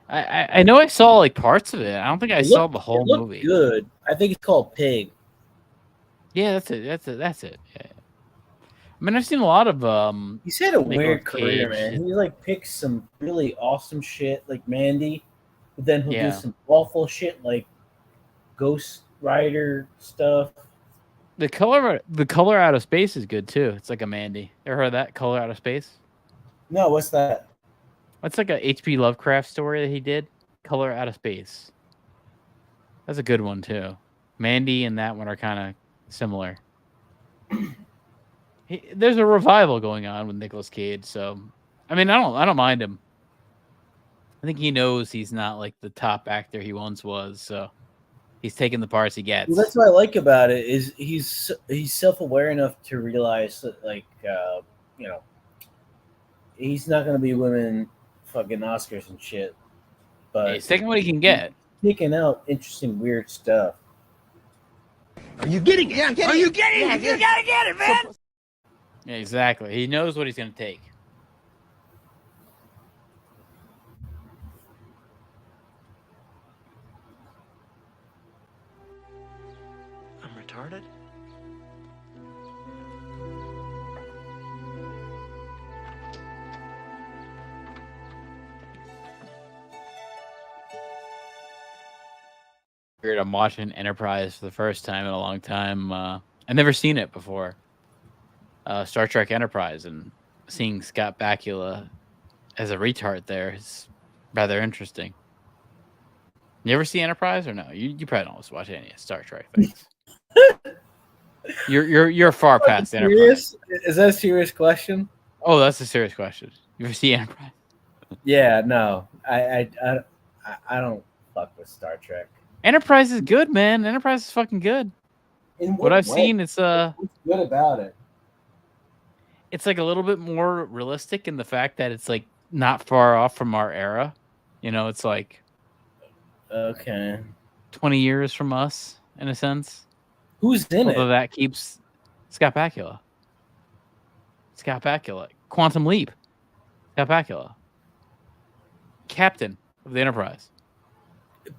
I know I saw like parts of it. I don't think I saw the whole it looked movie. Good. I think it's called Pig. Yeah, that's it. Yeah. I mean, I've seen a lot of He's had a Nicolas weird career, Cage. man. He like picks some really awesome shit like Mandy, but then he'll Yeah. do some awful shit like Ghost Rider stuff. The color out of space is good too. It's like a Mandy. Ever heard of that? Color Out of Space? No, what's that? That's like a H.P. Lovecraft story that he did. Color Out of Space. That's a good one too. Mandy and that one are kind of similar. There's a revival going on with Nicolas Cage, so I mean, I don't mind him. I think he knows he's not like the top actor he once was, so he's taking the parts he gets. Well, that's what I like about it is he's self-aware enough to realize that he's not going to be winning fucking Oscars and shit, but He's taking what he can get. Picking out interesting, weird stuff. Are you getting it? Yeah, I'm getting Are it. you getting Yeah, it? you gotta get it, man. Yeah, exactly. He knows what he's going to take. I'm retarded? Weird. I'm watching Enterprise for the first time in a long time. I've never seen it before. Star Trek Enterprise, and seeing Scott Bakula as a retard there is rather interesting. You ever see Enterprise or no? You probably don't watch any Star Trek things. You're far past Enterprise. Is that a serious question? Oh, that's a serious question. You ever see Enterprise? Yeah, no. I don't fuck with Star Trek. Enterprise is good, man. Enterprise is fucking good. In what I've way? seen, it's What's good about it? It's like a little bit more realistic in the fact that it's like not far off from our era. You know, it's like okay, 20 years from us in a sense. Who's in Although it? that keeps Scott Bakula. Quantum Leap. Scott Bakula. Captain of the Enterprise.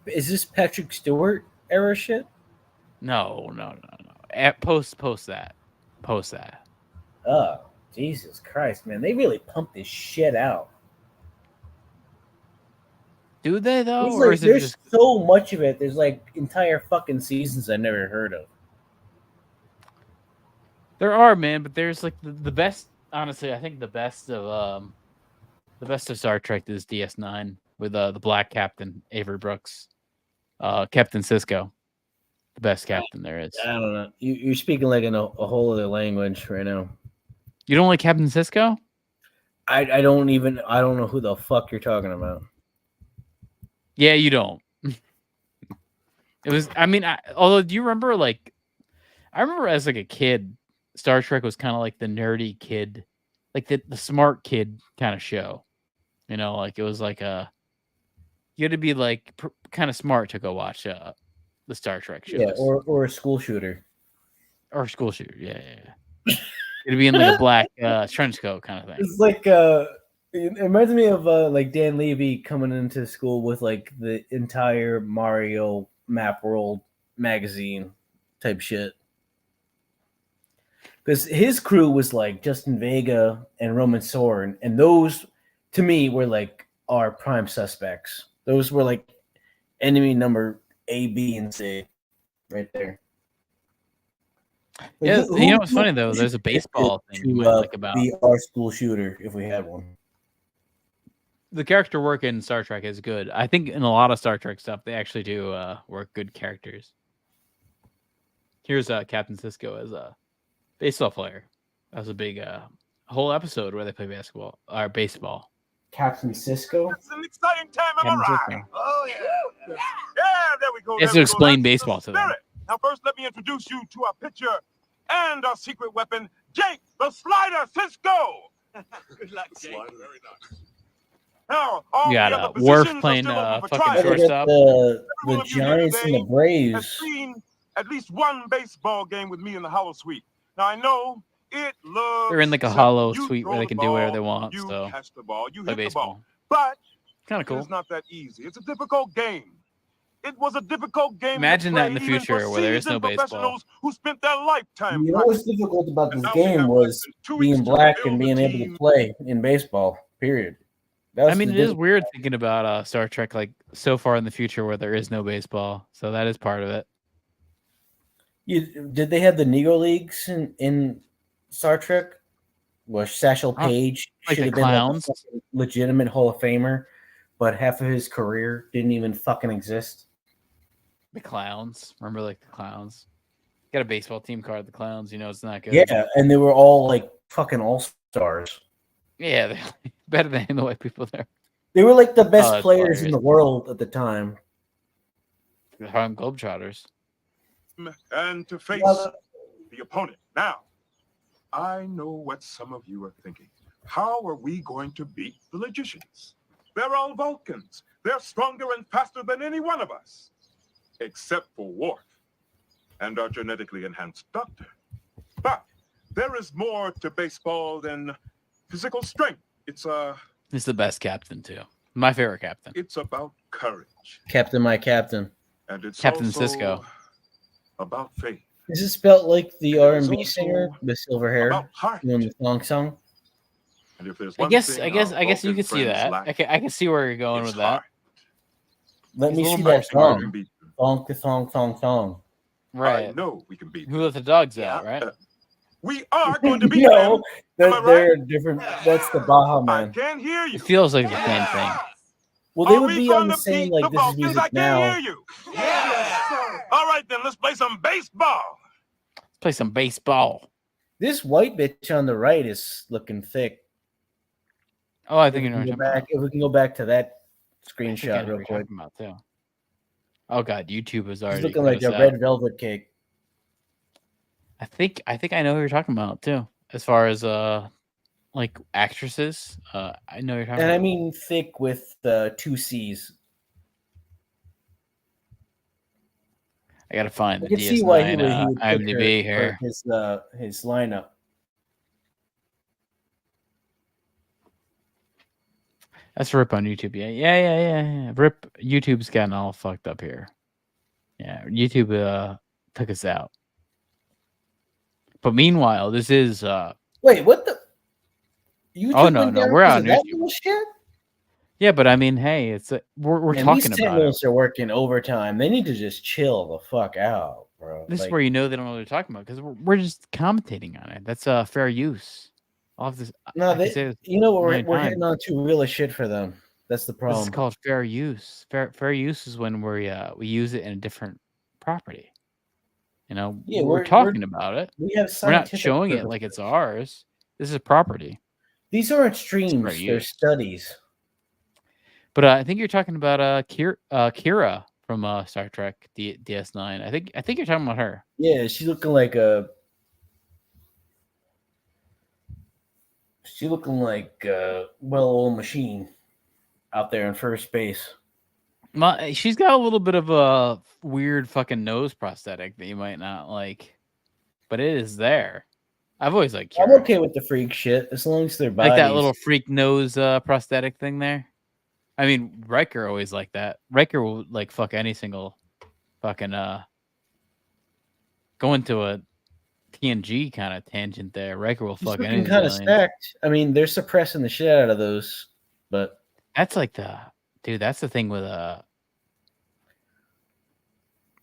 Is this Patrick Stewart era shit? No. Post that. Oh, Jesus Christ, man. They really pumped this shit out. Do they, though? Like, or is it there's just so much of it. There's like entire fucking seasons I never heard of. There are, man, but there's like the best. Honestly, I think the best of Star Trek is DS9 with the black captain Avery Brooks, Captain Sisko, the best captain there is. I don't know. You're speaking like in a whole other language right now. You don't like Captain Sisko? I don't know who the fuck you're talking about. Yeah, you don't. It was. I mean, although do you remember like? I remember as like a kid, Star Trek was kind of like the nerdy kid, like the smart kid kind of show. You know, like it was like you had to be like kind of smart to go watch the Star Trek shows. Yeah, or a school shooter. Or a school shooter. Yeah. It'd be in like a black trench coat kind of thing. It's like it reminds me of like Dan Levy coming into school with like the entire Mario Map World magazine type shit. Because his crew was like Justin Vega and Roman Soren, and those to me were like our prime suspects. Those were like enemy number A, B, and C, right there. Yeah, you know what's funny though? There's a baseball thing you might like about. Be our school shooter if we had one. The character work in Star Trek is good. I think in a lot of Star Trek stuff, they actually do work good characters. Here's Captain Sisko as a baseball player. That was a big whole episode where they play basketball or baseball. Captain Sisko? It's an exciting time, am I right? Oh, yeah. Yeah, there we go. He has to explain baseball to them. Now, first, let me introduce you to our pitcher and our secret weapon, Jake the Slider Sisko. Good luck, Jake. Very nice. Now, you got Worf playing fucking shortstop. The Giants and the Braves has seen at least one baseball game with me in the Hollow Suite. Now, I know it looks. They're in like a hollow suite where they can do whatever they want. You so catch the ball, you play hit baseball. the ball. But kind of cool. It's not that easy. It's a difficult game. It was a difficult game. Imagine that in the future where there is no baseball. Who spent their lifetime. You know what's difficult about this game was being black and being able to play in baseball. Period. I mean, it is weird thinking about Star Trek like so far in the future where there is no baseball. So that is part of it. Did they have the Negro Leagues in Star Trek? Where Satchel Paige should have been like a legitimate Hall of Famer, but half of his career didn't even fucking exist. The Clowns. Remember like the Clowns? Got a baseball team card, the Clowns. You know, it's not good. Yeah, and they were all like fucking all-stars. Yeah, they're better than the white people there. They were like the best players in the world at the time. The Harlem Globetrotters. And to face the opponent. Now, I know what some of you are thinking. How are we going to beat the logicians? They're all Vulcans. They're stronger and faster than any one of us. Except for Worf and our genetically enhanced doctor. But there is more to baseball than physical strength. It's the best captain too. My favorite captain. It's about courage. Captain, my captain. And it's Captain also Sisko. About faith. Is it spelled like the R&B singer, the silver hair, doing the thong song? And if there's I guess you could see that. I can see where you're going with that. Let me see that song. Thong, thong, thong, thong. Right. I know we can beat. Who let the dogs out? Right. We are going to beat No, them. Am I they're right? different. That's the Baja Man. Can't hear you. It feels like the same thing. Well, they Are would we be on gonna the same beat like the this is Falcons? music I can't now. hear you. Yeah. All right, then let's play some baseball. Let's play some baseball. This white bitch on the right is looking thick. Oh, I think you know what Go I'm talking back. If we can go back to that I think I screenshot know real what you're quick. talking about too. Oh god, YouTube is She's already looking like a grossed out. red velvet cake. I think I know who you're talking about too. As far as like actresses, I know who you're talking And about. I mean thick with 2 C's. I gotta find I the can see why he DS9 would pick IMDb her here. for his lineup. That's Rip on YouTube. Yeah. Rip YouTube's gotten all fucked up here. Yeah, YouTube took us out. But meanwhile, this is Wait, what the? YouTube oh no, went no, down we're because on of that YouTube. little shit? Yeah, but I mean, hey, it's we're Man, talking these about it. channels are working overtime. They need to just chill the fuck out, bro. This is Like, where you know they don't know what they're talking about because we're just commentating on it. That's fair use. I'll have to, no, I can say this you know what? a We're million hitting times. on too real as shit for them. That's the This is problem. called fair use. Fair use is when we use it in a different property. You know, Yeah, we're talking about it. We have We're not scientific showing it purposes. like it's ours. This is property. These aren't It's fair streams; they're use. studies. But I think you're talking about Kira from Star Trek DS9. I think you're talking about her. Yeah, she's looking like a. She's looking like a well-oiled machine out there in first base. She's got a little bit of a weird fucking nose prosthetic that you might not like, but it is there. I've always liked Kira. I'm okay with the freak shit as long as their bodies. Like that little freak nose prosthetic thing there. I mean, Riker always like that. Riker will like fuck any single fucking go into a TNG kind of tangent there. Riker will He's fuck looking any kind of alien. stacked. I mean, they're suppressing the shit out of those, but That's like that's the thing with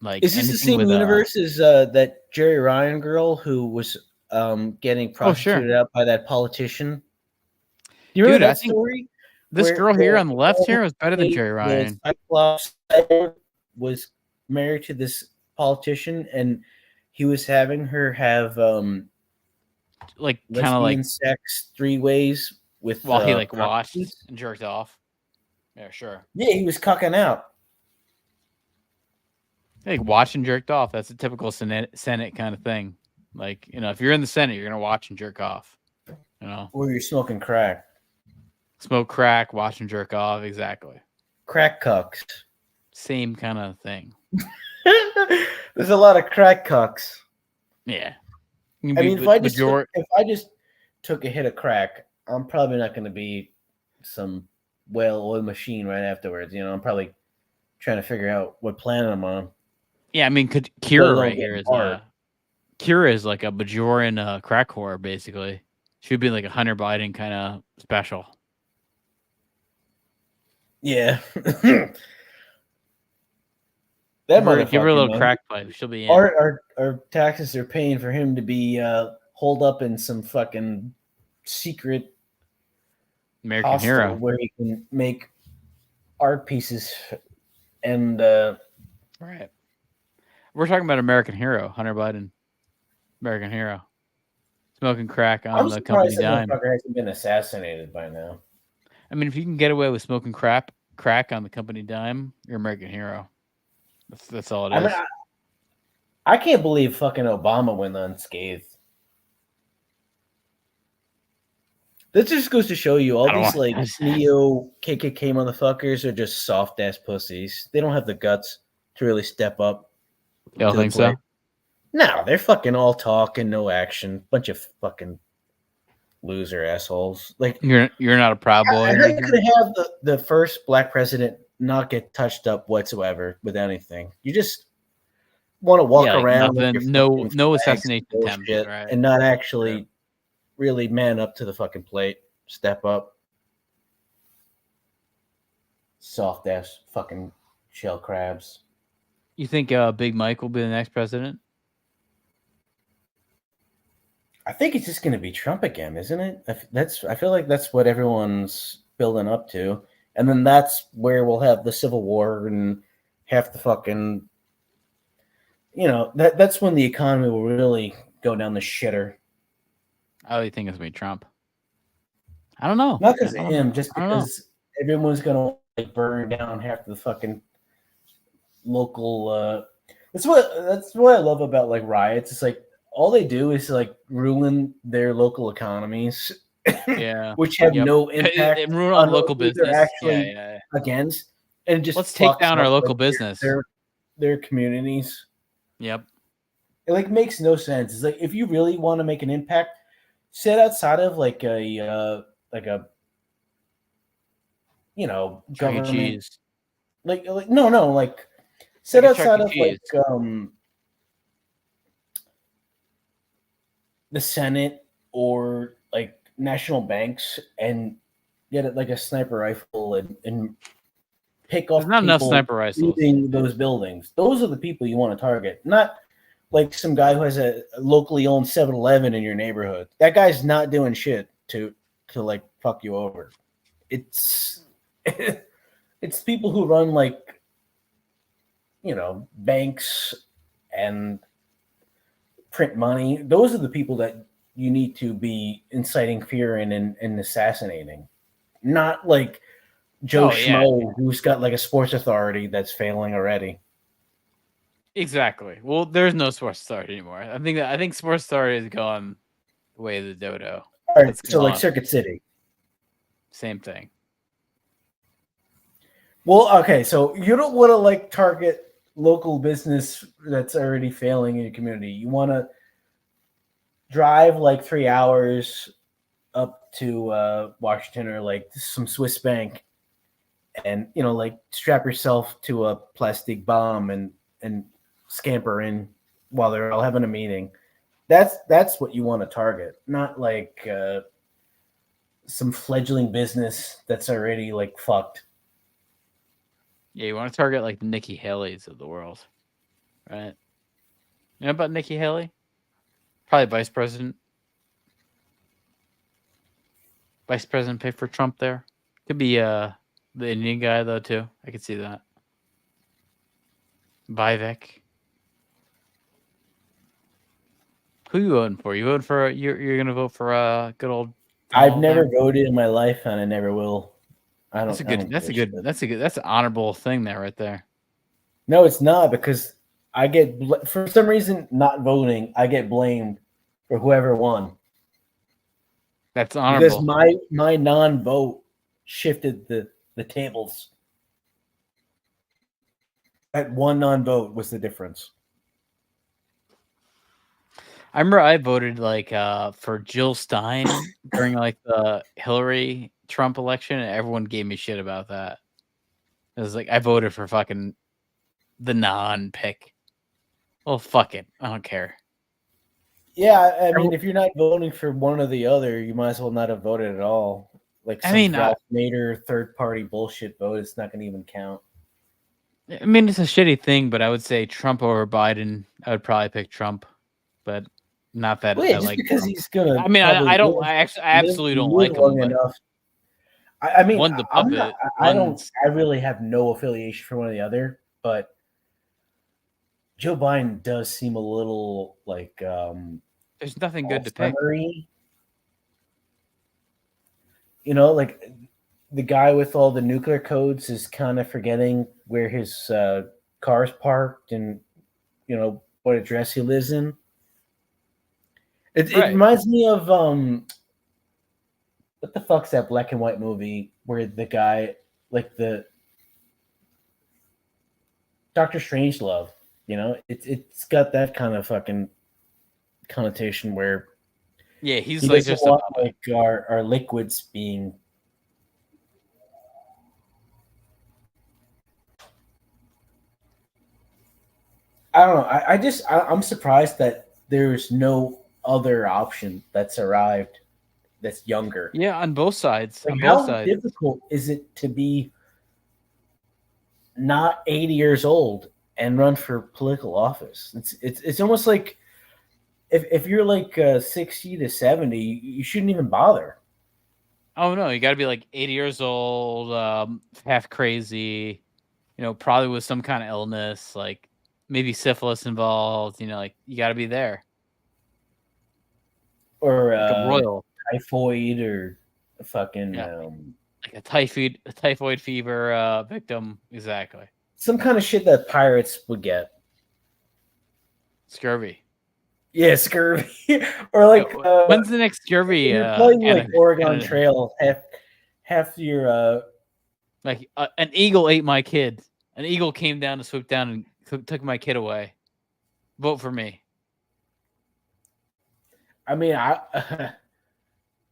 like is this the anything same with universe as that Jerry Ryan girl who was getting prostituted out by that politician? You remember Dude, that story? This Where girl here on the left girl here was better than who Jerry played Ryan. the Cyclops was married to this politician, and he was having her have Like kind of lesbian like sex 3 ways with while he like watched prostitutes. and jerked off. Yeah, sure. Yeah, he was cucking out. Like watch and jerked off. That's a typical Senate kind of thing. Like, you know, if you're in the Senate, you're gonna watch and jerk off. You know, Or you're smoking crack. smoke crack, watch and jerk off. Exactly. Crack cucks. Same kind of thing. There's a lot of crack cucks. Yeah. I mean, if I just took a hit of crack, I'm probably not going to be some well-oiled machine right afterwards. You know, I'm probably trying to figure out what planet I'm on. Yeah, I mean, Kira right here is Kira is like a Bajoran crack whore, basically. She would be like a Hunter Biden kind of special. Yeah. Give her a little crack pipe. She'll be in. Our taxes are paying for him to be holed up in some fucking secret American hostel hero where he can make art pieces and right. We're talking about American Hero, Hunter Biden. American Hero. Smoking crack on the company dime. That motherfucker hasn't been assassinated by now. I mean, if you can get away with smoking crack on the company dime, you're American hero. That's all it is. I mean, I can't believe fucking Obama went unscathed. This just goes to show you all these like neo KKK motherfuckers are just soft ass pussies. They don't have the guts to really step up. You don't think so? No, they're fucking all talk and no action. Bunch of fucking loser assholes. Like you're not a proud boy. How you could have the first black president not get touched up whatsoever with anything? You just want to walk around with your no assassination attempt, right? And not actually really man up to the fucking plate. Step up. Soft ass fucking shell crabs. You think Big Mike will be the next president? I think it's just going to be Trump again, isn't it? I feel like that's what everyone's building up to, and then that's where we'll have the Civil War and half the fucking, that's when the economy will really go down the shitter. I really think it's gonna be Trump. I don't know. Not because of him, just because everyone's gonna burn down half the fucking local. That's what I love about riots. It's all they do is ruin their local economies, Yeah, which have no impact and ruin on local business. They're actually against, and just let's take down our local business, their communities. Yep, it makes no sense. It's if you really want to make an impact, sit outside of a government. Cheese. No, sit outside of the Senate or national banks and get it a sniper rifle and pick off. There's not enough sniper rifles in those buildings. Those are the people you want to target, not some guy who has a locally owned 7-Eleven in your neighborhood. That guy's not doing shit to fuck you over. It's it's people who run banks and print money. Those are the people that you need to be inciting fear and assassinating, not Joe Schmo who's got a sports authority that's failing already. Exactly. Well, there's no sports authority anymore. I think sports authority has gone the way of the dodo. All right, so Circuit City, same thing. Well, okay, so you don't want to target local business that's already failing in your community. You want to drive 3 hours up to Washington or some Swiss bank, and strap yourself to a plastic bomb and scamper in while they're all having a meeting. That's what you want to target, not some fledgling business that's already fucked. Yeah, you want to target the Nikki Haley's of the world, right? You know about Nikki Haley? Probably vice president. Vice president pick for Trump there. Could be the Indian guy though too. I could see that. Vivek. Who you voting for? You vote for you're gonna vote for good old. I've never voted in my life, and I never will. That's an honorable thing there, right there. No, it's not, because I get for some reason not voting. I get blamed for whoever won. That's honorable because my non-vote shifted the tables. That one non-vote was the difference. I remember I voted for Jill Stein during the Hillary Trump election, and everyone gave me shit about that. It was I voted for fucking the non-pick. Well, fuck it. I don't care. Yeah, I mean, if you're not voting for one or the other, you might as well not have voted at all. Ralph Nader third-party bullshit vote, it's not going to even count. I mean, it's a shitty thing, but I would say Trump over Biden. I would probably pick Trump, but not that. Well, yeah, just because Trump. He's gonna. I mean, I don't. I absolutely don't like him. Enough. I mean, one's a puppet. I really have no affiliation for one or the other, but Joe Biden does seem a little there's nothing good to pick. The guy with all the nuclear codes is kind of forgetting where his car's parked and what address he lives in. It reminds me of what the fuck's that black and white movie where the guy the Dr. Strangelove, it's got that kind of fucking connotation where he's he just want, our liquids being I don't know. I'm surprised that there's no other option that's arrived that's younger. Yeah, on both sides. How difficult is it to be not 80 years old and run for political office? It's almost like if you're like 60 to 70, you shouldn't even bother. Oh no, you got to be like 80 years old, half crazy, probably with some kind of illness, like maybe syphilis involved. Like you got to be there. Or like a royal typhoid or fucking like a typhoid fever victim. Exactly. Some kind of shit that pirates would get. Scurvy. Yeah, scurvy. Or like when's the next scurvy? You're playing like Oregon Trail. Half your like an eagle ate my kid. An eagle came down to swoop down and took my kid away. Vote for me. I mean,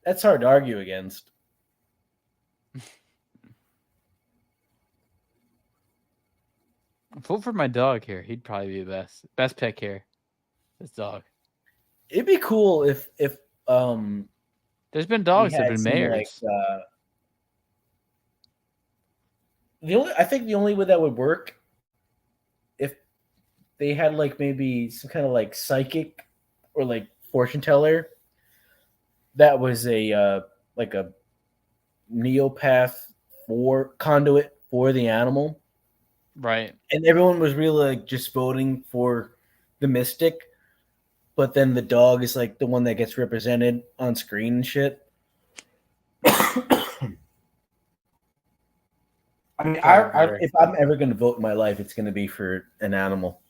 that's hard to argue against. Vote for my dog here. He'd probably be the best pick here. This dog. It'd be cool if there's been dogs that have been mayors. I think the only way that would work if they had like maybe some kind of like psychic or like fortune teller that was a like a neopath for conduit for the animal, right? And everyone was really like just voting for the mystic, but then the dog is like the one that gets represented on screen and shit. I mean, if I'm ever going to vote in my life, it's going to be for an animal.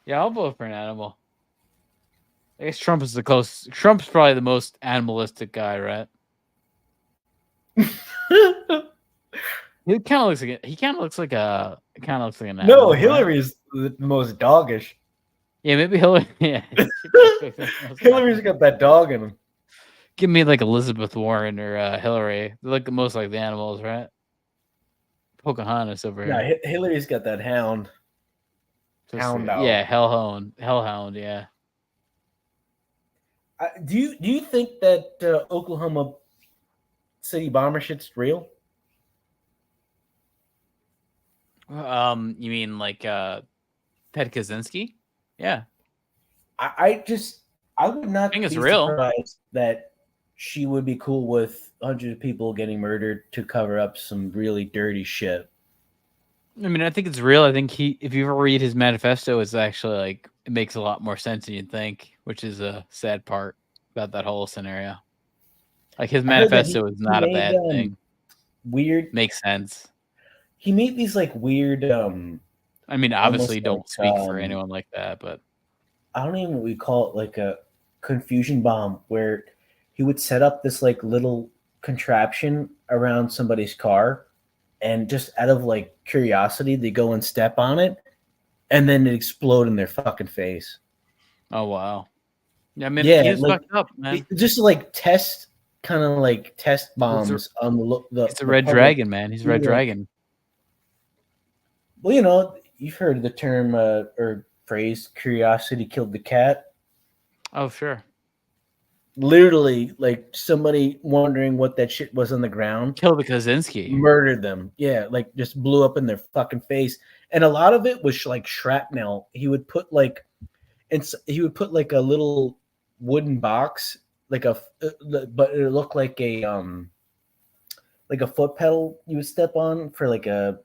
Yeah, I'll vote for an animal. I guess Trump is the closest. Trump's probably the most animalistic guy, right? He kind of looks like an animal. No, Hillary's the most doggish. Yeah, maybe Hillary. Yeah, Hillary's got that dog in him. Give me like Elizabeth Warren or Hillary. They look the most like the animals, right? Pocahontas over here. Yeah, Hillary's got that hound. Hound dog. Yeah, hellhound. Yeah. Do you think that Oklahoma City bomber shit's real? You mean like Ted Kaczynski? Yeah. I would not think it's be real. Surprised that she would be cool with hundreds of people getting murdered to cover up some really dirty shit. I mean, I think it's real. I think if you ever read his manifesto, it's actually like it makes a lot more sense than you'd think, which is a sad part about that whole scenario. Like his manifesto is not a bad thing. Weird. Makes sense. He made these like weird. I mean, obviously, don't speak for anyone like that, but I don't even know what we call it, like a confusion bomb, where he would set up this like little contraption around somebody's car, and just out of like curiosity, they go and step on it, and then it explode in their fucking face. Oh wow! Yeah, I mean, he's like, fucked up, man. Just like test bombs on the. It's a red dragon, man. He's a red dragon. Well, you've heard the term or phrase "curiosity killed the cat." Oh, sure. Literally, like somebody wondering what that shit was on the ground. Killed the Kaczynski. Murdered them. Yeah, like just blew up in their fucking face. And a lot of it was like shrapnel. He would put like a little wooden box, but it looked like a foot pedal you would step on for like a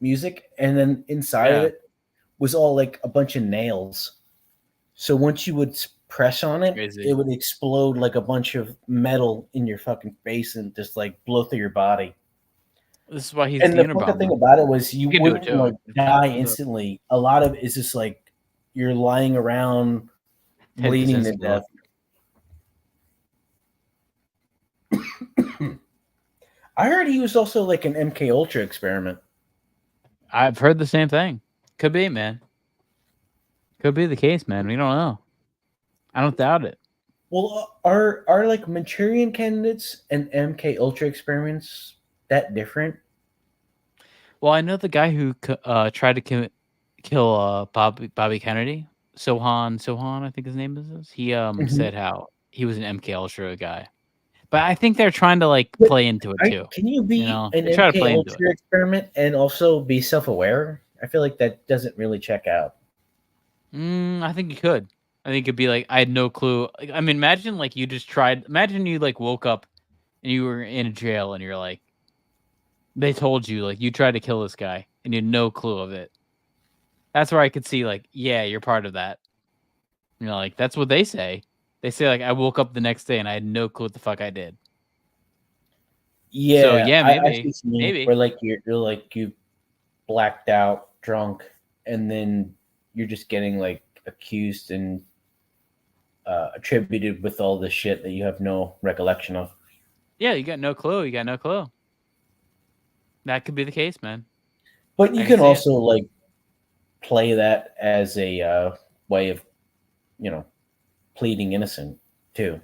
music, and then inside of it was all like a bunch of nails. So once you would press on it, it would explode like a bunch of metal in your fucking face and just like blow through your body. This is why he's the fucking thing about it was you wouldn't like die instantly. A lot of it is just like you're lying around bleeding to death. I heard he was also like an MK Ultra experiment. I've heard the same thing. Could be, man. Could be the case, man. We don't know. I don't doubt it. Well, are like Manchurian candidates and MK Ultra experiments that different? Well, I know the guy who tried to kill Bobby Kennedy, Sohan, I think his name is. He said how he was an MK Ultra guy. But I think they're trying to like play into it too. Can you be an MK Ultra experiment and also be self-aware? I feel like that doesn't really check out. I think you could. I think it'd be like I had no clue. Like, I mean, imagine like you just tried. Imagine you like woke up and you were in a jail and you're like, they told you like you tried to kill this guy and you had no clue of it. That's where I could see like, yeah, you're part of that. You know, like that's what they say. They say like I woke up the next day and I had no clue what the fuck I did. Yeah, So yeah, I see maybe, what you mean, maybe. where like you're like you blacked out, drunk, and then you're just getting like accused and attributed with all this shit that you have no recollection of. Yeah, you got no clue. You got no clue. That could be the case, man. But you I can see also like play that as a way of, you know, pleading innocent too.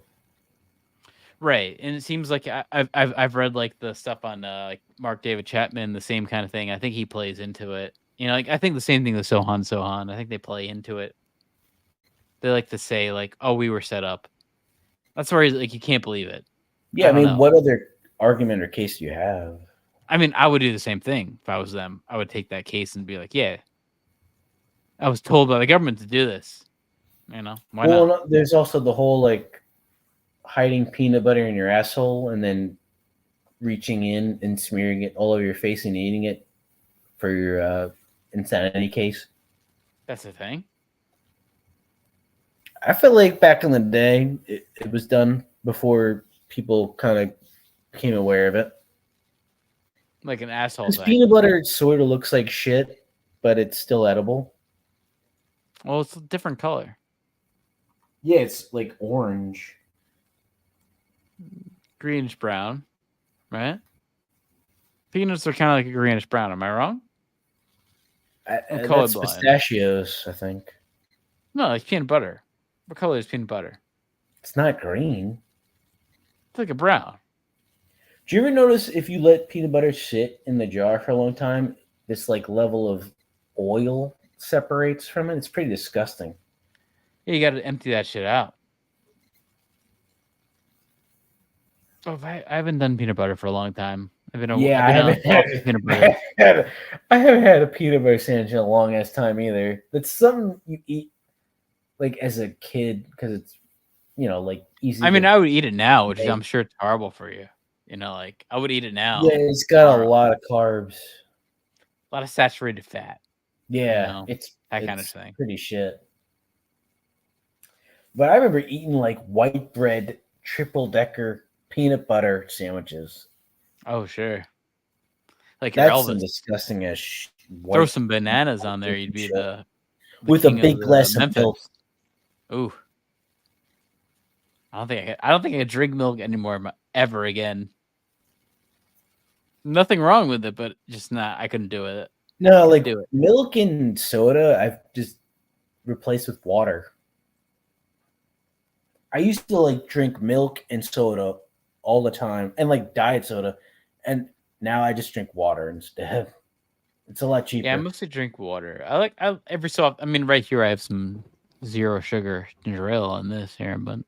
Right, and it seems like I've read like the stuff on like Mark David Chapman, the same kind of thing. I think he plays into it. You know, like I think the same thing with Sohan. I think they play into it. They like to say like, "Oh, we were set up." That's where he's like, you can't believe it. Yeah, I don't mean, know. what other argument or case do you have? I mean, I would do the same thing if I was them. I would take that case and be like, "Yeah, I was told by the government to do this." You know, why Well, not? there's also the whole like hiding peanut butter in your asshole and then reaching in and smearing it all over your face and eating it for your insanity case. That's the thing. I feel like back in the day, it was done before people kind of became aware of it. Like an asshole Because thing. peanut butter sort of looks like shit, but it's still edible. Well, it's a different color. Yeah, it's like orange. Greenish brown, right? Peanuts are kind of like a greenish brown. Am I wrong? I'm That's colorblind. pistachios, I think. No, it's peanut butter. What color is peanut butter? It's not green. It's like a brown. Do you ever notice if you let peanut butter sit in the jar for a long time, this like level of oil separates from it? It's pretty disgusting. Yeah, you got to empty that shit out. Oh, I haven't done peanut butter for a long time. I haven't had peanut butter. I haven't had a peanut butter sandwich in a long ass time either. That's something you eat like as a kid because it's, you know, like easy. I mean, I would eat it now, which is, I'm sure it's horrible for you. You know, like I would eat it now. Yeah, it's got a lot of carbs, a lot of saturated fat. Yeah, you know, it's that kind of thing. Pretty shit. But I remember eating like white bread, triple decker peanut butter sandwiches. Oh sure, like that's Elvis. some disgusting as Throw some bananas on there, you'd be the with a big glass of milk. Ooh, I don't think I could drink milk anymore ever again. Nothing wrong with it, but just not. I couldn't do it. No, like milk and soda, I've just replaced with water. I used to like drink milk and soda all the time, and like diet soda, and now I just drink water instead. It's a lot cheaper. Yeah, I mostly drink water. I every so often. I mean, right here I have some zero sugar ginger ale on this here, but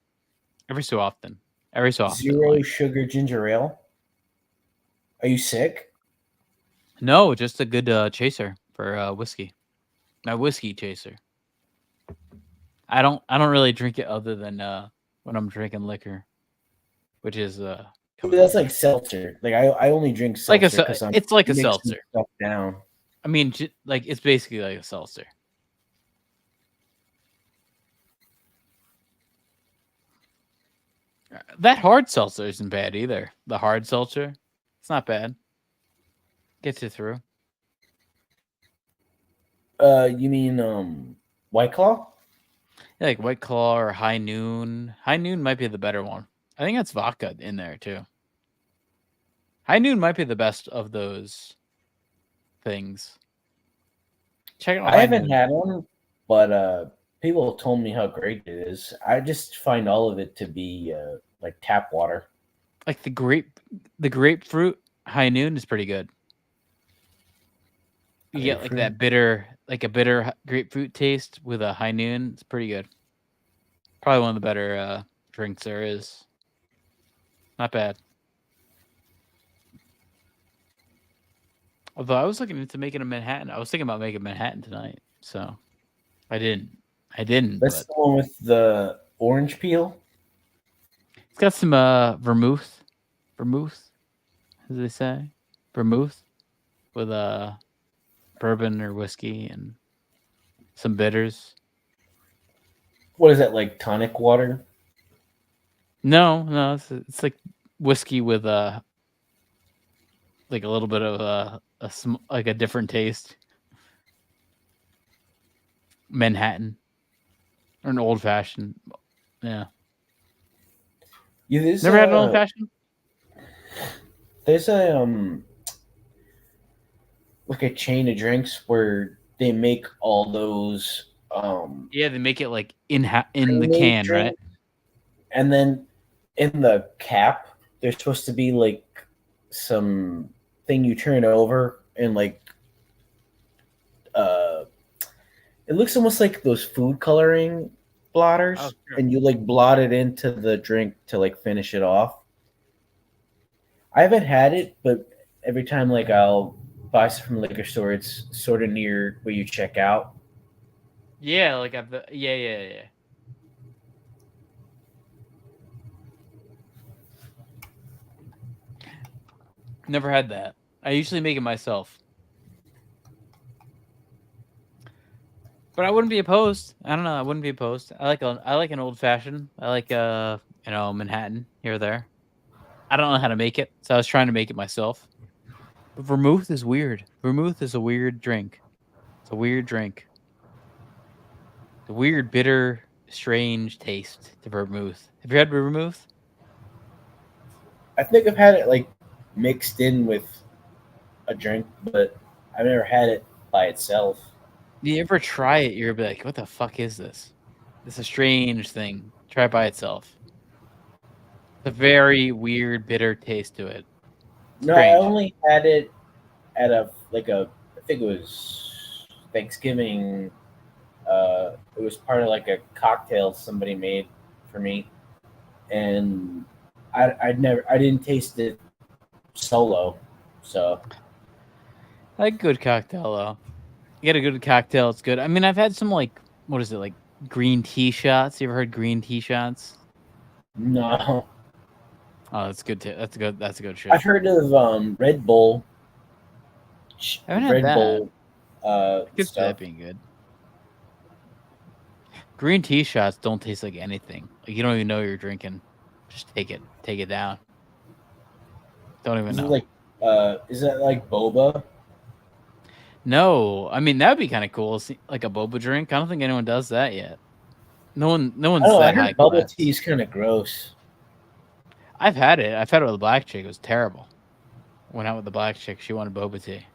every so often. Zero sugar ginger ale. Are you sick? No, just a good chaser for whiskey. My whiskey chaser. I don't really drink it other than when I'm drinking liquor, which is that's like seltzer. Like I only drink seltzer because it's like a seltzer. Stuff down. I mean, like it's basically like a seltzer. That hard seltzer isn't bad either. The hard seltzer, it's not bad. Gets you through. You mean White Claw? Yeah, like White Claw or High Noon. High Noon might be the better one. I think that's vodka in there too. High Noon might be the best of those things. Check it out. I haven't had one, but people told me how great it is. I just find all of it to be like tap water. Like the grapefruit High Noon is pretty good. You get like that bitter, like a bitter grapefruit taste with a High Noon. It's pretty good. Probably one of the better drinks there is. Not bad. Although I was looking into making a Manhattan. I was thinking about making Manhattan tonight, so I didn't. I didn't. That's But the one with the orange peel. it's got some vermouth, as they say, vermouth with bourbon or whiskey and some bitters. What is that, like tonic water? No, it's like whiskey with like a little bit of like a different taste. Manhattan or an old fashioned. Yeah. Yeah, Never had an old fashioned? There's a like a chain of drinks where they make all those Yeah, they make it like in the pre-made can, drinks, right? and then in the cap there's supposed to be like some thing you turn over and like it looks almost like those food coloring blotters, Oh, sure. and you like blot it into the drink to like finish it off. I haven't had it, but every time like I'll buy stuff from the liquor store, it's sort of near where you check out. Yeah, like at the yeah. Never had that. I usually make it myself. But I wouldn't be opposed. I don't know. I wouldn't be opposed. I like an old fashioned. I like Manhattan here or there. I don't know how to make it, so I was trying to make it myself. But vermouth is weird. Vermouth is a weird drink. It's a weird drink. The weird, bitter, strange taste to vermouth. Have you had vermouth? I think I've had it like mixed in with a drink, but I've never had it by itself. You ever try it, you're gonna be like, what the fuck is this? It's a strange thing. Try it by itself. It's a very weird, bitter taste to it. No, I only had it at I think it was Thanksgiving. It was part of like a cocktail somebody made for me, and I didn't taste it solo, so. I like a good cocktail though. You get a good cocktail, it's good. I mean, I've had some like green tea shots. You ever heard green tea shots? No. Oh, that's good too. That's a good shit. I've heard of Red Bull. I haven't had that. Bull. Good for that being good. Green tea shots don't taste like anything. Like you don't even know you're drinking. Just take it down. Don't even know. Is that like boba? No, I mean that'd be kind of cool. Like a boba drink. I don't think anyone does that yet. No one's I that heard high bubble class. tea is kind of gross. I've had it. I've had it with a black chick. It was terrible. Went out with the black chick. She wanted boba tea.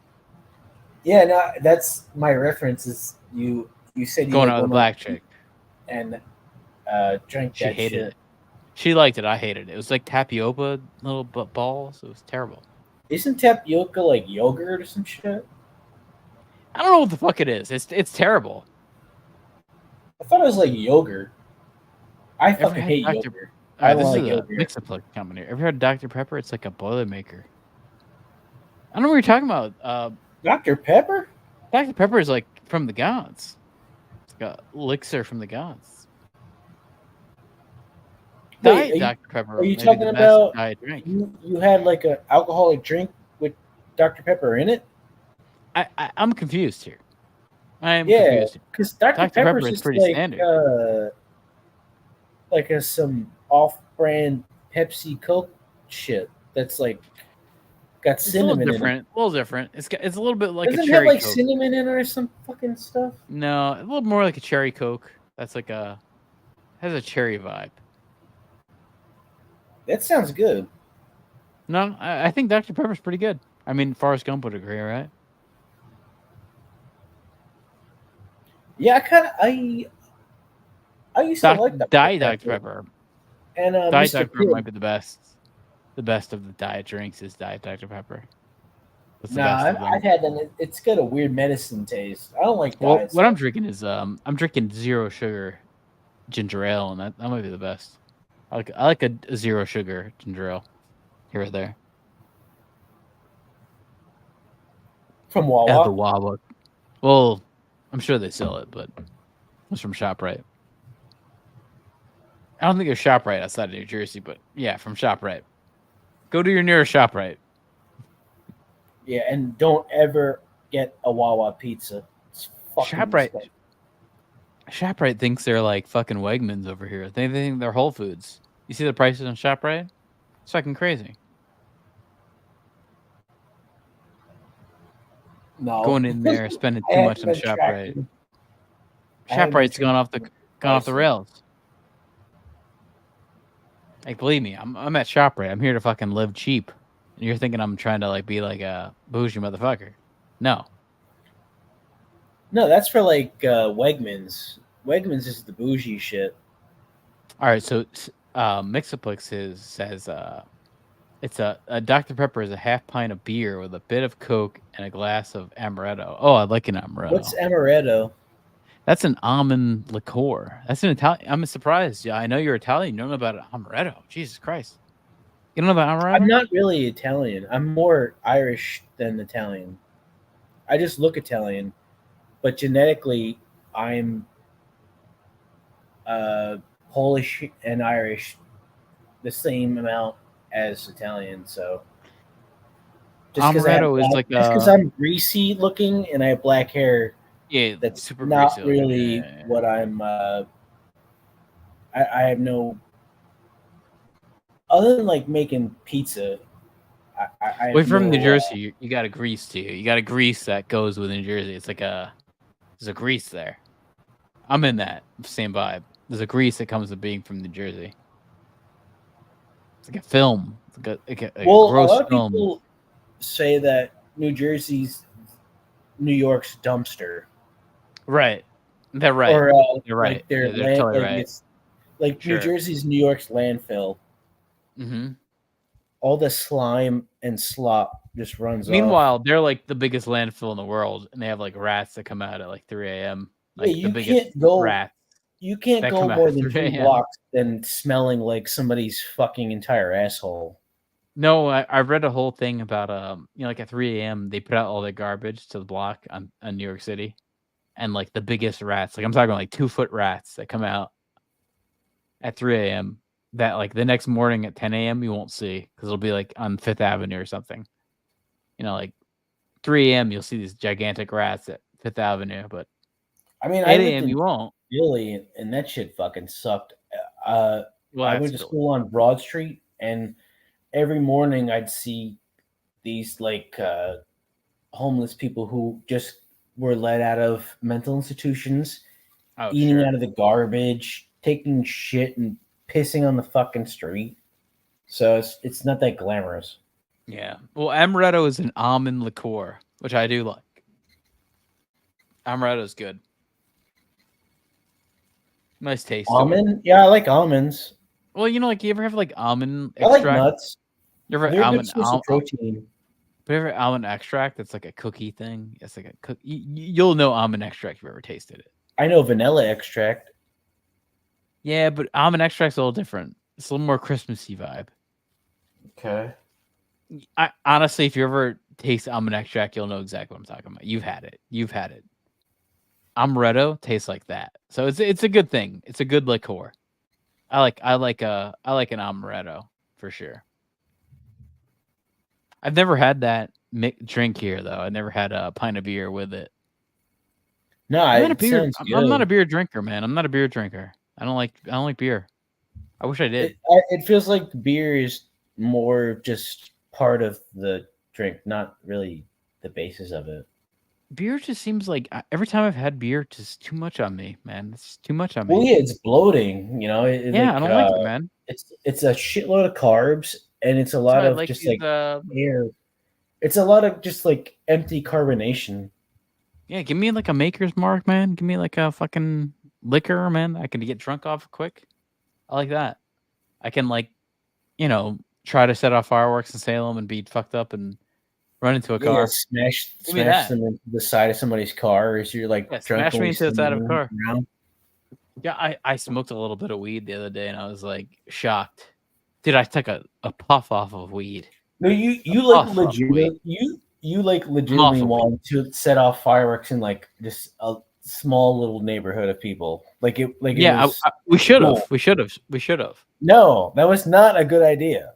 Yeah, no, that's my reference. Is you said you Going out with a black chick and drank she that hated shit. it. She liked it. I hated it. It was like tapioca little balls. It was terrible. Isn't tapioca like yogurt or some shit? I don't know what the fuck it is. It's terrible. I thought it was like yogurt. I fucking hate Dr. yogurt. I don't this like is yogurt. a mix-up company. Ever heard of Dr. Pepper? It's like a Boilermaker. I don't know what you're talking about. Dr. Pepper? Dr. Pepper is like from the gods. It's like a elixir from the gods. Diet Dr. Pepper. Are you may be talking the best about diet drink. you had like an alcoholic drink with Dr. Pepper in it? I'm confused here. I am Yeah, confused. because Dr. Pepper is pretty like, standard. Some off-brand Pepsi Coke shit that's like got It's a little cinnamon in different. it. A little different. It's a little bit like Doesn't a it have cherry like Coke. cinnamon in it or some fucking stuff? No, a little more like a cherry Coke. That's like has a cherry vibe. That sounds good. No, I think Dr. Pepper's pretty good. I mean, Forrest Gump would agree, right? Yeah, I used to like Diet Dr. Pepper. And Diet Mr. Dr. Pepper Pibb. might be the best. The best of the diet drinks is Diet Dr. Pepper. That's the Nah, best of them. I've had them. It's got a weird medicine taste. I don't like Well, diet what I'm drinking is I'm drinking zero sugar ginger ale, and that might be the best. I like a zero sugar ginger ale here or there. From Wawa. At the Wawa. Well, I'm sure they sell it, but was from ShopRite. I don't think there's ShopRite outside of New Jersey, but yeah, from ShopRite. Go to your nearest ShopRite. Yeah, and don't ever get a Wawa pizza. It's fucking ShopRite. disgusting. ShopRite thinks they're like fucking Wegmans over here. They think they're Whole Foods. You see the prices on ShopRite? It's fucking crazy. No. Going in there, spending too much on ShopRite. ShopRite's gone off the rails. Like, believe me, I'm at ShopRite. I'm here to fucking live cheap. And you're thinking I'm trying to like be like a bougie motherfucker. No. No, that's for like Wegmans. Wegmans is the bougie shit. All right, so Mixaplex says it's a Dr. Pepper is a half pint of beer with a bit of Coke and a glass of amaretto. Oh, I like an amaretto. What's amaretto? That's an almond liqueur. That's an Italian. I'm surprised. Yeah, I know you're Italian. You don't know about amaretto. Jesus Christ. You don't know about amaretto? I'm not really Italian. I'm more Irish than Italian. I just look Italian, but genetically, I'm Polish and Irish the same amount as Italian. So amaretto is like just because I'm greasy looking and I have black hair. Yeah, that's super not greasy. really Yeah. what I'm. I have no. Other than like making pizza, I We're from New Jersey. You got a grease to you. You got a grease that goes with New Jersey. It's like there's a grease there. I'm in that same vibe. There's a grease that comes with being from New Jersey. It's like a film. It's like a gross a lot film. of people say that New Jersey's New York's dumpster. Right. They're right. Or they're right. Like their they're land, totally like right. it's like Sure. New Jersey's New York's landfill. Mm-hmm. All the slime and slop just runs off. Meanwhile, they're like the biggest landfill in the world, and they have like rats that come out at like 3 a.m. Like Yeah, you the biggest can't go. rats. You can't that go come out more at than 3 2 a.m.. blocks than smelling like somebody's fucking entire asshole. No, I read a whole thing about like at 3 a.m. they put out all their garbage to the block on New York City, and like the biggest rats, like I'm talking like 2-foot rats that come out at 3 a.m. that like the next morning at 10 a.m. you won't see because it'll be like on 5th Avenue or something. You know, like 3 a.m. you'll see these gigantic rats at 5th Avenue, but I mean, 8 a.m. you won't. Philly, and that shit fucking sucked. Well, I went to school on Broad Street, and every morning I'd see these like homeless people who just were let out of mental institutions, eating out of the garbage, taking shit and pissing on the fucking street. So it's not that glamorous. Yeah. Well, amaretto is an almond liqueur, which I do like. Amaretto is good. Nice taste. Almond? Yeah, I like almonds. Well, you know, like you ever have like almond I extract? like nuts. You ever They're a almond good source of protein. But ever almond extract? That's like a cookie thing. It's like a cook. You'll know almond extract if you ever tasted it. I know vanilla extract. Yeah, but almond extract's a little different. It's a little more Christmassy vibe. Okay. Honestly, if you ever taste almond extract, you'll know exactly what I'm talking about. You've had it. Amaretto tastes like that, so it's a good thing. It's a good liqueur. I like an amaretto for sure. I've never had that drink here though. I never had a pint of beer with it. No, I'm not a beer good. drinker, man. I'm not a beer drinker. I don't like beer. I wish I did. It feels like beer is more just part of the drink, not really the basis of it. Beer just seems like every time I've had beer, just too much on me, man. It's too much on me. Well, yeah, it's bloating. You know. I don't like it, man. It's a shitload of carbs, and it's a lot of just like air. It's a lot of just like empty carbonation. Yeah, give me like a Maker's Mark, man. Give me like a fucking liquor, man. I can get drunk off quick. I like that. I can try to set off fireworks in Salem and be fucked up and run into a car. Smash them into the side of somebody's car as you're like drunk. Smash me into the side of a car. Around. Yeah, I smoked a little bit of weed the other day and I was like shocked. Dude, I took a puff off of weed. No, you like legitimately want to set off fireworks in like just small little neighborhood of people. Like it Yeah, was we should have. cool. We should have. No, that was not a good idea.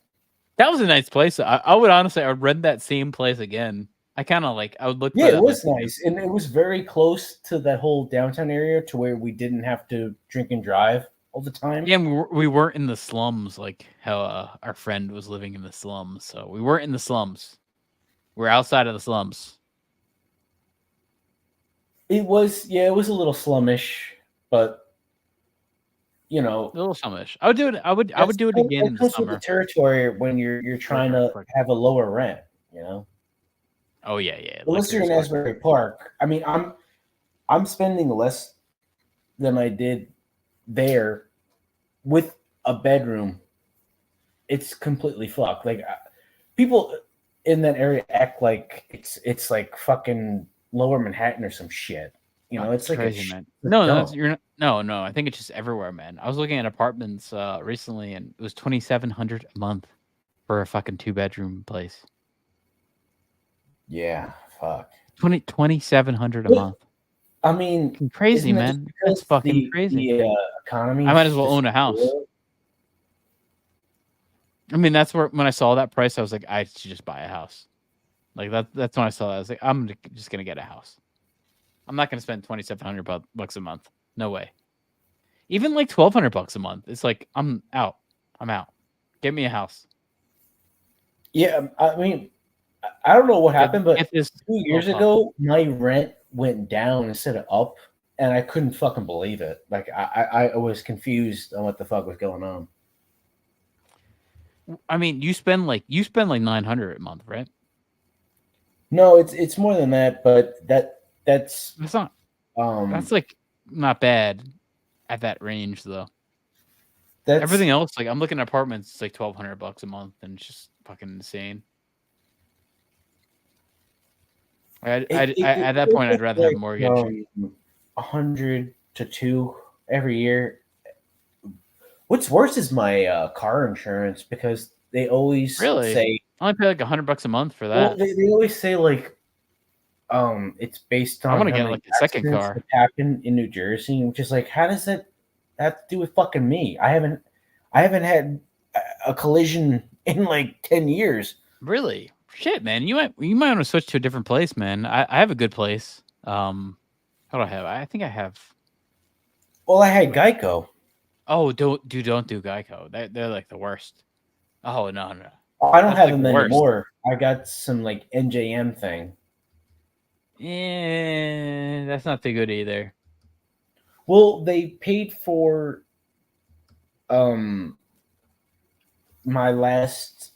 That was a nice place. I would honestly, I would rent that same place again. I kind of like. I would look. Yeah, for that it was place nice, and it was very close to that whole downtown area, to where we didn't have to drink and drive all the time. Yeah, and we weren't in the slums like how our friend was living in the slums. So we weren't in the slums. We're outside of the slums. It was a little slummish, but you know, A little slummish. I would do it. I would do it again in the comes with summer. the territory when you're trying to have a lower rent. You know. Oh yeah. Unless you're in Asbury Park. I mean, I'm spending less than I did there with a bedroom. It's completely fucked. Like people in that area act like it's like fucking Lower Manhattan or some shit. You know, it's like crazy, man. No. No. I think it's just everywhere, man. I was looking at apartments recently, and it was $2,700 a month for a fucking 2-bedroom place. Yeah, fuck. $2,700 a month. I mean, crazy, man. That's fucking crazy. The economy. I might as well own a house. I mean, that's where when I saw that price, I was like, I should just buy a house. Like that's when I saw that. I was like, I'm just gonna get a house. I'm not gonna spend $2,700 a month. No way. Even like $1,200 a month. It's like I'm out. Get me a house. Yeah, I mean, I don't know what happened, but 2 years ago, my rent went down instead of up, and I couldn't fucking believe it. Like I was confused on what the fuck was going on. I mean, you spend like $900 a month, right? No, it's more than that, but that's not. That's like not bad at that range though. Everything else, like I'm looking at apartments, it's like $1,200 a month, and it's just fucking insane. At that point, I'd rather have a mortgage. 100 to 2 every year. What's worse is my car insurance, because they always say I only pay like $100 a month for that. Well, they always say like it's based on I want to get like a second car that happen in New Jersey, which is like, how does that have to do with fucking me? I haven't had a collision in like 10 years. Really? Shit, man. You might want to switch to a different place, man. I have a good place. How do I have? I think I have. Well, I had Geico. Oh, don't do Geico. They're like the worst. Oh no. I don't have them anymore. I got some like NJM thing. Yeah, that's not too good either. Well, they paid for my last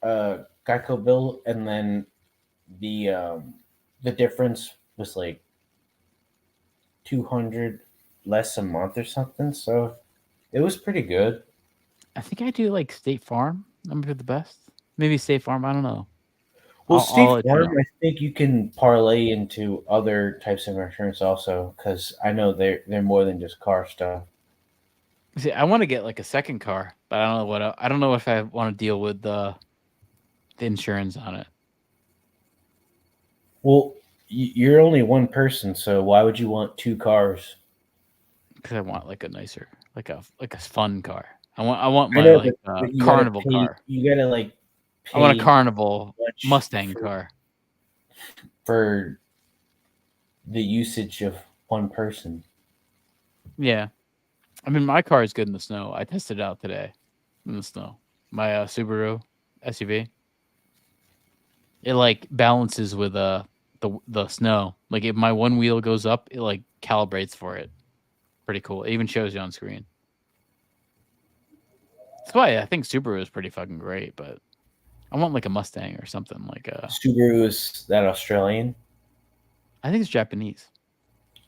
Geico bill, and then the difference was like $200 less a month or something. So it was pretty good. I think I do like State Farm. I'm the best. Maybe State Farm. I don't know. Well, State Farm, I think you can parlay into other types of insurance also, because I know they're more than just car stuff. See, I want to get like a second car, but I don't know if I want to deal with the insurance on it. Well, you're only one person, so why would you want 2 cars? Because I want like a nicer, like a fun car. I want my carnival car. You gotta like. I want a carnival Mustang car for the usage of one person. Yeah, I mean my car is good in the snow. I tested it out today in the snow. My Subaru SUV. It like balances with the snow. Like if my one wheel goes up, it like calibrates for it. Pretty cool. It even shows you on screen. That's why I think Subaru is pretty fucking great, but I want like a Mustang or something like a Subaru. Is that Australian? I think it's Japanese.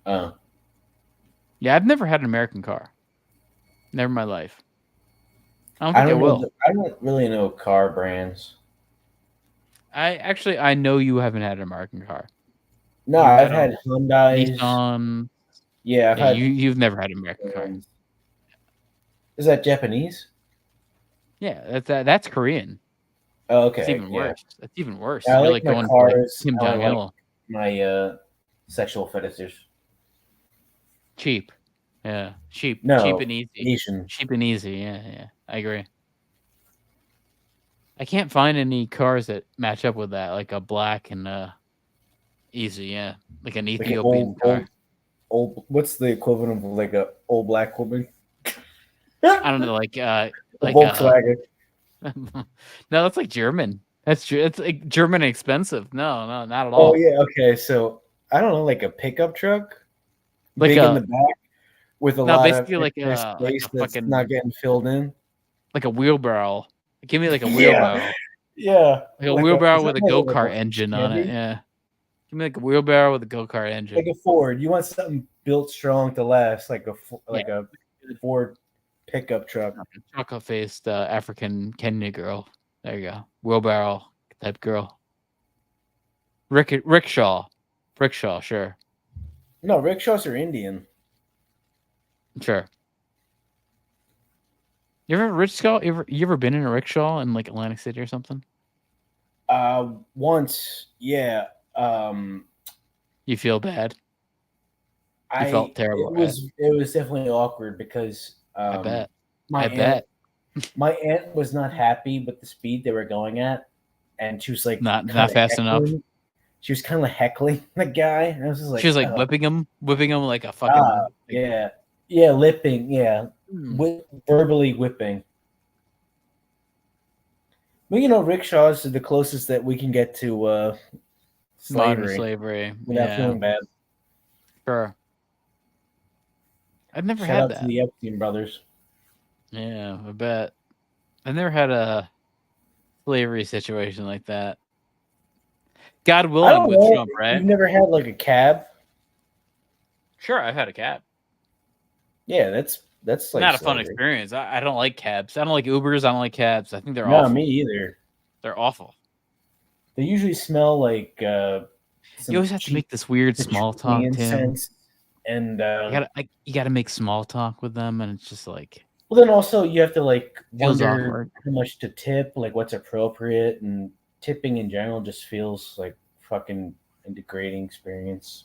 Oh. Yeah, I've never had an American car. Never in my life. I don't think I will. I don't really know car brands. I know you haven't had an American car. No, I've had Hyundai. Nissan. Yeah, you've never had an American car. Is that Japanese? Yeah, that's Korean. Oh, okay. That's even worse. That's even worse. Yeah, You're like like going cars. to Kim Jong-il. My sexual fetishes. Cheap. Yeah. Cheap. No, Cheap and easy. Asian. Cheap and easy. Yeah. I agree. I can't find any cars that match up with that, like a black and easy. Yeah, like an Like an Ethiopian car. old. What's the equivalent of like a old black woman? I don't know, like Volkswagen. No, that's like German. That's true. It's like German expensive. No, not at all. Oh yeah, okay. So I don't know, like a pickup truck, Like big a- in the back, with a No, lot basically of like extra a space that's fucking not getting filled in. like a wheelbarrow. Give me like a wheelbarrow. Yeah, Like a Like wheelbarrow is with a that like go-kart engine on it. Chevy? Yeah. Give me like a wheelbarrow with a go-kart engine. Like a Ford. You want something built strong to last, like a Ford pickup truck. Chocolate-faced African Kenya girl. There you go. Wheelbarrow type girl. Rickshaw. Rickshaw, sure. No, rickshaws are Indian. Sure. You ever rickshaw? You ever been in a rickshaw in like Atlantic City or something? Once, yeah. You feel bad? You felt terrible. It was definitely awkward because I bet. My I aunt, bet. my aunt was not happy with the speed they were going at, and she was like Not kinda fast enough. heckling. She was kind of heckling the guy, and I was just like, She was like "Oh." whipping him like a fucking. Yeah, lipping, yeah, verbally whipping. But you know, rickshaws are the closest that we can get to Modern slavery slavery. without Yeah. feeling bad. Sure. I've never Shout had out that. to the Epstein brothers. Yeah, I bet. I never had a slavery situation like that. God I willing don't with know. Trump, right? You've never had like a cab? Sure, I've had a cab. Yeah, that's like Not a fun slavery. experience. I don't like cabs. I don't like Ubers. I don't like cabs. I think they're No, awful. me either. They're awful. They usually smell like You always have to make this weird small talk, Tim. incense, and You gotta make small talk with them, and it's just like well, then also you have to like Feels wonder awkward. how much to tip, like what's appropriate, and tipping in general just feels like fucking a degrading experience.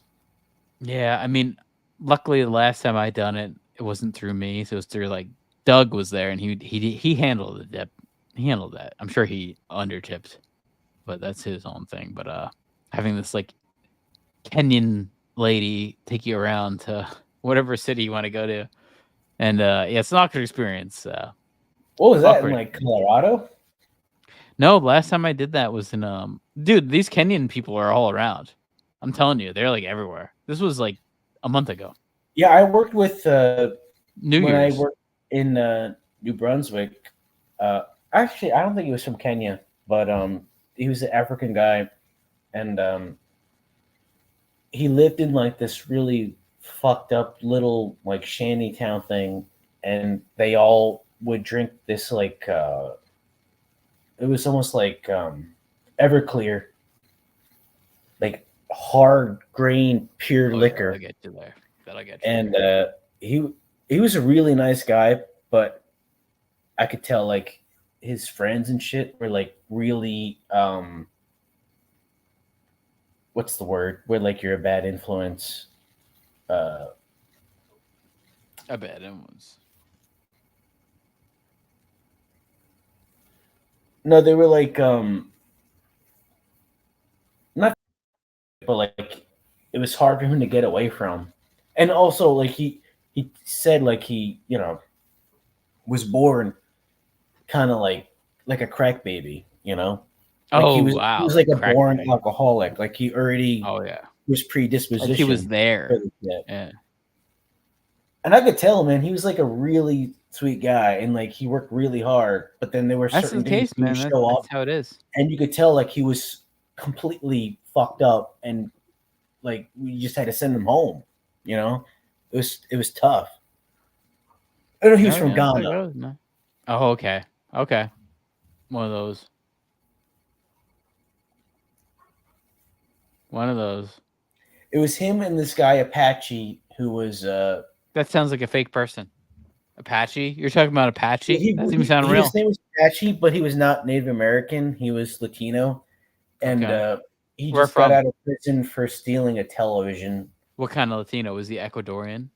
yeah. I mean, luckily the last time I done it, it wasn't through me. So it was through like Doug was there, and he handled the dip. He handled that. I'm sure he undertipped, but that's his own thing. But having this like Kenyan lady take you around to whatever city you want to go to, and yeah, it's an awkward experience. What was that Awkward. in like Colorado? No, last time I did that was in dude, these Kenyan people are all around. I'm telling you, they're like everywhere. This was like a month ago. Yeah, I worked with New when Year's. I worked in New Brunswick. Actually, I don't think he was from Kenya, but he was an African guy, and he lived in like this really fucked up little like shanty town thing, and they all would drink this like it was almost like Everclear, like hard grain pure liquor. I'll get you there. That'll get you. And he was a really nice guy, but I could tell like his friends and shit were like really what's the word? Where like you're a bad influence. A bad influence. No, they were like not, but like it was hard for him to get away from. And also like he said like he, you know, was born kind of like a crack baby, you know? Like Oh, he was, wow. He was like a Crack born baby. alcoholic. Like he already was predisposition. Like he was there. for the shit. Yeah. And I could tell, man, he was like a really sweet guy, and like he worked really hard. But then there were That's certain the days case, he would man. show up, That's how it is. and you could tell like he was completely fucked up, and like we just had to send him home. You know, it was tough. I know he was Oh, from yeah, that's how it Ghana. goes, man. Oh, okay. Okay. One of those. One of those. It was him and this guy Apache who was. That sounds like a fake person. Apache? You're talking about Apache? That doesn't even sound real. His name was Apache, but he was not Native American. He was Latino, and Okay. he Where just got from? out of prison for stealing a television. What kind of Latino? Was he Ecuadorian?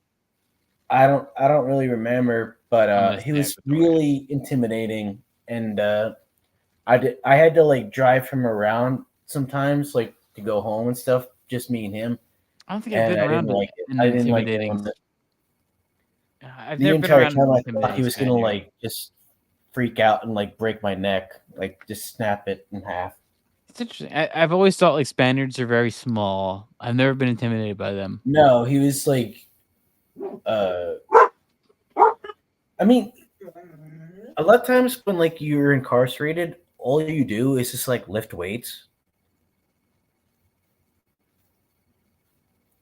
I don't really remember, but he was stamp it for you. really intimidating, and I had to like drive him around sometimes, like to go home and stuff. Just me and him. I don't think I've been And I around didn't like it. an I didn't like intimidating. doing it. I've The never been entire around an time I thought intimidating he was gonna Spaniard. like just freak out and like break my neck, like just snap it in half. It's interesting. I've always thought like Spaniards are very small. I've never been intimidated by them. No, he was like, I mean, a lot of times when like you're incarcerated, all you do is just like lift weights.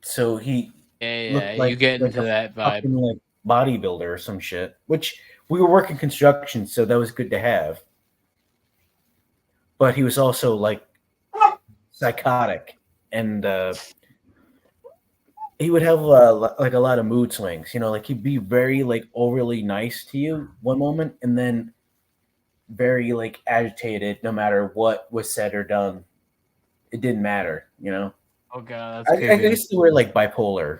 So he Yeah, looked like you get like into a that vibe. fucking like bodybuilder or some shit. Which we were working construction, so that was good to have. But he was also like psychotic, and he would have like a lot of mood swings. You know, like he'd be very like overly nice to you one moment, and then very like agitated no matter what was said or done. It didn't matter, you know. Oh god, that's I creepy. guess they were like bipolar.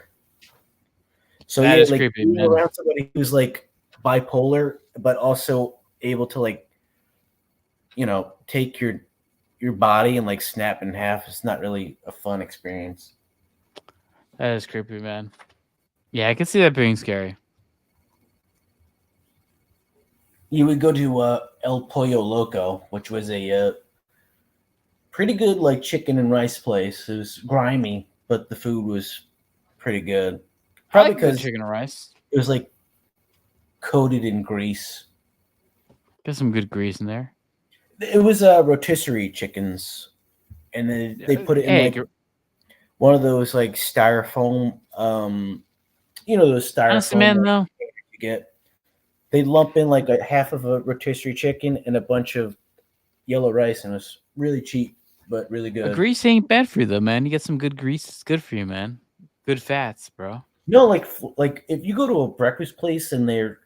So That yeah, is like creepy, being man. around somebody who's like bipolar, but also able to like, you know, take your body and like snap in half. It's not really a fun experience. That is creepy, man. Yeah, I can see that being scary. You would go to El Pollo Loco, which was a pretty good like chicken and rice place. It was grimy, but the food was pretty good. Probably because chicken and rice. it was like coated in grease. Got some good grease in there. It was rotisserie chickens, and then they put it in Egg. like one of those like styrofoam, you know, those styrofoam Honestly, man, like, though. you get. They lump in like a half of a rotisserie chicken and a bunch of yellow rice, and it's really cheap but really good. Grease ain't bad for you though, man. You get some good grease. It's good for you, man. Good fats, bro. No, like if you go to a breakfast place and they're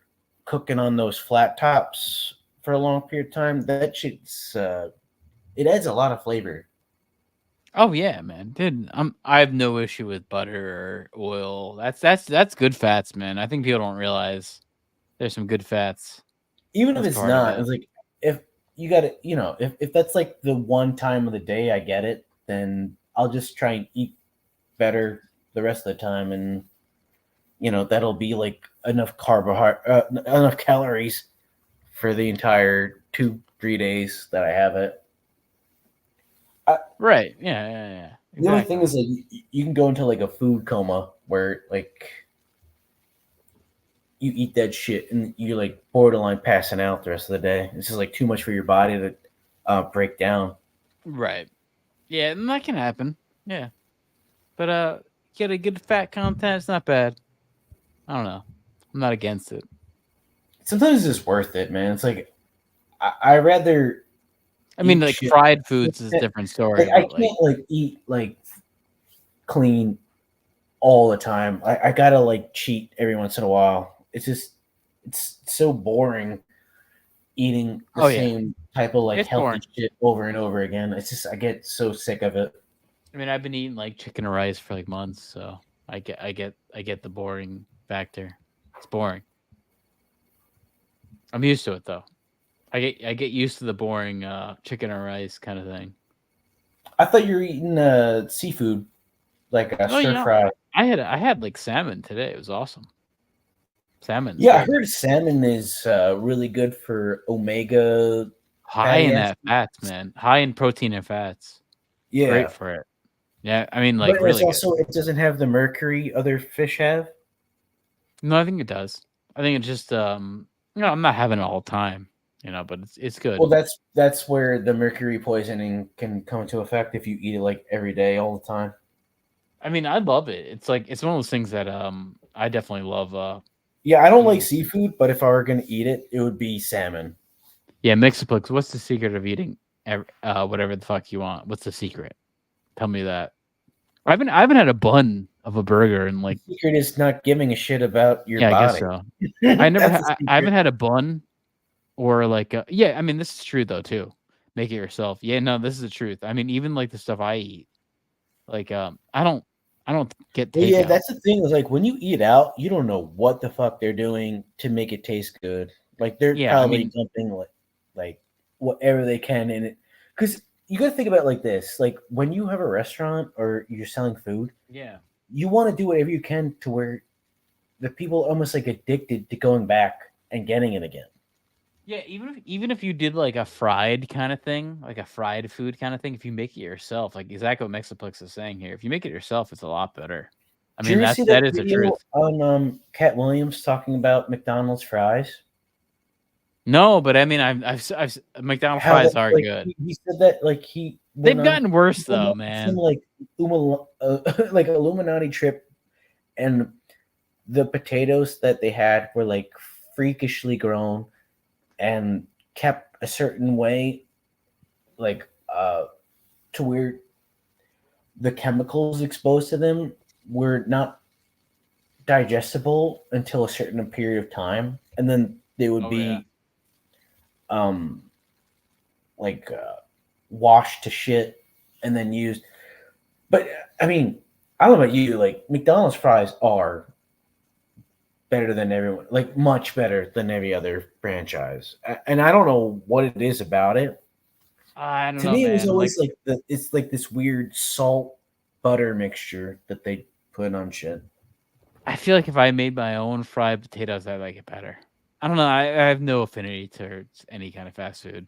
cooking on those flat tops for a long period of time, that shit's it adds a lot of flavor. Oh yeah, man, dude. I have no issue with butter or oil. That's good fats, man. I think people don't realize there's some good fats. Even if That's it's part of not, it. it's like if you got it, you know, if that's like the one time of the day I get it, then I'll just try and eat better the rest of the time, and you know that'll be like enough enough calories for the entire 2-3 days that I have it. Right? Yeah. The only thing is like you can go into like a food coma where like you eat that shit and you're like borderline passing out the rest of the day. It's just like too much for your body to break down. Right. Yeah, and that can happen. Yeah. But get a good fat content, it's not bad. I don't know. I'm not against it. Sometimes it's worth it, man. It's like I rather. I mean, eat like shit. fried foods is a different story. Like, I but, can't like eat like clean all the time. I gotta like cheat every once in a while. It's so boring eating the same type of like It's healthy boring. shit over and over again. It's just I get so sick of it. I mean, I've been eating like chicken and rice for like months, so I get the boring factor. It's boring. I'm used to it though. I get used to the boring chicken and rice kind of thing. I thought you were eating seafood, like a stir fry. I had like salmon today. It was awesome. Salmon. Yeah, I heard salmon is really good for omega. High in that fats, man. High in protein and fats. Yeah, great for it. Yeah, I mean, like but really. It's also, it doesn't have the mercury other fish have. No, I think it does. I think it's just I'm not having it all the time, but it's good. Well, that's where the mercury poisoning can come into effect if you eat it like every day all the time. I mean, I love it. It's like it's one of those things that I definitely love. Yeah, I don't like seafood, but if I were gonna eat it, it would be salmon. Yeah, Mixoplex. What's the secret of eating whatever the fuck you want? What's the secret? Tell me that. I haven't had a bun of a burger in like. The secret is not giving a shit about your body. I guess so. I haven't had a bun, or like yeah. I mean, this is true though too. Make it yourself. Yeah, no, this is the truth. I mean, even like the stuff I eat, like I don't I don't get Well, takeout. yeah, that's the thing. Is like when you eat out, you don't know what the fuck they're doing to make it taste good. Like they're probably dumping like whatever they can in it. Because you got to think about it like this: like when you have a restaurant or you're selling food, yeah, you want to do whatever you can to where the people are almost like addicted to going back and getting it again. Yeah, even if you did like a fried kind of thing, like a fried food kind of thing, if you make it yourself, like exactly what Mexiplex is saying here, if you make it yourself, it's a lot better. I mean, Did you see that is the video truth. on Cat Williams talking about McDonald's fries? No, but I mean, I've McDonald's fries are good. He said that like They've gotten worse though, man. Like like Illuminati trip, and the potatoes that they had were like freakishly grown and kept a certain way, like to where the chemicals exposed to them were not digestible until a certain period of time, and then they would be like washed to shit and then used. But I mean, I don't know about you, like McDonald's fries are better than everyone, like much better than every other franchise. And I don't know what it is about it. I don't to know, me, man. it was always like it's like this weird salt butter mixture that they put on shit. I feel like if I made my own fried potatoes, I'd like it better. I don't know. I have no affinity to any kind of fast food.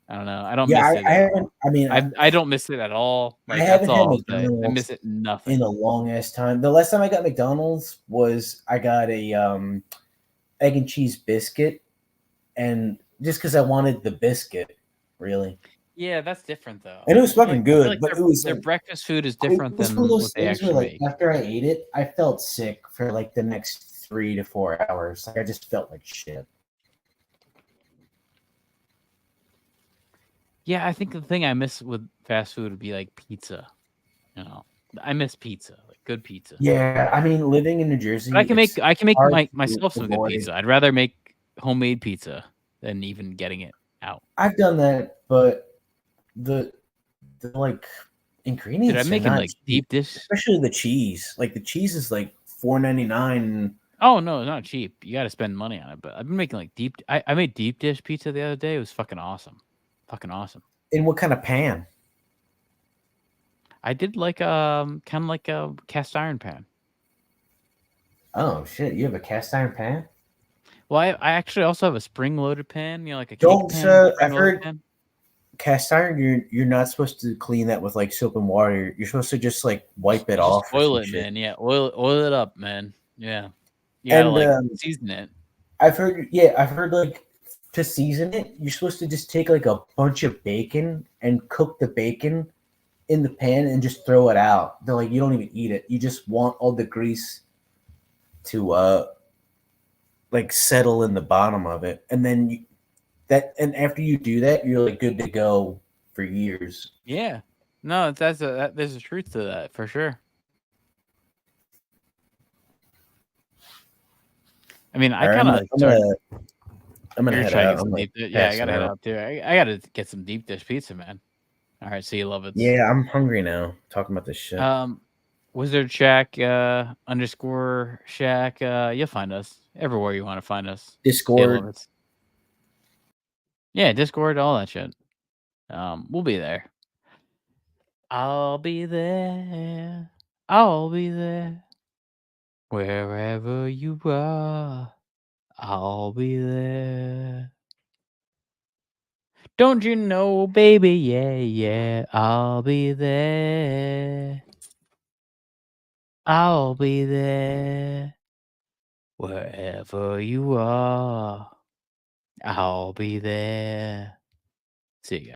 I don't know. I don't miss it. I haven't. I mean, I don't miss it at all. Like, I haven't that's had all I'll say. McDonald's I miss it nothing in a long ass time. The last time I got McDonald's was I got a egg and cheese biscuit, and just because I wanted the biscuit, really. Yeah, that's different though. And it was fucking good, like but it was their like, breakfast food is different than one of those what they things actually where, like, make. after I ate it, I felt sick for like the next 3 to 4 hours. Like I just felt like shit. Yeah, I think the thing I miss with fast food would be like pizza. You know, I miss pizza, like good pizza. Yeah, I mean, living in New Jersey, But I can make myself some good avoid. pizza. I'd rather make homemade pizza than even getting it out. I've done that, but the like ingredients. Dude, I'm making like deep dish, especially the cheese. Like the cheese is like $4.99. Oh no, it's not cheap. You got to spend money on it. But I've been making like I made deep dish pizza the other day. It was fucking awesome. Fucking awesome. In what kind of pan? I did like kind of like a cast iron pan. Oh shit! You have a cast iron pan? Well, I actually also have a spring loaded pan. You know, like a Don't. cake pan. I've heard cast iron. You're not supposed to clean that with like soap and water. You're supposed to just like wipe it off. Oil it, man. Yeah, oil it up, man. Yeah, you gotta like season it. I've heard like to season it, you're supposed to just take like a bunch of bacon and cook the bacon in the pan and just throw it out. They're like, you don't even eat it. You just want all the grease to like settle in the bottom of it, and then and after you do that, you're like good to go for years. Yeah, no, there's a truth to that for sure. I mean, I kind of. I'm gonna head out. Yeah, I gotta head out too. I gotta get some deep dish pizza, man. All right, see you, love it. Yeah, I'm hungry now. Talking about this shit. WizardShack _ Shack. You'll find us everywhere you want to find us. Discord. Yeah, Discord, all that shit. We'll be there. I'll be there. I'll be there. Wherever you are, I'll be there. Don't you know, baby? Yeah, yeah, I'll be there. I'll be there. Wherever you are, I'll be there. See you guys.